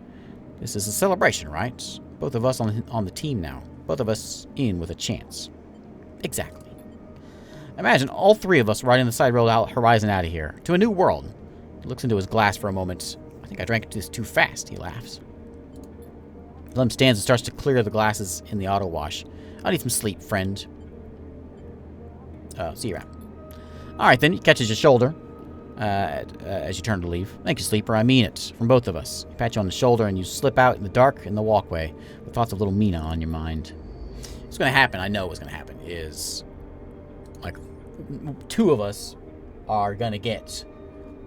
This is a celebration, right? Both of us on the team now. Both of us in with a chance. Exactly. Imagine all three of us riding the side rail horizon out of here, to a new world. He looks into his glass for a moment. I think I drank this too fast, he laughs. Lem stands and starts to clear the glasses in the auto wash. I need some sleep, friend. See you around. Alright then, he catches your shoulder as you turn to leave. Thank you, Sleeper, I mean it. From both of us. He pats you on the shoulder and you slip out in the dark in the walkway with thoughts of little Mina on your mind. What's going to happen, I know what's going to happen, is... like, two of us are gonna get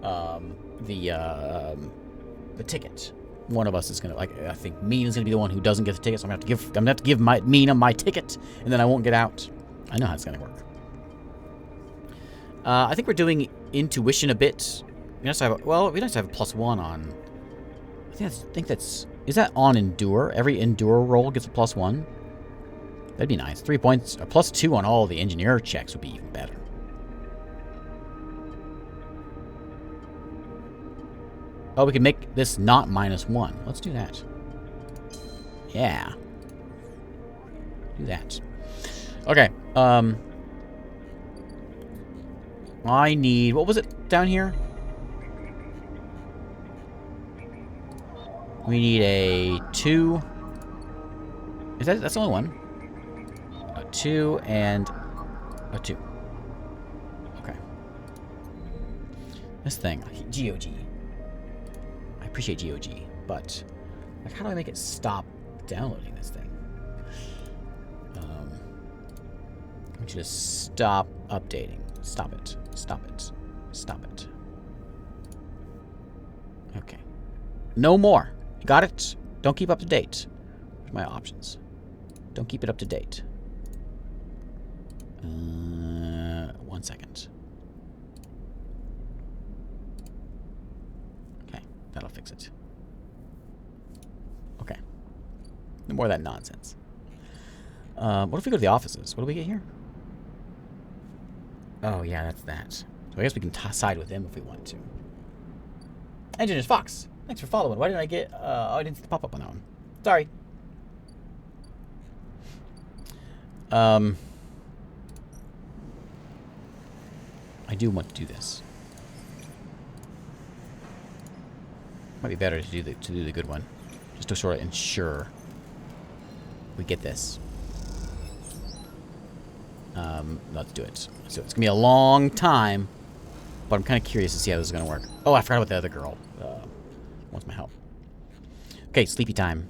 the ticket. One of us is gonna, like, I think Mina's gonna be the one who doesn't get the ticket, so I'm gonna have to give Mina my ticket, and then I won't get out. I know how it's gonna work. I think we're doing intuition a bit. We have to have a +1 on. I think that's is that on endure? Every endure roll gets a +1. That'd be nice. 3 points, a +2 on all the engineer checks would be even better. Oh, we can make this not -1. Let's do that. Yeah. Do that. Okay. I need... what was it down here? We need a 2. That's the only one. A 2 and a 2. Okay. This thing. GOG. I appreciate GOG, but like, how do I make it stop downloading this thing? I want you to stop updating. Stop it. Stop it. Stop it. Okay. No more. You got it? Don't keep up to date. Where's my options? Don't keep it up to date. 1 second. Okay, that'll fix it. Okay. No more of that nonsense. What if we go to the offices? What do we get here? Oh, yeah, that's that. So I guess we can side with them if we want to. Engineers Fox, thanks for following. Why didn't I get... oh, I didn't see the pop-up on that one. Sorry. I do want to do this. Might be better to do the good one, just to sort of ensure we get this. Let's do it. So it's gonna be a long time but I'm kind of curious to see how this is going to work. Oh, I forgot about the other girl. Wants my help. Okay, sleepy time.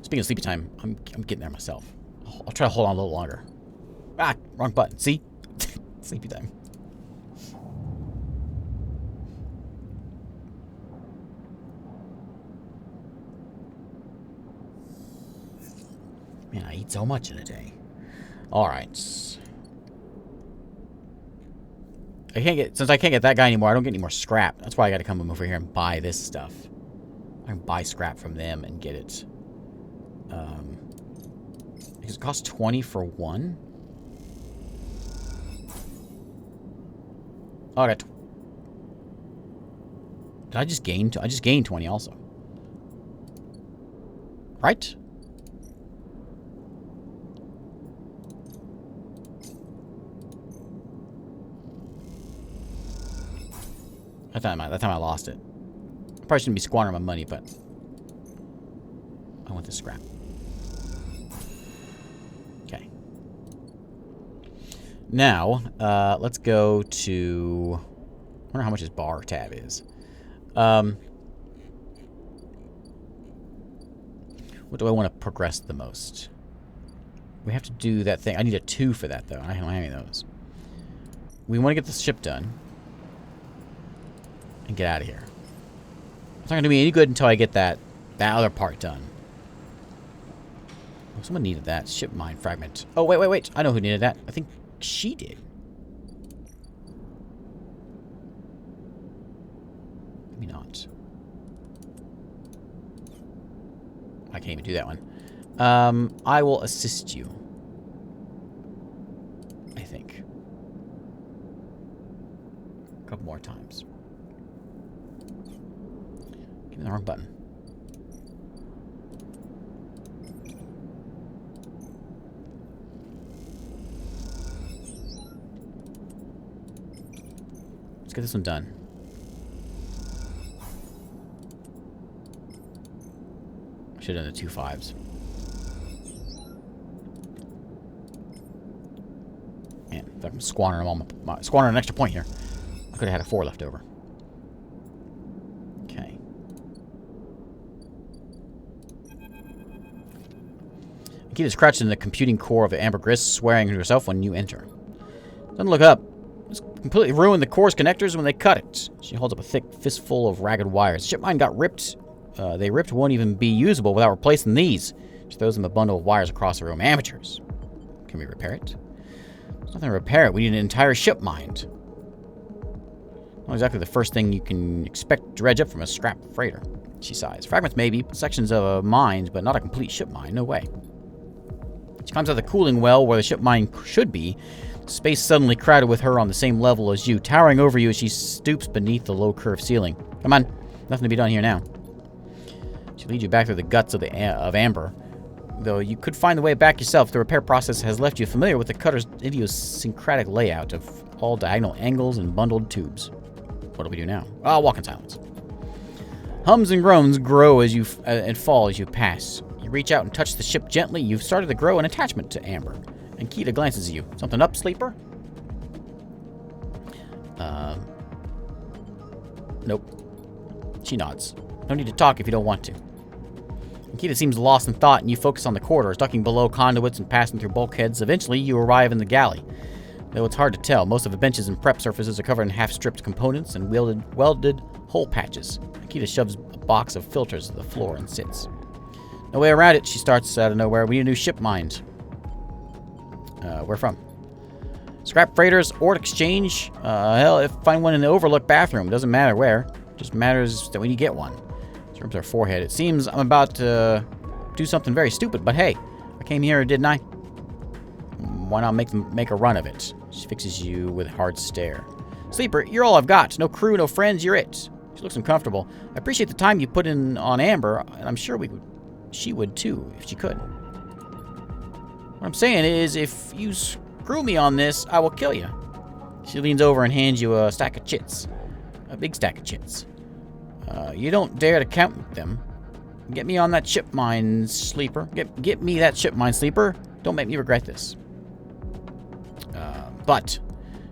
Speaking of sleepy time, I'm getting there myself. I'll try to hold on a little longer. Ah, wrong button. See? Sleepy time. Man, I eat so much in a day. Alright. Since I can't get that guy anymore, I don't get any more scrap. That's why I gotta come over here and buy this stuff. I can buy scrap from them and get it. Because it costs 20 for one. Oh, I got... Did I just gain... I just gained 20 also. Right? That time I lost it. I probably shouldn't be squandering my money, but... I want this scrap. Okay. Now, let's go to... I wonder how much his bar tab is. What do I want to progress the most? We have to do that thing. I need a 2 for that, though. I don't have any of those. We want to get the ship done. And get out of here. It's not going to do me any good until I get that other part done. Oh, someone needed that. Ship mine fragment. Oh, wait. I know who needed that. I think she did. Maybe not. I can't even do that one. I will assist you. I think. A couple more times. Give me the wrong button. Let's get this one done. Should have done the 2 5s. Man, I'm squandering them all squandering an extra point here. I could have had a 4 left over. Okay. Akita is crouched in the computing core of the ambergris, swearing to herself when you enter. Doesn't look up. It's completely ruined the core's connectors when they cut it. She holds up a thick fistful of ragged wires. Ship mine got ripped. They ripped won't even be usable without replacing these. She throws them a bundle of wires across the room. Amateurs. Can we repair it? There's nothing to repair it. We need an entire ship mined. Not exactly the first thing you can expect to dredge up from a scrap freighter. She sighs. Fragments maybe, sections of mines, but not a complete ship mine. No way. She climbs out of the cooling well where the ship mine should be. Space suddenly crowded with her on the same level as you, towering over you as she stoops beneath the low curved ceiling. Come on. Nothing to be done here now. She leads you back through the guts of Amber. Though you could find the way back yourself, the repair process has left you familiar with the cutter's idiosyncratic layout of all diagonal angles and bundled tubes. What do we do now? I'll walk in silence. Hums and groans grow as you and fall as you pass. You reach out and touch the ship gently. You've started to grow an attachment to Amber. And Kita glances at you. Something up, sleeper? Nope. She nods. No need to talk if you don't want to. Kita seems lost in thought, and you focus on the corridors, ducking below conduits and passing through bulkheads. Eventually, you arrive in the galley. Though it's hard to tell, most of the benches and prep surfaces are covered in half-stripped components and welded hole patches. Kita shoves a box of filters to the floor and sits. No way around it, she starts out of nowhere. We need a new ship mined. Where from? Scrap freighters, ore exchange. Hell, if find one in the overlook bathroom. Doesn't matter where. Just matters that we need to get one. She rubs her forehead. It seems I'm about to do something very stupid, but hey, I came here, didn't I? Why not make a run of it? She fixes you with a hard stare. Sleeper, you're all I've got. No crew, no friends, you're it. She looks uncomfortable. I appreciate the time you put in on Amber, and I'm sure she would too, if she could. What I'm saying is, if you screw me on this, I will kill you. She leans over and hands you a stack of chits. A big stack of chits. You don't dare to count them. Get me on that ship mine, sleeper. Get me that ship mine, sleeper. Don't make me regret this. But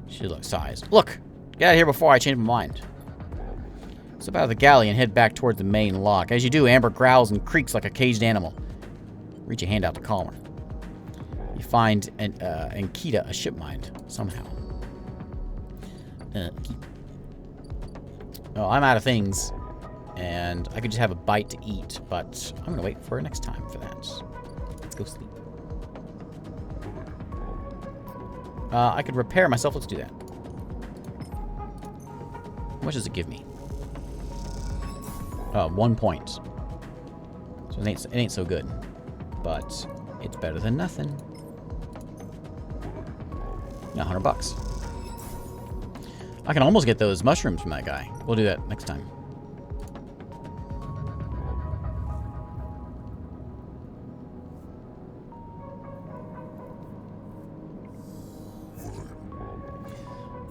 she sighs. Look! Get out of here before I change my mind. Step out of the galley and head back towards the main lock. As you do, Amber growls and creaks like a caged animal. Reach a hand out to calm her. You find Ankita a ship mind, somehow. Oh, I'm out of things. And I could just have a bite to eat, but I'm going to wait for next time for that. Let's go sleep. I could repair myself. Let's do that. How much does it give me? 1 point. So it ain't so good. But it's better than nothing. Yeah, $100. I can almost get those mushrooms from that guy. We'll do that next time.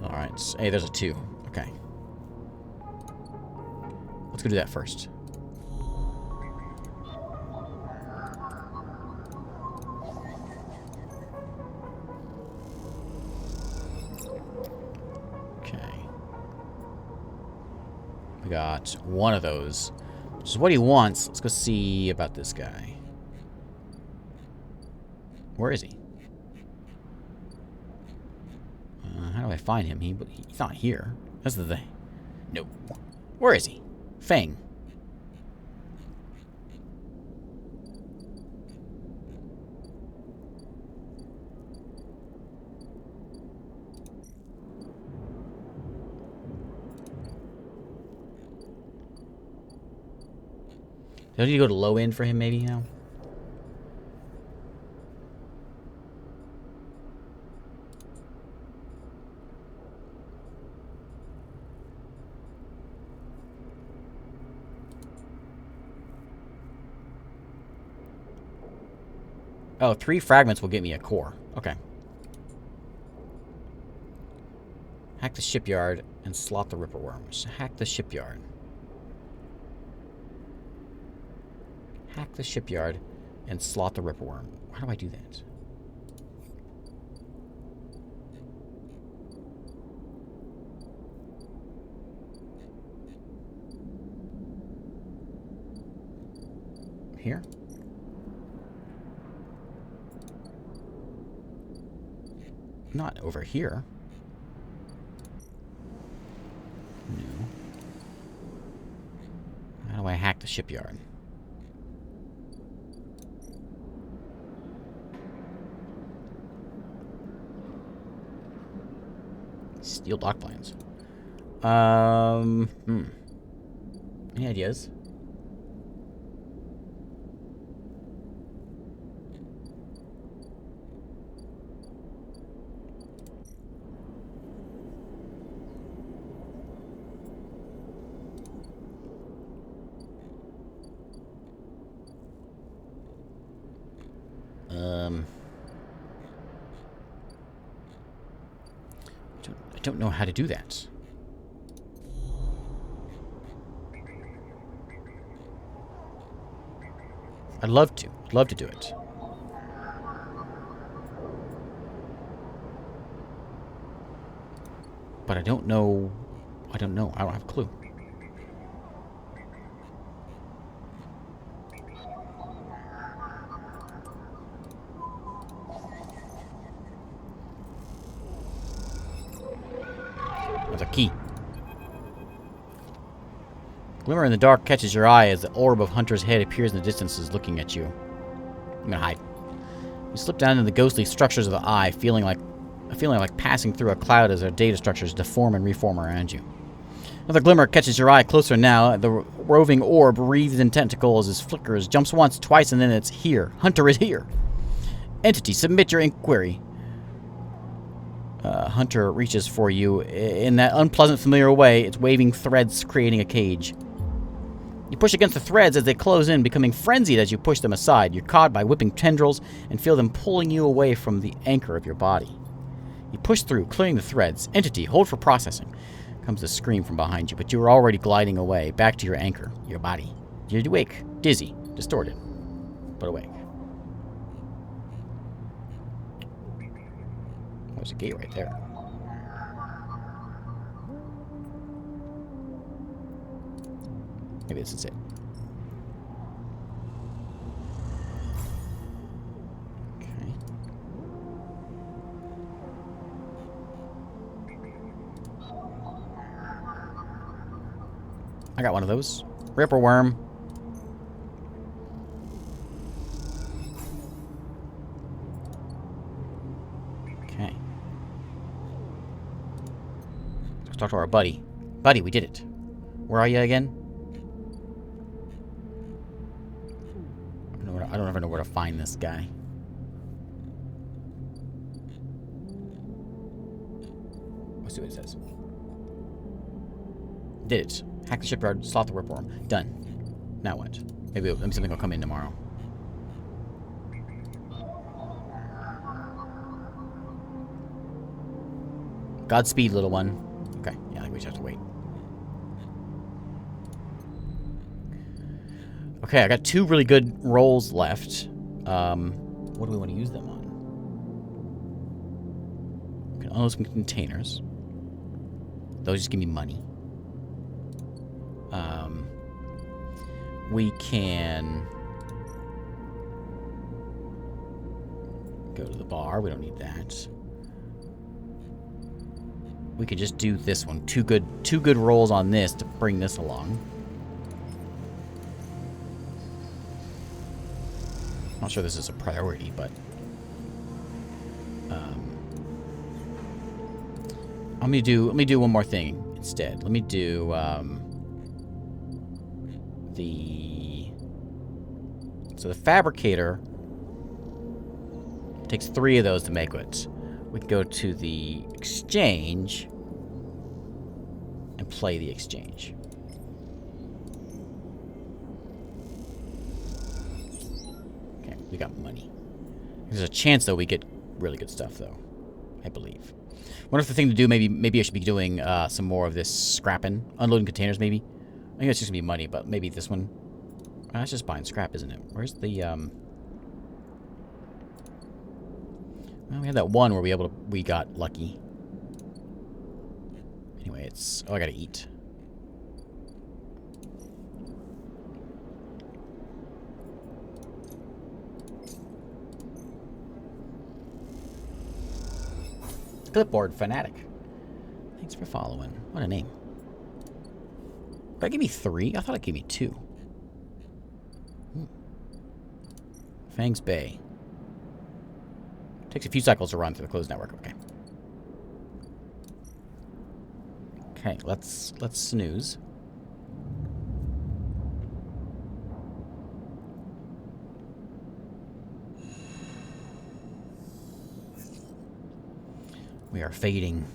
Alright. Hey, there's a 2. Okay. Let's go do that first. Got one of those, which is what he wants. Let's go see about this guy. Where is he? How do I find him? He's not here. That's the thing. No. Where is he? Fang. Do I need to go to low end for him maybe now? Oh, 3 fragments will get me a core. Okay. Hack the shipyard and slot the ripperworms. Hack the shipyard. Hack the shipyard and slot the ripperworm. How do I do that? Here? Not over here. No. How do I hack the shipyard? Steel dock plans. Any ideas? I don't know how to do that. I'd love to. I'd love to do it. But I don't know. I don't know. I don't have a clue. There's a key. Glimmer in the dark catches your eye as the orb of Hunter's head appears in the distances looking at you. I'm gonna hide. You slip down into the ghostly structures of the eye, feeling like passing through a cloud as their data structures deform and reform around you. Another glimmer catches your eye closer now. The roving orb wreathes in tentacles as flickers, jumps once, twice, and then it's here. Hunter is here. Entity, submit your inquiry. Hunter reaches for you. In that unpleasant, familiar way, it's waving threads, creating a cage. You push against the threads as they close in, becoming frenzied as you push them aside. You're caught by whipping tendrils and feel them pulling you away from the anchor of your body. You push through, clearing the threads. Entity, hold for processing. Comes a scream from behind you, but you are already gliding away, back to your anchor, your body. You're awake, dizzy, distorted, but awake. There's a gate right there. Maybe this is it. Okay. I got one of those. Ripper worm. Okay. Let's talk to our buddy. Buddy, we did it. Where are you again? I don't ever know where to find this guy. Let's see what it says. Did it. Hack the shipyard, slot the ripworm. Done. Now what? Maybe something will come in tomorrow. Godspeed, little one. Okay, yeah, I think we just have to wait. Okay, I got 2 really good rolls left. What do we want to use them on? We can unload some containers. Those just give me money. We can go to the bar. We don't need that. We could just do this one. Two good rolls on this to bring this along. Not sure this is a priority, but let me do one more thing instead. Let me do the fabricator takes 3 of those to make it. We can go to the exchange and play the exchange. Okay, we got money. There's a chance though we get really good stuff though, I believe. Wonder if the thing to do, maybe I should be doing some more of this scrapping, unloading containers maybe. I think it's just gonna be money, but maybe this one. That's just buying scrap, isn't it? Where's the Well, we had that one where we got lucky. Anyway, it's I gotta eat. Clipboard fanatic. Thanks for following. What a name. Did I give me 3? I thought it gave me 2. Fangs Bay. Takes a few cycles to run through the closed network. Okay. Okay, let's snooze. We are fading.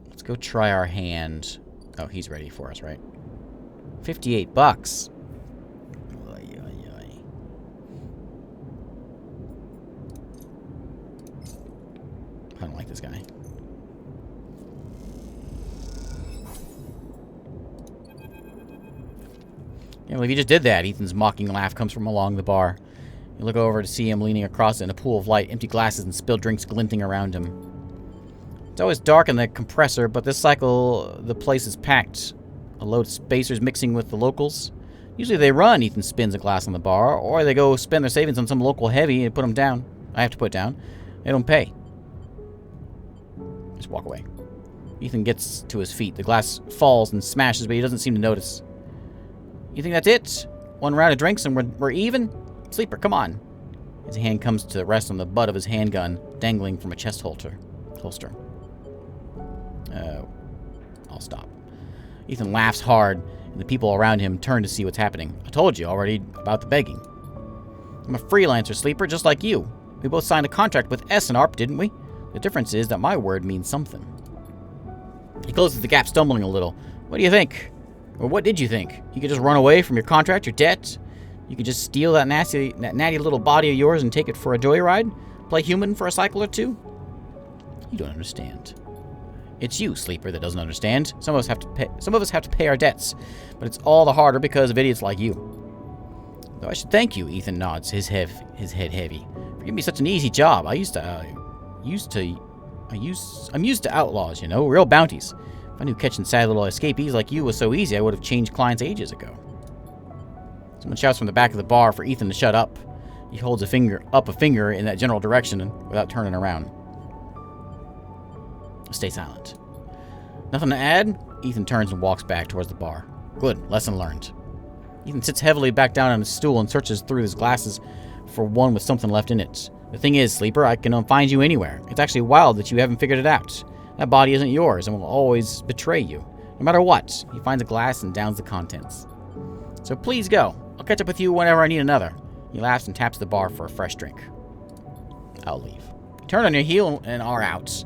Let's go try our hand. Oh, he's ready for us, right? $58. I don't like this guy. Yeah, well, if you just did that, Ethan's mocking laugh comes from along the bar. You look over to see him leaning across it in a pool of light, empty glasses and spilled drinks glinting around him. It's always dark in the compressor, but this cycle the place is packed. A load of spacers mixing with the locals. Usually they run, Ethan spins a glass on the bar, or they go spend their savings on some local heavy and put them down. I have to put it down. They don't pay. Just walk away. Ethan gets to his feet. The glass falls and smashes, but he doesn't seem to notice. You think that's it? One round of drinks and we're even? Sleeper, come on. His hand comes to rest on the butt of his handgun, dangling from a chest holster. I'll stop. Ethan laughs hard, and the people around him turn to see what's happening. I told you already about the begging. I'm a freelancer, Sleeper, just like you. We both signed a contract with S&ARP, didn't we? The difference is that my word means something. He closes the gap, stumbling a little. What do you think? Or what did you think? You could just run away from your contract, your debt? You could just steal that natty little body of yours and take it for a joyride? Play human for a cycle or 2? You don't understand. It's you, Sleeper, that doesn't understand. Some of us have to pay our debts, but it's all the harder because of idiots like you. Though I should thank you, Ethan nods, his head heavy. For giving me such an easy job. I'm used to outlaws, you know, real bounties. If I knew catching sad little escapees like you was so easy, I would have changed clients ages ago. Someone shouts from the back of the bar for Ethan to shut up. He holds a finger in that general direction without turning around. Stay silent. Nothing to add? Ethan turns and walks back towards the bar. Good. Lesson learned. Ethan sits heavily back down on his stool and searches through his glasses for one with something left in it. The thing is, Sleeper, I can find you anywhere. It's actually wild that you haven't figured it out. That body isn't yours and will always betray you. No matter what. He finds a glass and downs the contents. So please go. I'll catch up with you whenever I need another. He laughs and taps the bar for a fresh drink. I'll leave. Turn on your heel and are out.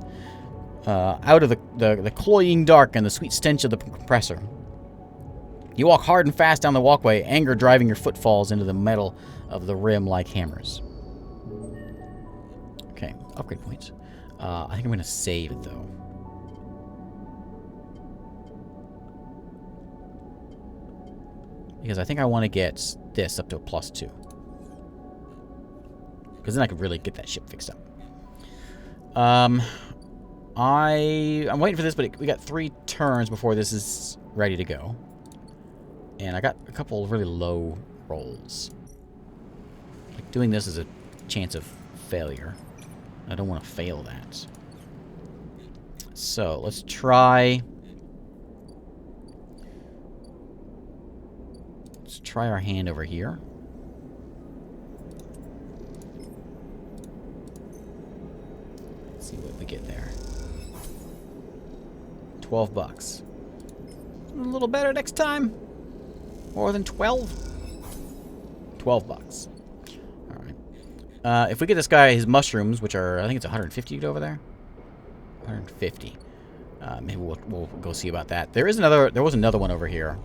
Out of the cloying dark and the sweet stench of the compressor. You walk hard and fast down the walkway, anger driving your footfalls into the metal of the rim like hammers. Okay, upgrade points. I think I'm going to save it, though. Because I think I want to get this up to a +2. Because then I could really get that ship fixed up. I'm waiting for this, but we got 3 turns before this is ready to go. And I got a couple of really low rolls. Like doing this is a chance of failure. I don't want to fail that. So let's try. Let's try our hand over here. Let's see what we get there. $12. A little better next time. More than 12? 12 bucks. Alright. If we get this guy his mushrooms, which are, I think it's 150 over there. 150. Maybe we'll go see about that. There was another one over here.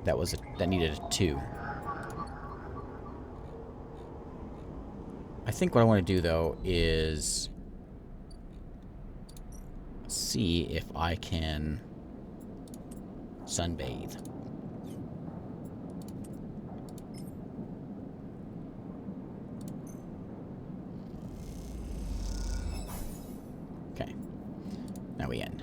That needed a 2. I think what I want to do, though, is see if I can sunbathe. Okay. Now we end.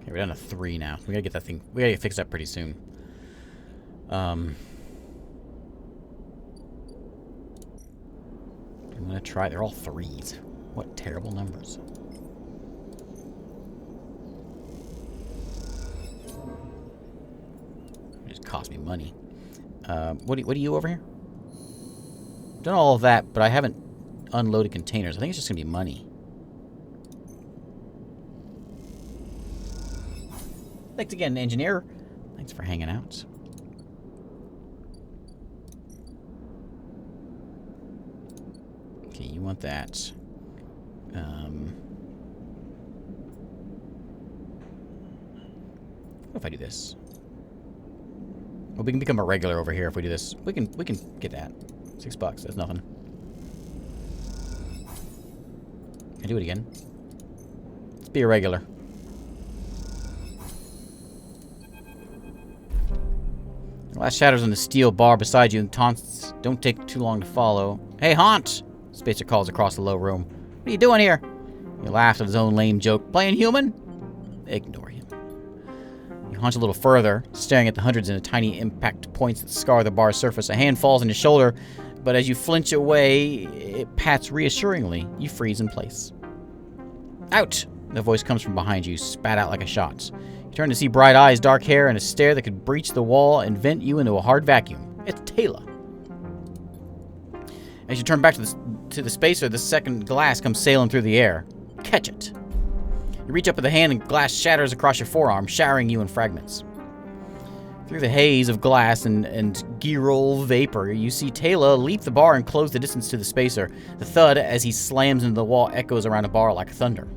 Okay, we're down to 3 now. We gotta get that thing. We gotta get fixed up pretty soon. I'm gonna try. They're all 3s. What terrible numbers. It just cost me money. What are you over here? Done all of that, but I haven't unloaded containers. I think it's just gonna be money. Thanks again, engineer. Thanks for hanging out. Okay, you want that. What if I do this? Well, we can become a regular over here if we do this. We can get that. $6. That's nothing. Can I do it again? Let's be a regular. Glass shatters on the steel bar beside you and taunts don't take too long to follow. Hey, Haunt! Spacer calls across the low room. What are you doing here? He laughs at his own lame joke. Playing human? Ignore him. You hunch a little further, staring at the hundreds of tiny impact points that scar the bar's surface. A hand falls on your shoulder, but as you flinch away, it pats reassuringly. You freeze in place. Out! The voice comes from behind you, spat out like a shot. You turn to see bright eyes, dark hair, and a stare that could breach the wall and vent you into a hard vacuum. It's Taylor. As you turn back to the spacer, the second glass comes sailing through the air. Catch it. You reach up with a hand and glass shatters across your forearm, showering you in fragments. Through the haze of glass and Girol vapor, you see Taylor leap the bar and close the distance to the spacer. The thud as he slams into the wall echoes around a bar like thunder.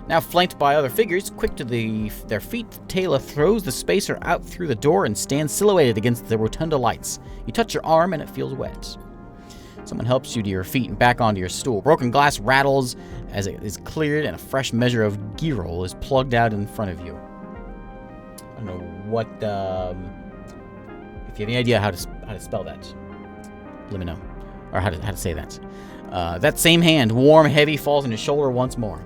Now flanked by other figures, quick to their feet, Taylor throws the spacer out through the door and stands silhouetted against the rotunda lights. You touch your arm and it feels wet. Someone helps you to your feet and back onto your stool. Broken glass rattles as it is cleared and a fresh measure of Girol is plugged out in front of you. I don't know what, if you have any idea how to spell that, let me know. Or how to say that. That same hand, warm, heavy, falls on your shoulder once more.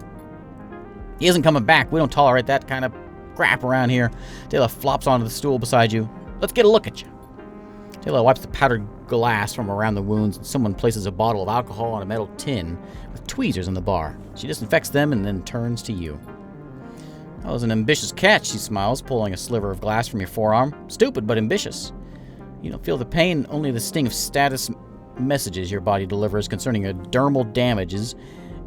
He isn't coming back. We don't tolerate that kind of crap around here. Taylor flops onto the stool beside you. Let's get a look at you. Taylor wipes the powdered glass from around the wounds, and someone places a bottle of alcohol on a metal tin with tweezers on the bar. She disinfects them and then turns to you. That was an ambitious catch, she smiles, pulling a sliver of glass from your forearm. Stupid, but ambitious. You don't feel the pain, only the sting of status messages your body delivers concerning your dermal damages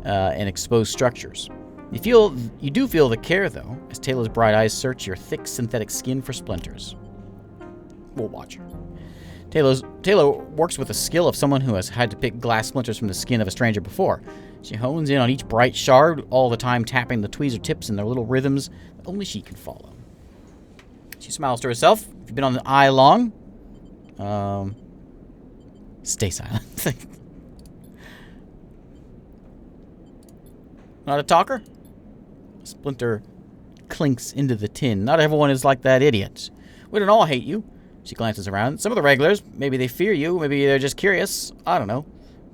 and exposed structures. You do feel the care, though, as Taylor's bright eyes search your thick synthetic skin for splinters. We'll watch her. Taylor works with the skill of someone who has had to pick glass splinters from the skin of a stranger before. She hones in on each bright shard, all the time tapping the tweezer tips in their little rhythms that only she can follow. She smiles to herself. If you've been on the eye long, stay silent. Not a talker? A splinter clinks into the tin. Not everyone is like that idiot. We don't all hate you. She glances around. Some of the regulars, maybe they fear you, maybe they're just curious. I don't know.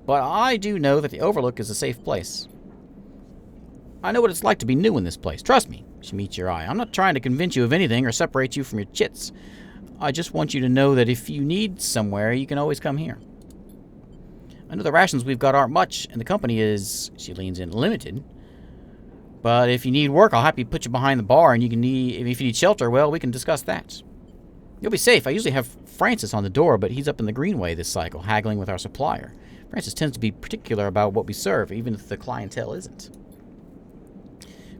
But I do know that the Overlook is a safe place. I know what it's like to be new in this place. Trust me. She meets your eye. I'm not trying to convince you of anything or separate you from your chits. I just want you to know that if you need somewhere, you can always come here. I know the rations we've got aren't much, and the company is, she leans in, limited. But if you need work, I'll happily put you behind the bar, and if you need shelter, well, we can discuss that. You'll be safe. I usually have Francis on the door, but he's up in the Greenway this cycle, haggling with our supplier. Francis tends to be particular about what we serve, even if the clientele isn't.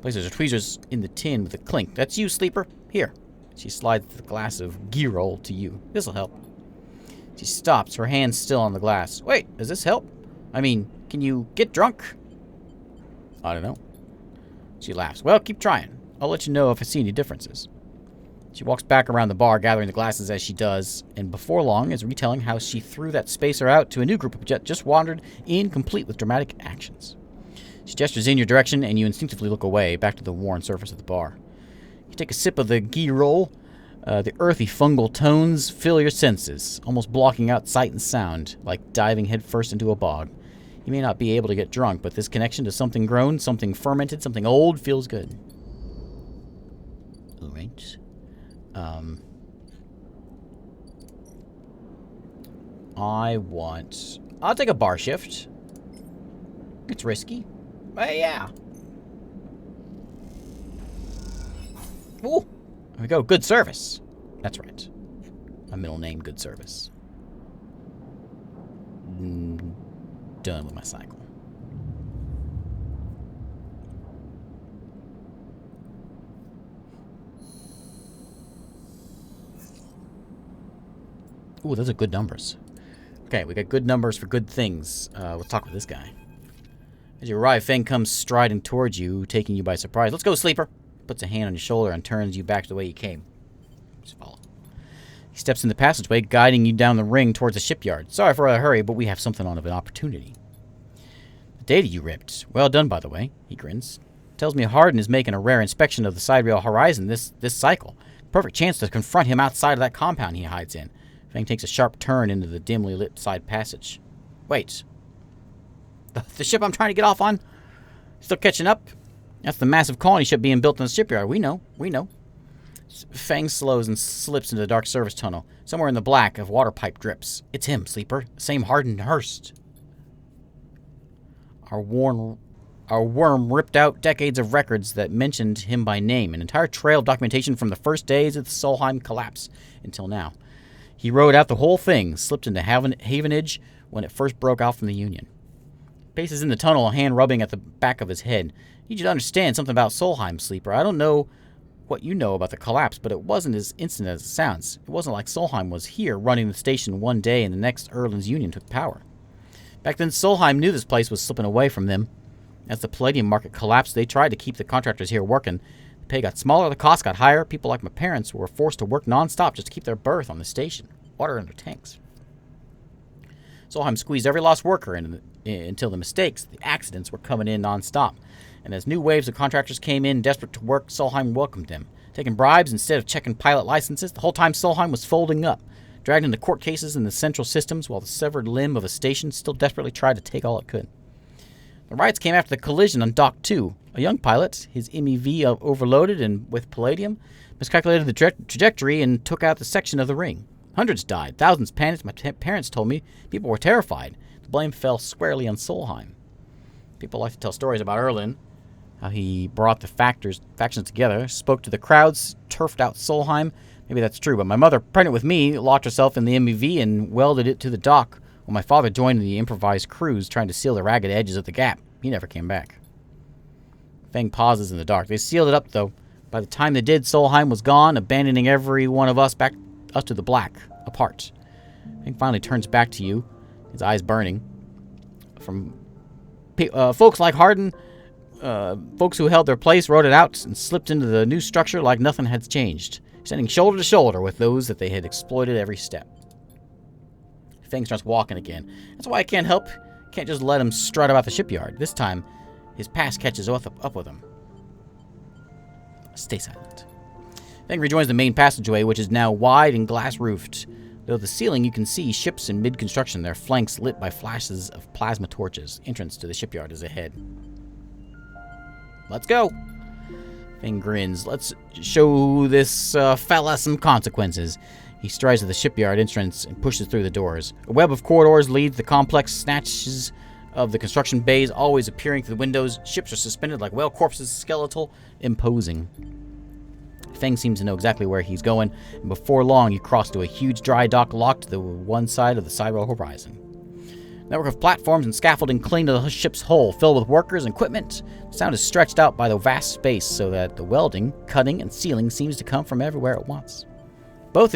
Places her tweezers in the tin with a clink. That's you, sleeper. Here. She slides the glass of Girol to you. This'll help. She stops, her hand still on the glass. Wait, does this help? I mean, can you get drunk? I don't know. She laughs. Well, keep trying. I'll let you know if I see any differences. She walks back around the bar, gathering the glasses as she does, and before long is retelling how she threw that spacer out to a new group of just wandered in, complete with dramatic actions. She gestures in your direction, and you instinctively look away, back to the worn surface of the bar. You take a sip of the Girol. The earthy fungal tones fill your senses, almost blocking out sight and sound, like diving headfirst into a bog. You may not be able to get drunk, but this connection to something grown, something fermented, something old feels good. All right. I'll take a bar shift. It's risky. But yeah. Ooh. There we go. Good service. That's right. My middle name, Good Service. Done with my cycle. Ooh, those are good numbers. Okay, we got good numbers for good things. Let's talk with this guy. As you arrive, Feng comes striding towards you, taking you by surprise. Let's go, sleeper. Puts a hand on your shoulder and turns you back to the way you came. Just follow. He steps in the passageway, guiding you down the ring towards the shipyard. Sorry for the hurry, but we have something of an opportunity. The data you ripped. Well done, by the way. He grins. Tells me Harden is making a rare inspection of the sidereal horizon this cycle. Perfect chance to confront him outside of that compound he hides in. Feng takes a sharp turn into the dimly lit side passage. Wait. The ship I'm trying to get off on? Still catching up? That's the massive colony ship being built in the shipyard. We know. Feng slows and slips into the dark service tunnel. Somewhere in the black, a water pipe drips. It's him, sleeper. Same hardened Hurst. Our worm ripped out decades of records that mentioned him by name. An entire trail of documentation from the first days of the Solheim collapse until now. He rode out the whole thing, slipped into Havenage when it first broke out from the Union. Paces in the tunnel, a hand rubbing at the back of his head. You should understand something about Solheim, sleeper. I don't know what you know about the collapse, but it wasn't as instant as it sounds. It wasn't like Solheim was here, running the station one day, and the next Erland's Union took power. Back then, Solheim knew this place was slipping away from them. As the palladium market collapsed, they tried to keep the contractors here working. The pay got smaller, the costs got higher. People like my parents were forced to work non-stop just to keep their berth on the station. Water in their tanks. Solheim squeezed every lost worker until the mistakes, the accidents, were coming in non-stop. And as new waves of contractors came in desperate to work, Solheim welcomed them, taking bribes instead of checking pilot licenses. The whole time Solheim was folding up, dragged into court cases in the central systems while the severed limb of a station still desperately tried to take all it could. The riots came after the collision on Dock 2. A young pilot, his MEV overloaded and with palladium, miscalculated the trajectory and took out the section of the ring. Hundreds died. Thousands panicked. My parents told me people were terrified. The blame fell squarely on Solheim. People like to tell stories about Erlin, how he brought the factions together, spoke to the crowds, turfed out Solheim. Maybe that's true, but my mother, pregnant with me, locked herself in the MEV and welded it to the dock, while my father joined the improvised crews trying to seal the ragged edges of the gap. He never came back. Feng pauses in the dark. They sealed it up, though. By the time they did, Solheim was gone, abandoning every one of us back us to the black, apart. Feng finally turns back to you, his eyes burning. From folks like Hardin, folks who held their place wrote it out and slipped into the new structure like nothing had changed, standing shoulder to shoulder with those that they had exploited every step. Feng starts walking again. That's why I can't help. Can't just let him strut about the shipyard. This time, his past catches up with him. Stay silent. Feng rejoins the main passageway, which is now wide and glass-roofed. Though the ceiling, you can see ships in mid-construction, their flanks lit by flashes of plasma torches. Entrance to the shipyard is ahead. Let's go. Feng grins. Let's show this fella some consequences. He strides to the shipyard entrance and pushes through the doors. A web of corridors leads the complex snatches of the construction bays, always appearing through the windows. Ships are suspended like whale corpses, skeletal, imposing. Feng seems to know exactly where he's going, and before long you cross to a huge dry dock locked to the one side of the sidewall horizon. Network of platforms and scaffolding cling to the ship's hull, filled with workers and equipment. The sound is stretched out by the vast space so that the welding, cutting, and sealing seems to come from everywhere at once. Both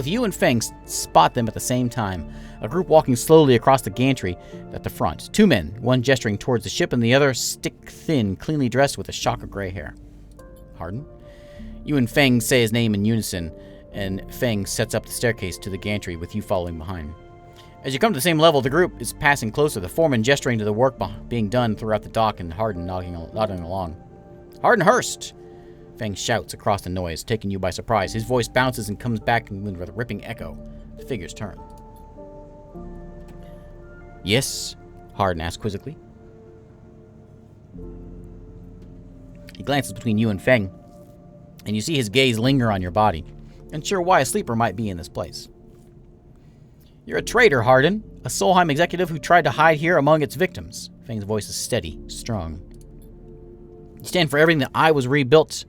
you and Feng spot them at the same time. A group walking slowly across the gantry at the front. Two men, one gesturing towards the ship and the other stick-thin, cleanly dressed with a shock of gray hair. Hardin? You and Feng say his name in unison, and Feng sets up the staircase to the gantry with you following behind. As you come to the same level, the group is passing closer, the foreman gesturing to the work being done throughout the dock and Hardin nodding along. Hardin Hurst! Feng shouts across the noise, taking you by surprise. His voice bounces and comes back with a ripping echo. The figures turn. Yes? Hardin asks quizzically. He glances between you and Feng, and you see his gaze linger on your body, unsure why a sleeper might be in this place. You're a traitor, Hardin, a Solheim executive who tried to hide here among its victims. Feng's voice is steady, strong. You stand for everything that I was rebuilt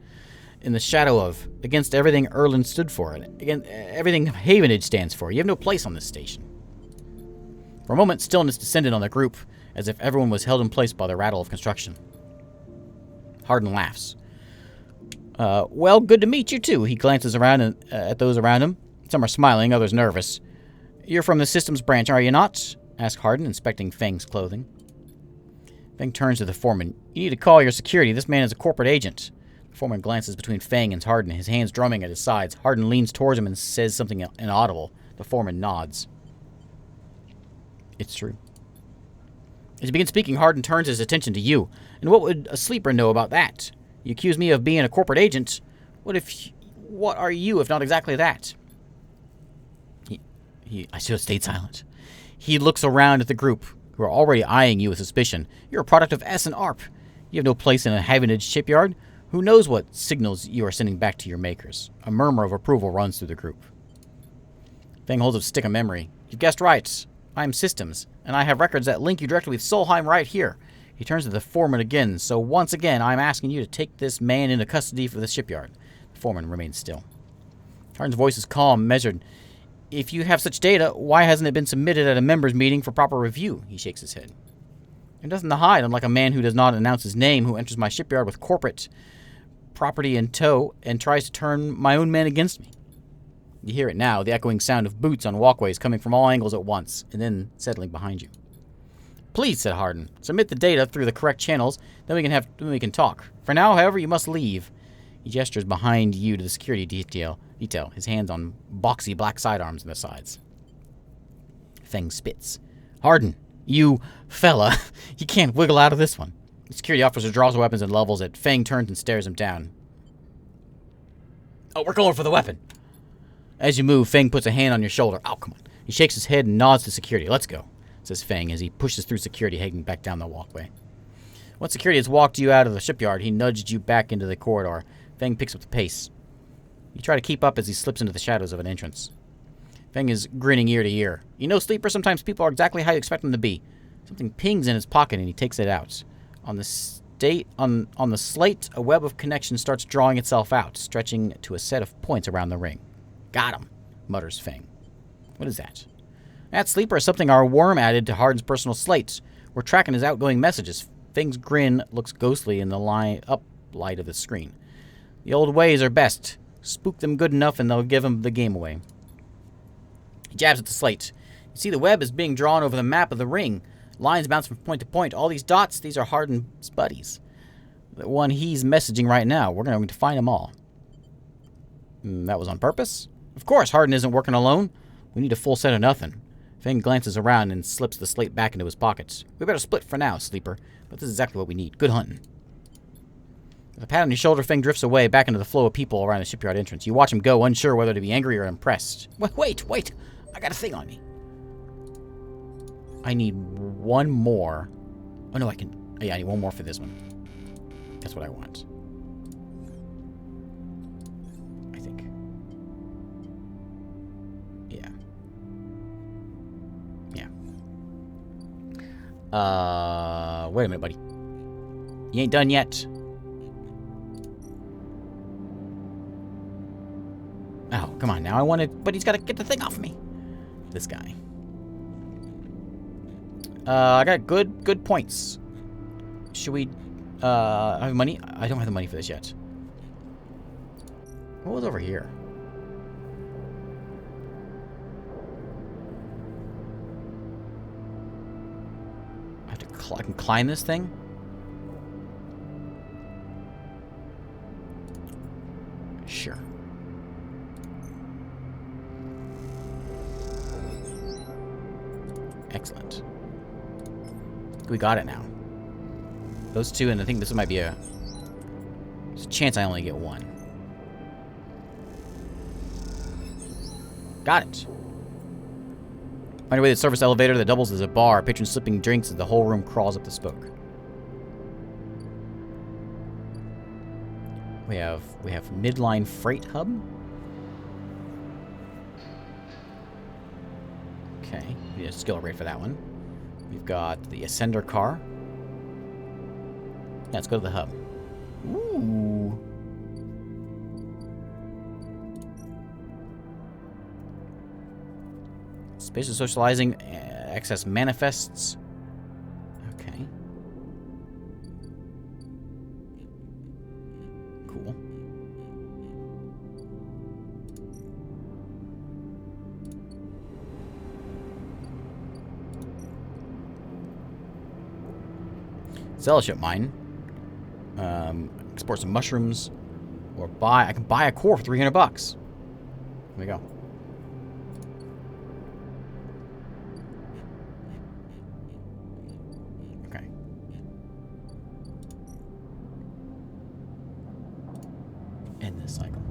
in the shadow of, against everything Erlin stood for, and against everything Havenage stands for. You have no place on this station. For a moment, stillness descended on the group, as if everyone was held in place by the rattle of construction. Hardin laughs. Well, good to meet you, too. He glances around at those around him. Some are smiling, others nervous. You're from the systems branch, are you not? Asked Hardin, inspecting Feng's clothing. Feng turns to the foreman. You need to call your security. This man is a corporate agent. The foreman glances between Feng and Hardin, his hands drumming at his sides. Hardin leans towards him and says something inaudible. The foreman nods. It's true. As he begins speaking, Hardin turns his attention to you. And what would a sleeper know about that? You accuse me of being a corporate agent. What are you, if not exactly that? I should have stayed silent. He looks around at the group, who are already eyeing you with suspicion. You're a product of S and ARP. You have no place in a Havenage shipyard. Who knows what signals you are sending back to your makers? A murmur of approval runs through the group. Feng holds a stick of memory. You've guessed right. I am systems, and I have records that link you directly with Solheim right here. He turns to the foreman again. So once again, I am asking you to take this man into custody for the shipyard. The foreman remains still. Hardin's voice is calm, measured. If you have such data, why hasn't it been submitted at a members' meeting for proper review? He shakes his head. There's nothing to hide, unlike a man who does not announce his name, who enters my shipyard with corporate property in tow and tries to turn my own men against me. You hear it now, the echoing sound of boots on walkways coming from all angles at once, and then settling behind you. Please, said Hardin, submit the data through the correct channels, then we can talk. For now, however, you must leave. He gestures behind you to the security detail, his hands on boxy black sidearms on the sides. Feng spits. Harden, you fella, you can't wiggle out of this one. The security officer draws the weapons and levels it. Fang turns and stares him down. Oh, we're going for the weapon. As you move, Fang puts a hand on your shoulder. Oh, come on. He shakes his head and nods to security. Let's go, says Fang as he pushes through security, heading back down the walkway. Once security has walked you out of the shipyard, he nudged you back into the corridor. Fang picks up the pace. You try to keep up as he slips into the shadows of an entrance. Fang is grinning ear to ear. You know, Sleeper, sometimes people are exactly how you expect them to be. Something pings in his pocket and he takes it out. On the slate, a web of connection starts drawing itself out, stretching to a set of points around the ring. Got him, mutters Fang. What is that? That, Sleeper, is something our worm added to Harden's personal slate. We're tracking his outgoing messages. Fang's grin looks ghostly in the light of the screen. The old ways are best. Spook them good enough and they'll give him the game away. He jabs at the slate. You see the web is being drawn over the map of the ring. Lines bounce from point to point. All these dots, these are Harden's buddies. The one he's messaging right now. We're going to find them all. That was on purpose? Of course, Harden isn't working alone. We need a full set of nothing. Fang glances around and slips the slate back into his pockets. We better split for now, Sleeper. But this is exactly what we need. Good hunting. With a pat on your shoulder, Fang drifts away back into the flow of people around the shipyard entrance. You watch him go, unsure whether to be angry or impressed. Wait. I got a thing on me. I need one more. Oh, no, I can. Oh, yeah, I need one more for this one. That's what I want. I think. Yeah. Wait a minute, buddy. You ain't done yet. Oh, come on now. I wanted... But he's got to get the thing off me. This guy. I got good points. Should we... I have money? I don't have the money for this yet. What was over here? I can climb this thing? Sure. Excellent. We got it now. Those two, and I think this might be a... There's a chance I only get one. Got it. Find a way to the surface elevator that doubles as a bar. Patrons slipping drinks as the whole room crawls up the smoke. We have midline freight hub. Okay, we need a skill rate for that one. We've got the ascender car. Yeah, let's go to the hub. Ooh. Space of socializing, excess manifests. Okay. Cool. Fellowship mine. Export some mushrooms, or I can buy a core for $300. Here we go. Okay. End this cycle.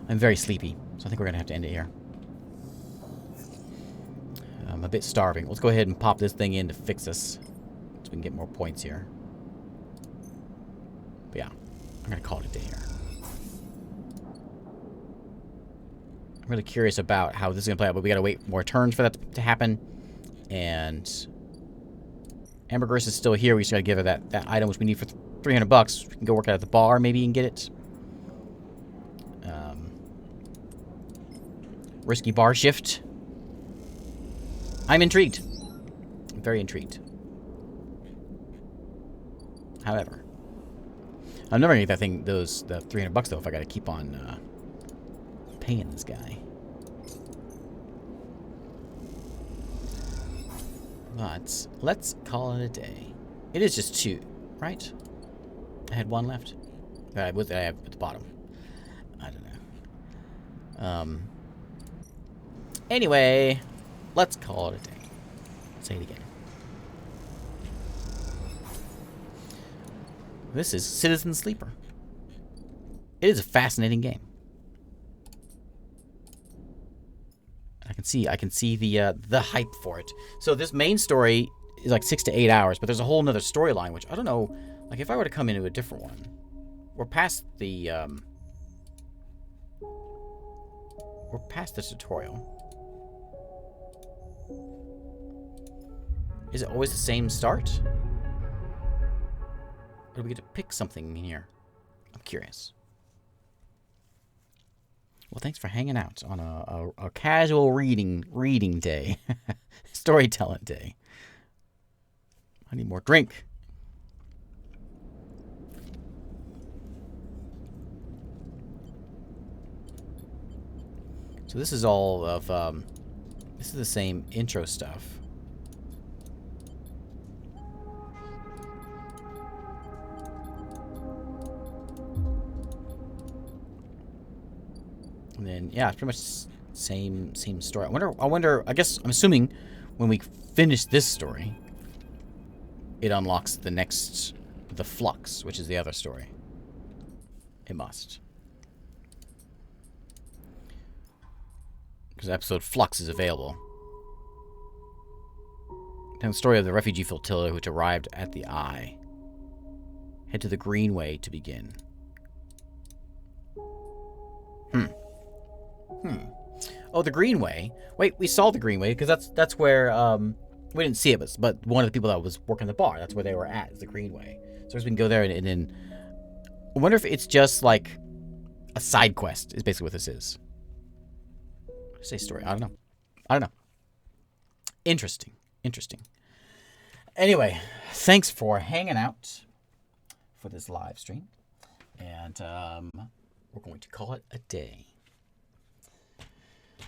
I'm very sleepy, so I think we're gonna have to end it here. I'm a bit starving. Let's go ahead and pop this thing in to fix us, so we can get more points here. But yeah, I'm gonna call it a day here. I'm really curious about how this is gonna play out, but we gotta wait more turns for that to happen. And Ambergris is still here. We just gotta give her that item which we need for $300. We can go work out at the bar, maybe, and get it. Risky bar shift. I'm intrigued. I'm very intrigued. However, I'm never gonna get that thing, the $300 though, if I gotta keep on paying this guy. But let's call it a day. It is just 2, right? I had 1 left. What did I have at the bottom? I don't know. Anyway, let's call it a day. Say it again. This is Citizen Sleeper. It is a fascinating game. I can see the hype for it. So this main story is like 6 to 8 hours, but there's a whole nother storyline, which I don't know. Like if I were to come into a different one, we're past the tutorial. Is it always the same start? Or do we get to pick something here? I'm curious. Well, thanks for hanging out on a casual reading day. Storytelling day. I need more drink. So this is all of, this is the same intro stuff. And then, yeah, it's pretty much same story. I wonder, I guess, I'm assuming when we finish this story, it unlocks the Flux, which is the other story. It must. Because episode Flux is available. Telling the story of the refugee flotilla which arrived at the Eye. Head to the Greenway to begin. Oh, the Greenway. Wait, we saw the Greenway because that's where we didn't see it, but one of the people that was working the bar, that's where they were at, is the Greenway. So we can go there and then I wonder if it's just like a side quest is basically what this is. Say story. I don't know. Interesting. Anyway, thanks for hanging out for this live stream. And we're going to call it a day.